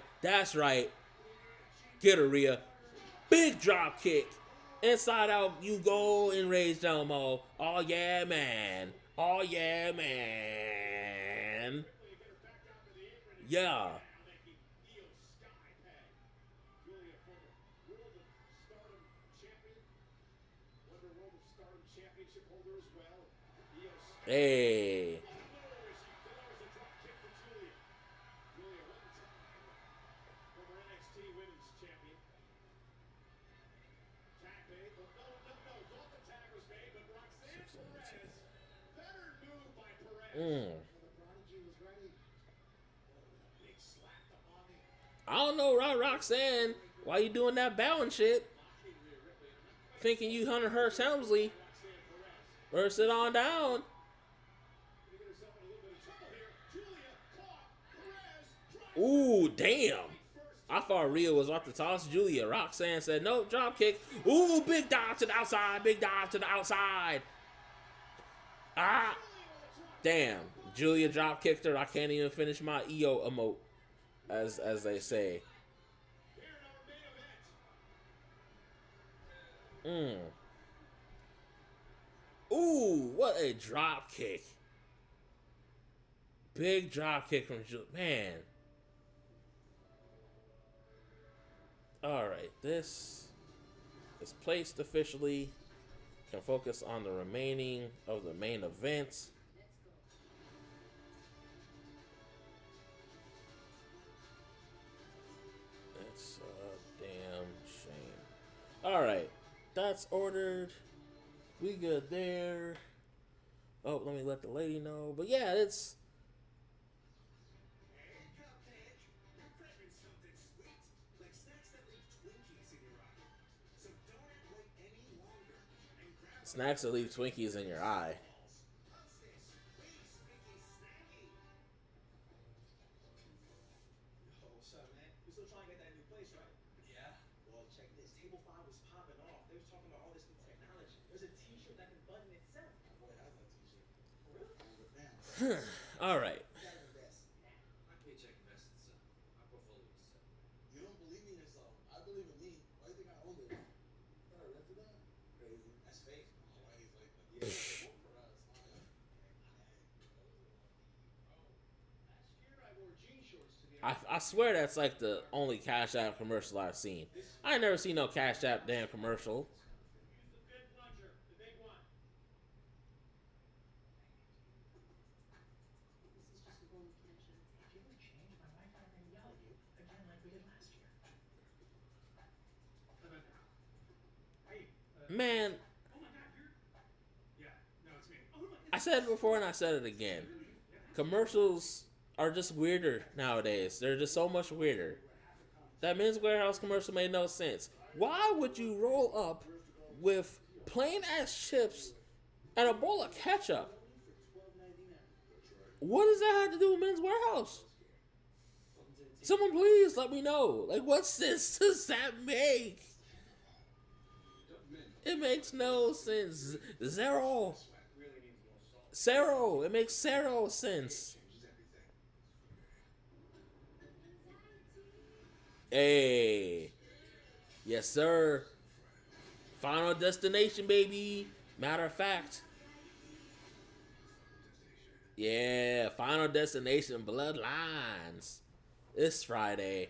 get her Rhea. Big drop kick, inside out you go, Enraged Elmo. Oh yeah, man. Yeah. Hey. I don't know, Roxanne. Why you doing that bowing shit? Thinking you Hunter Hearst Helmsley. Or sit on down. Ooh, damn. I thought Rhea was off to toss Giulia. Roxanne said, nope, drop kick. Ooh, big dive to the outside. Ah. Damn. Giulia drop kicked her. I can't even finish my EO emote, as they say. Ooh, what a drop kick. Big drop kick from Giulia. Man. Alright, this is placed officially. Can focus on the remaining of the main events. It's a damn shame. Alright, that's ordered. We good there. Oh, let me let the lady know. But yeah, it's... Snacks that leave Twinkies in your eye. What's up, man? You still trying to get that new place, right? Yeah. Well, check this. Table 5 was popping off. They was talking about all this new technology. There's a t-shirt that can button itself. My boy has that t-shirt. For real? Alright. My paycheck invests itself. My portfolio is set. You don't believe in yourself. I believe in me. Why do you think I own this? I thought I rented that. Crazy. That's fake. Why he's like that? Yeah. For us, man. Last year I wore jean shorts to the I swear that's like the only Cash App commercial I've seen. I ain't never seen no Cash App damn commercial. Use the fifth plunger, the big one. This is just a bone of contention. If you would change, my wife and I are going to yell at you again like we did last year. Hey, Man, oh my God, you're... Yeah, no, it's me. Oh, look, I said it before and I said it again. Commercials are just weirder nowadays. They're just so much weirder. That Men's Warehouse commercial made no sense. Why would you roll up with plain ass chips and a bowl of ketchup? What does that have to do with Men's Warehouse? Someone please let me know. Like, what sense does that make? It makes no sense. Zero. It makes zero sense. Hey. Yes, sir. Final Destination, baby. Matter of fact. Yeah, Final Destination Bloodlines. This Friday.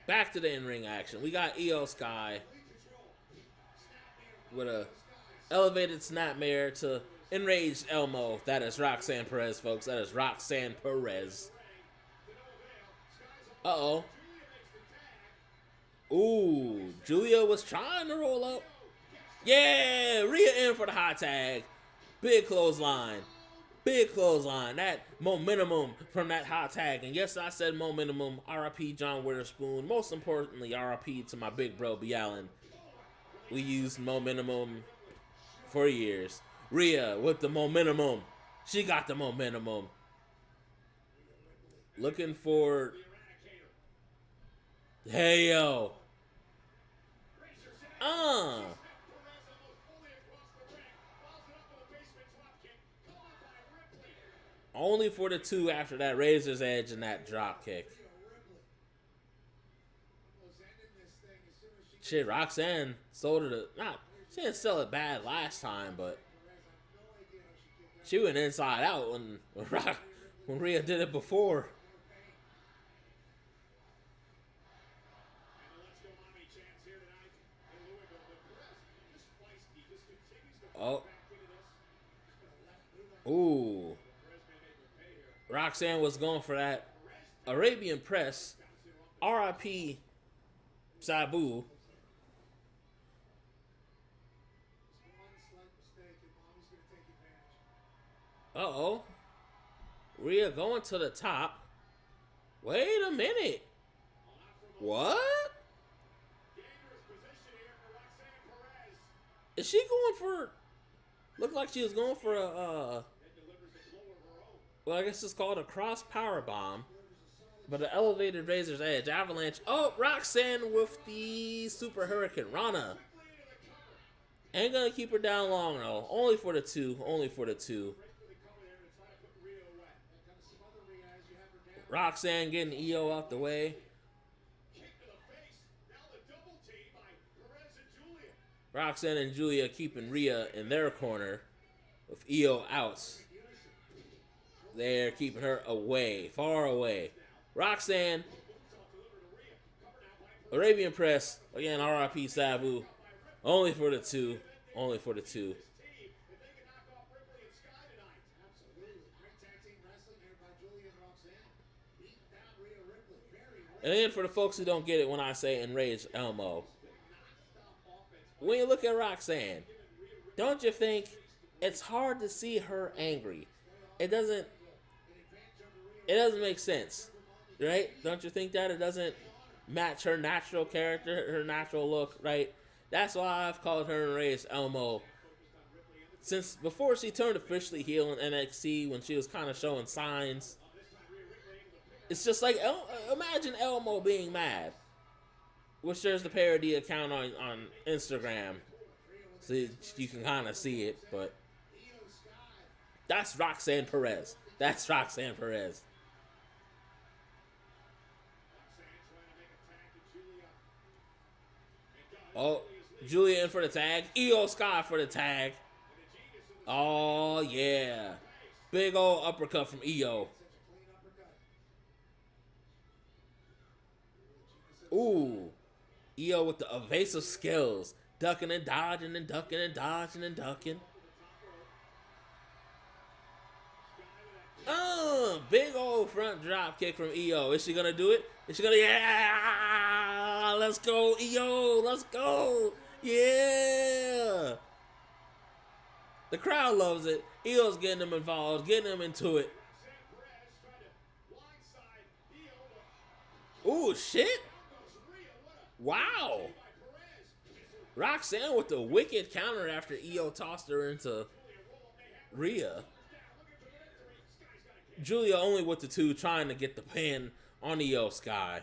Back to the in-ring action. We got Io Sky with a elevated snapmare to enraged Elmo. That is Roxanne Perez, folks. That is Roxanne Perez. Uh-oh. Ooh, Giulia was trying to roll up. Yeah, Rhea in for the hot tag. Big clothesline. Big clothesline. That momentum from that hot tag. And yes, I said momentum. RIP John Witherspoon. Most importantly, RIP to my big bro, BDaMan. We used momentum for years. Rhea with the momentum. She got the momentum. Looking for... Hey, yo. Only for the 2 after that Razor's Edge and that drop kick. Shit, Roxanne sold it. She didn't sell it bad last time, but she went inside out when Rhea did it before. Oh. Ooh. Roxanne was going for that Arabian press. RIP Sabu. Uh-oh. Rhea going to the top. Wait a minute. What? Is she going for... Looked like she was going for a... Well, I guess it's called a cross power bomb. But an elevated Razor's Edge. Avalanche. Oh, Roxanne with the Super Hurricane Rana. Ain't gonna keep her down long, though. Only for the 2. Only for the 2. Roxanne getting EO out the way. Roxanne and Giulia keeping Rhea in their corner with EO out. They're keeping her away, far away. Roxanne, Arabian Press, again, RIP Sabu. Only for the 2. Only for the 2. And then for the folks who don't get it when I say Enraged Elmo, when you look at Roxanne, don't you think it's hard to see her angry? It doesn't make sense, right? Don't you think that it doesn't match her natural character, her natural look, right? That's why I've called her Enraged Elmo since before she turned officially heel in NXT, when she was kind of showing signs. It's just like, imagine Elmo being mad. Which there's the parody account on Instagram, so you can kind of see it, but that's Roxanne Perez. That's Roxanne Perez. Oh, Giulia in for the tag. Io Sky for the tag. Oh, yeah. Big old uppercut from Io. Ooh. Io with the evasive skills. Ducking and dodging and ducking and dodging and ducking. Big old front drop kick from Io. Is she going to do it? Is she going to... Yeah! Let's go, Io! Let's go! Yeah! The crowd loves it. Io's getting them involved, getting them into it. Ooh, shit! Wow! Roxanne with the wicked counter after Io tossed her into Rhea. Giulia only with the 2, trying to get the pin on Io Sky.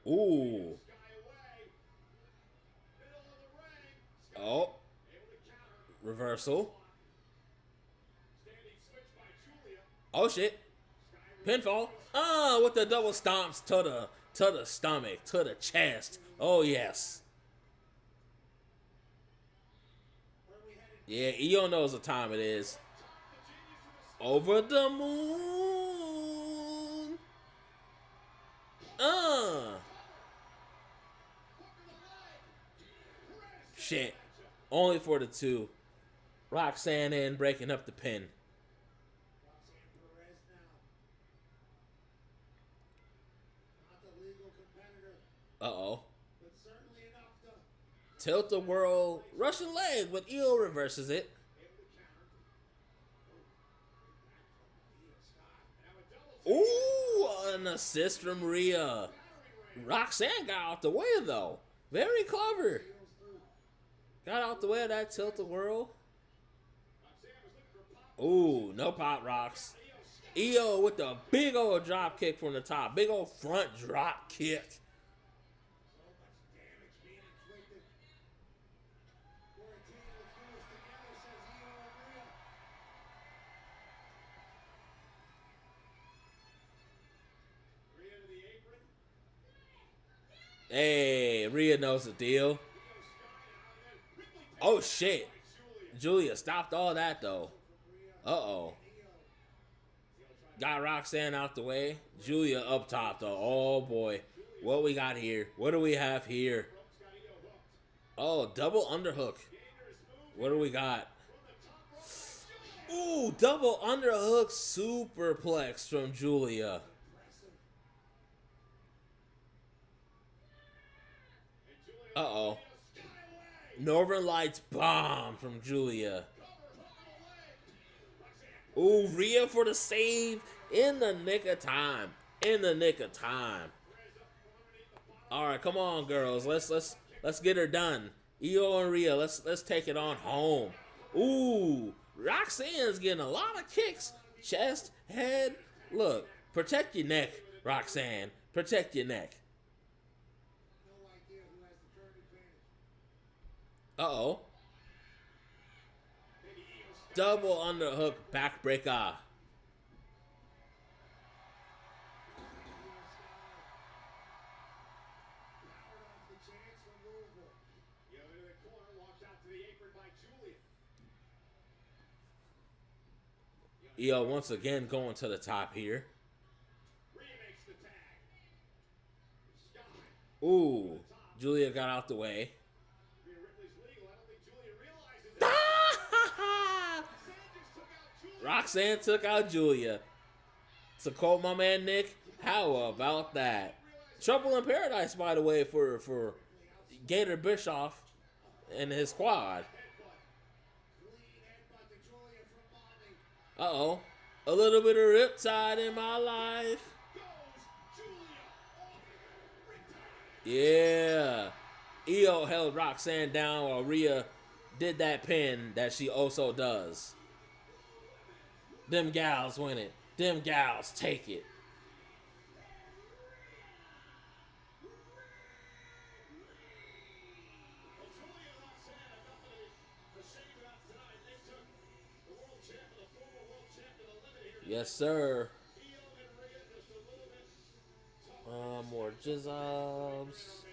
Ooh. Oh. Reversal. Oh shit. Pinfall. With the double stomps to the stomach, to the chest. Oh yes. Yeah, Io knows what time it is. Over the moon. Shit. Only for the 2. Roxanne in, breaking up the pin. Uh-oh. Tilt-a-whirl Russian leg, but Io reverses it. Ooh, an assist from Rhea. Roxanne got out the way, though. Very clever. Got out the way of that tilt-a-whirl. Ooh, no pop rocks. Io with the big old drop kick from the top. Big old front drop kick. Hey, Rhea knows the deal. Oh, shit. Giulia stopped all that, though. Uh-oh. Got Roxanne out the way. Giulia up top, though. Oh, boy. What we got here? What do we have here? Oh, double underhook. What do we got? Ooh, double underhook superplex from Giulia. Uh-oh. Northern Lights bomb from Giulia. Ooh, Rhea for the save in the nick of time. In the nick of time. All right, come on, girls. Let's get her done. Io and Rhea, let's take it on home. Ooh, Roxanne's getting a lot of kicks. Chest, head. Look, protect your neck, Roxanne. Protect your neck. Uh-oh. Double underhook backbreaker. Io once again going to the top here. Ooh, Giulia got out the way. Roxanne took out Giulia. To quote my man Nick, how about that? Trouble in Paradise, by the way, for Gator Bischoff and his squad. Uh-oh. A little bit of riptide in my life. Yeah. Io held Roxanne down while Rhea did that pin that she also does. Them gals win it. Them gals take it. Yes, sir. More jizzobs.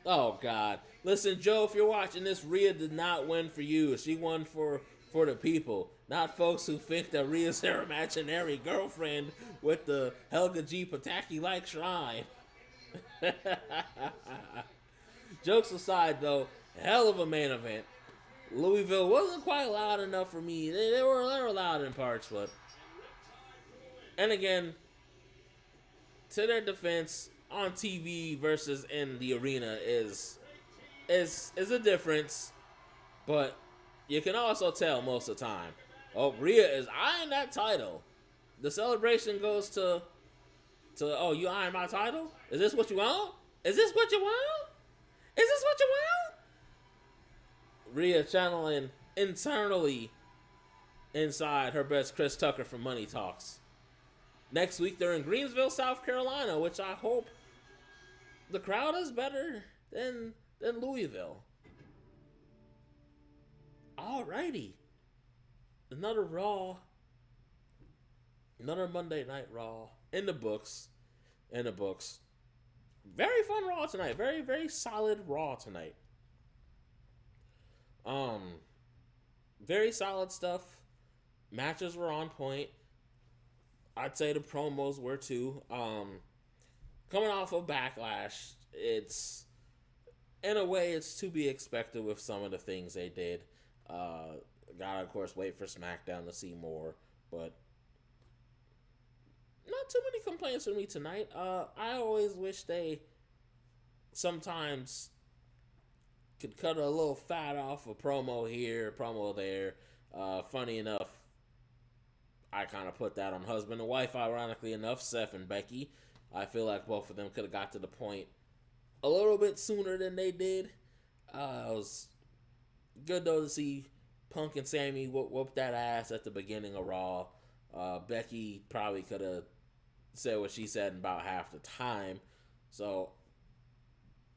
Oh, God. Listen, Joe, if you're watching this, Rhea did not win for you. She won for the people. Not folks who think that Rhea's her imaginary girlfriend with the Helga G. Pataki-like shrine. Jokes aside, though, hell of a main event. Louisville wasn't quite loud enough for me. They were loud in parts, but... And again, to their defense, on TV versus in the arena is a difference, but you can also tell most of the time. Oh, Rhea is eyeing that title. The celebration goes to oh, you eyeing my title? Is this what you want? Is this what you want? Is this what you want? Rhea channeling internally inside her best Chris Tucker from Money Talks. Next week they're in Greensville, South Carolina, which I hope the crowd is better than Louisville. Alrighty. Another Raw. Another Monday Night Raw. In the books. Very fun Raw tonight. Very, very solid Raw tonight. Very solid stuff. Matches were on point. I'd say the promos were too. Coming off of Backlash, it's in a way it's to be expected with some of the things they did. Gotta of course wait for SmackDown to see more, but not too many complaints from me tonight. I always wish they sometimes could cut a little fat off a promo here, promo there. Funny enough, I kind of put that on husband and wife, ironically enough, Seth and Becky. I feel like both of them could have got to the point a little bit sooner than they did. It was good, though, to see Punk and Sammy whoop that ass at the beginning of Raw. Becky probably could have said what she said in about half the time. So,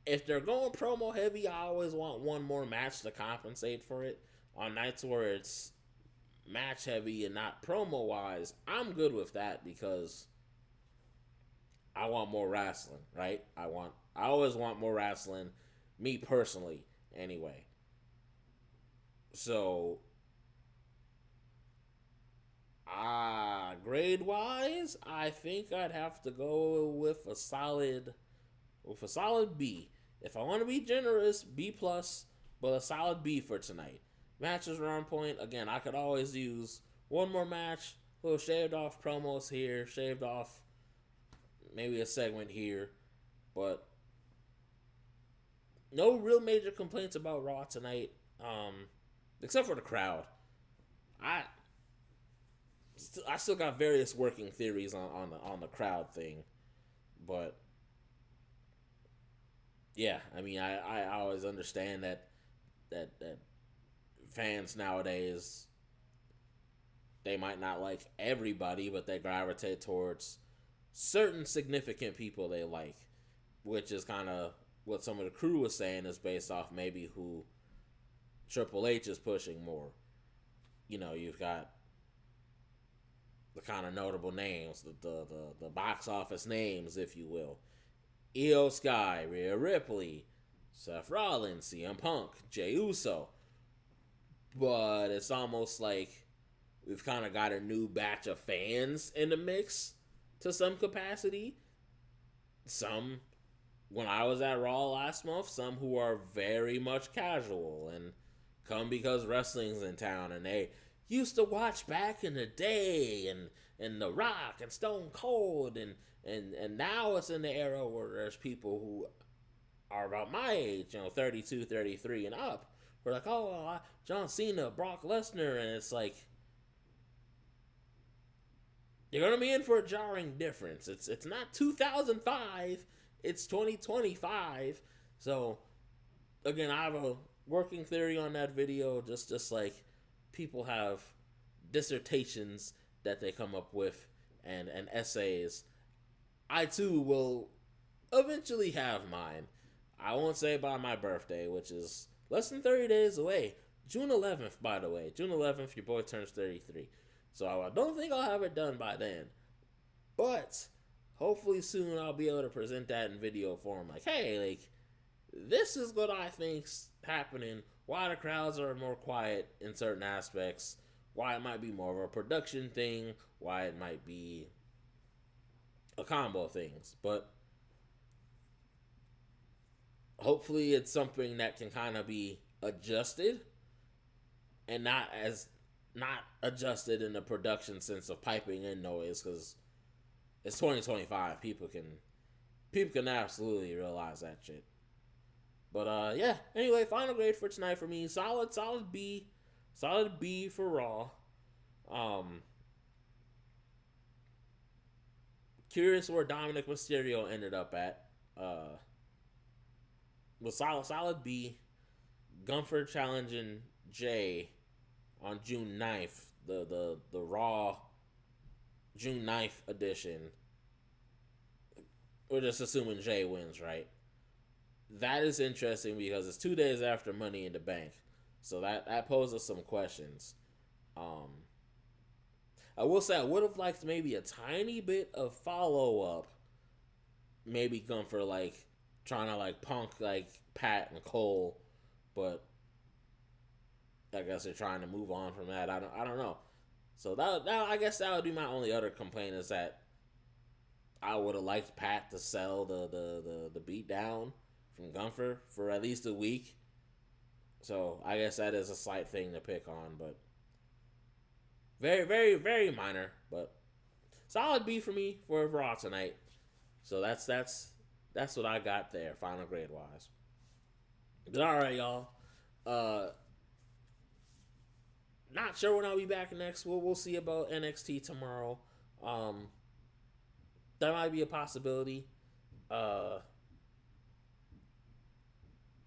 if they're going promo heavy, I always want one more match to compensate for it. On nights where it's match heavy and not promo wise, I'm good with that because I want more wrestling, right? I always want more wrestling, me personally, anyway. So, grade wise, I think I'd have to go with a solid B. If I want to be generous, B plus, but a solid B for tonight. Matches are on point. Again, I could always use one more match, little shaved off promos here, shaved off maybe a segment here, but no real major complaints about Raw tonight, except for the crowd. I still got various working theories on the crowd thing, but yeah, I mean, I always understand that fans nowadays, they might not like everybody, but they gravitate towards certain significant people they like, which is kind of what some of the crew was saying is based off maybe who Triple H is pushing more. You know, you've got the kind of notable names, the box office names, if you will. Io Sky, Rhea Ripley, Seth Rollins, CM Punk, Jey Uso. But it's almost like we've kind of got a new batch of fans in the mix to some capacity. Some, when I was at Raw last month, some who are very much casual and come because wrestling's in town and they used to watch back in the day and The Rock and Stone Cold and now it's in the era where there's people who are about my age, 32, 33 and up. We're like, oh, John Cena, Brock Lesnar, and it's like, you're going to be in for a jarring difference. It's not 2005, it's 2025. So, again, I have a working theory on that video, just like people have dissertations that they come up with and essays. I, too, will eventually have mine. I won't say by my birthday, which is less than 30 days away. June 11th, by the way. June 11th, your boy turns 33. So I don't think I'll have it done by then. But hopefully soon I'll be able to present that in video form. Like, hey, like, this is what I think's happening. Why the crowds are more quiet in certain aspects. Why it might be more of a production thing. Why it might be a combo of things. But hopefully it's something that can kind of be adjusted and not adjusted in the production sense of piping in noise, because it's 2025. People can absolutely realize that shit. But yeah, anyway, final grade for tonight for me, solid B for Raw. Curious where Dominic Mysterio ended up at. Was solid B. Gunther challenging Jey on June 9th, the Raw June 9th edition. We're just assuming Jey wins, right? That is interesting because it's 2 days after Money in the Bank. So that poses some questions. I will say I would have liked maybe a tiny bit of follow-up. Maybe Gunther like trying to like punk like Pat and Cole, but I guess they're trying to move on from that. I don't know. So that I guess that would be my only other complaint, is that I would have liked Pat to sell the beat down from Gunther for at least a week. So I guess that is a slight thing to pick on, but very, very, very minor. But solid B for me for Raw tonight. So that's what I got there, final grade wise. But all right, y'all. Not sure when I'll be back next. We'll see about NXT tomorrow. Um, that might be a possibility. Uh,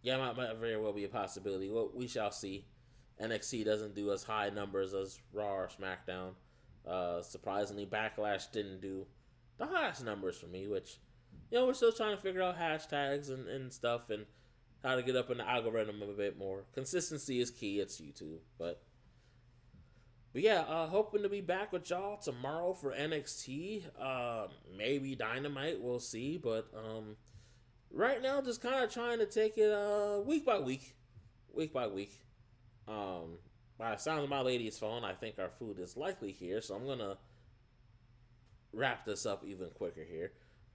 yeah, might very well be a possibility. Well, we shall see. NXT doesn't do as high numbers as Raw or SmackDown. Surprisingly, Backlash didn't do the highest numbers for me, which, we're still trying to figure out hashtags and stuff and how to get up in the algorithm a bit more. Consistency is key. It's YouTube. But yeah, hoping to be back with y'all tomorrow for NXT. Maybe Dynamite, we'll see. But right now, just kind of trying to take it week by week. Week by week. By the sound of my lady's phone, I think our food is likely here. So I'm going to wrap this up even quicker here.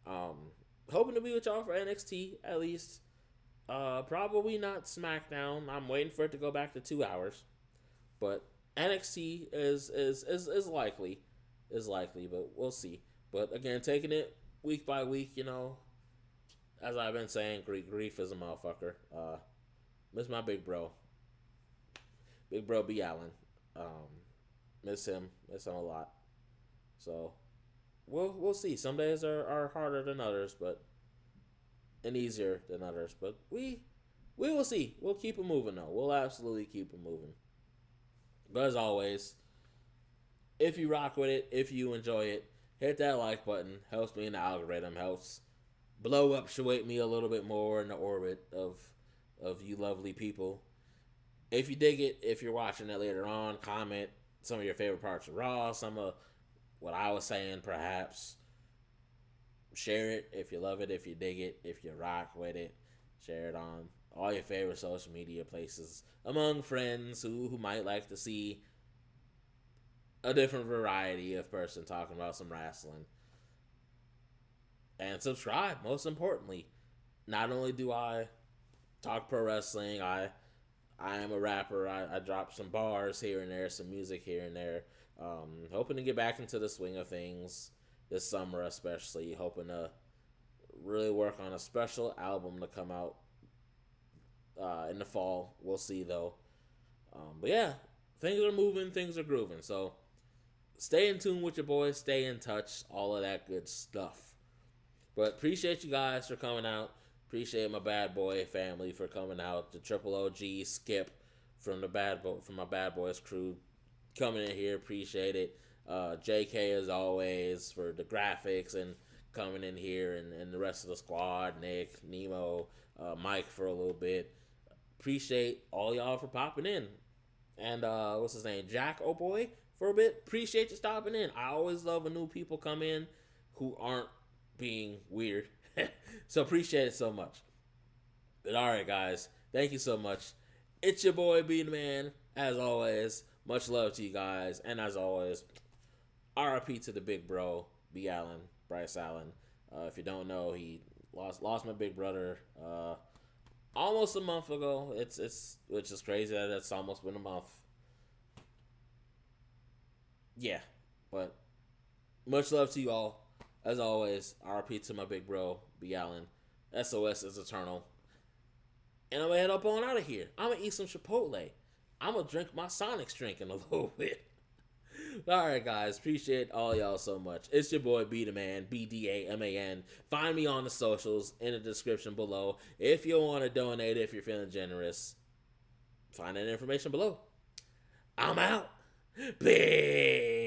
Hoping to be with y'all for NXT, at least. Probably not SmackDown. I'm waiting for it to go back to 2 hours. But NXT is likely, but we'll see. But again, taking it week by week, as I've been saying, grief is a motherfucker. Miss my big bro, B. Allen. Miss him a lot. So we'll see. Some days are harder than others, and easier than others. But we will see. We'll keep it moving though. We'll absolutely keep it moving. But as always, if you rock with it, if you enjoy it, hit that like button. Helps me in the algorithm. Helps blow up, shway me a little bit more in the orbit of you lovely people. If you dig it, if you're watching it later on, comment some of your favorite parts of Raw, some of what I was saying, perhaps. Share it if you love it, if you dig it, if you rock with it. Share it on all your favorite social media places among friends who might like to see a different variety of person talking about some wrestling. And subscribe, most importantly. Not only do I talk pro wrestling, I am a rapper. I drop some bars here and there, some music here and there. Hoping to get back into the swing of things this summer, especially. Hoping to really work on a special album to come out in the fall. We'll see, though. But yeah, things are moving, things are grooving. So stay in tune with your boys, stay in touch, all of that good stuff. But appreciate you guys for coming out. Appreciate my bad boy family for coming out. The Triple OG Skip from my Bad Boys crew coming in here. Appreciate it. JK as always for the graphics and coming in here, and the rest of the squad. Nick, Nemo, Mike for a little bit. Appreciate all y'all for popping in. And what's his name? Jack, oh boy, for a bit. Appreciate you stopping in. I always love when new people come in who aren't being weird. So appreciate it so much. But alright, guys, thank you so much. It's your boy BDaMan. As always, much love to you guys. And as always, RIP to the big bro, B. Allen, Bryce Allen. If you don't know, he lost my big brother almost a month ago. It's which is crazy that it's almost been a month. Yeah, but much love to you all. As always, RP to my big bro, B. Allen. SOS is eternal. And I'm going to head up on out of here. I'm going to eat some Chipotle. I'm going to drink my Sonic's drink in a little bit. Alright, guys. Appreciate all y'all so much. It's your boy, BDaMan, BDaMan. Find me on the socials in the description below. If you want to donate, if you're feeling generous, find that information below. I'm out. Peace.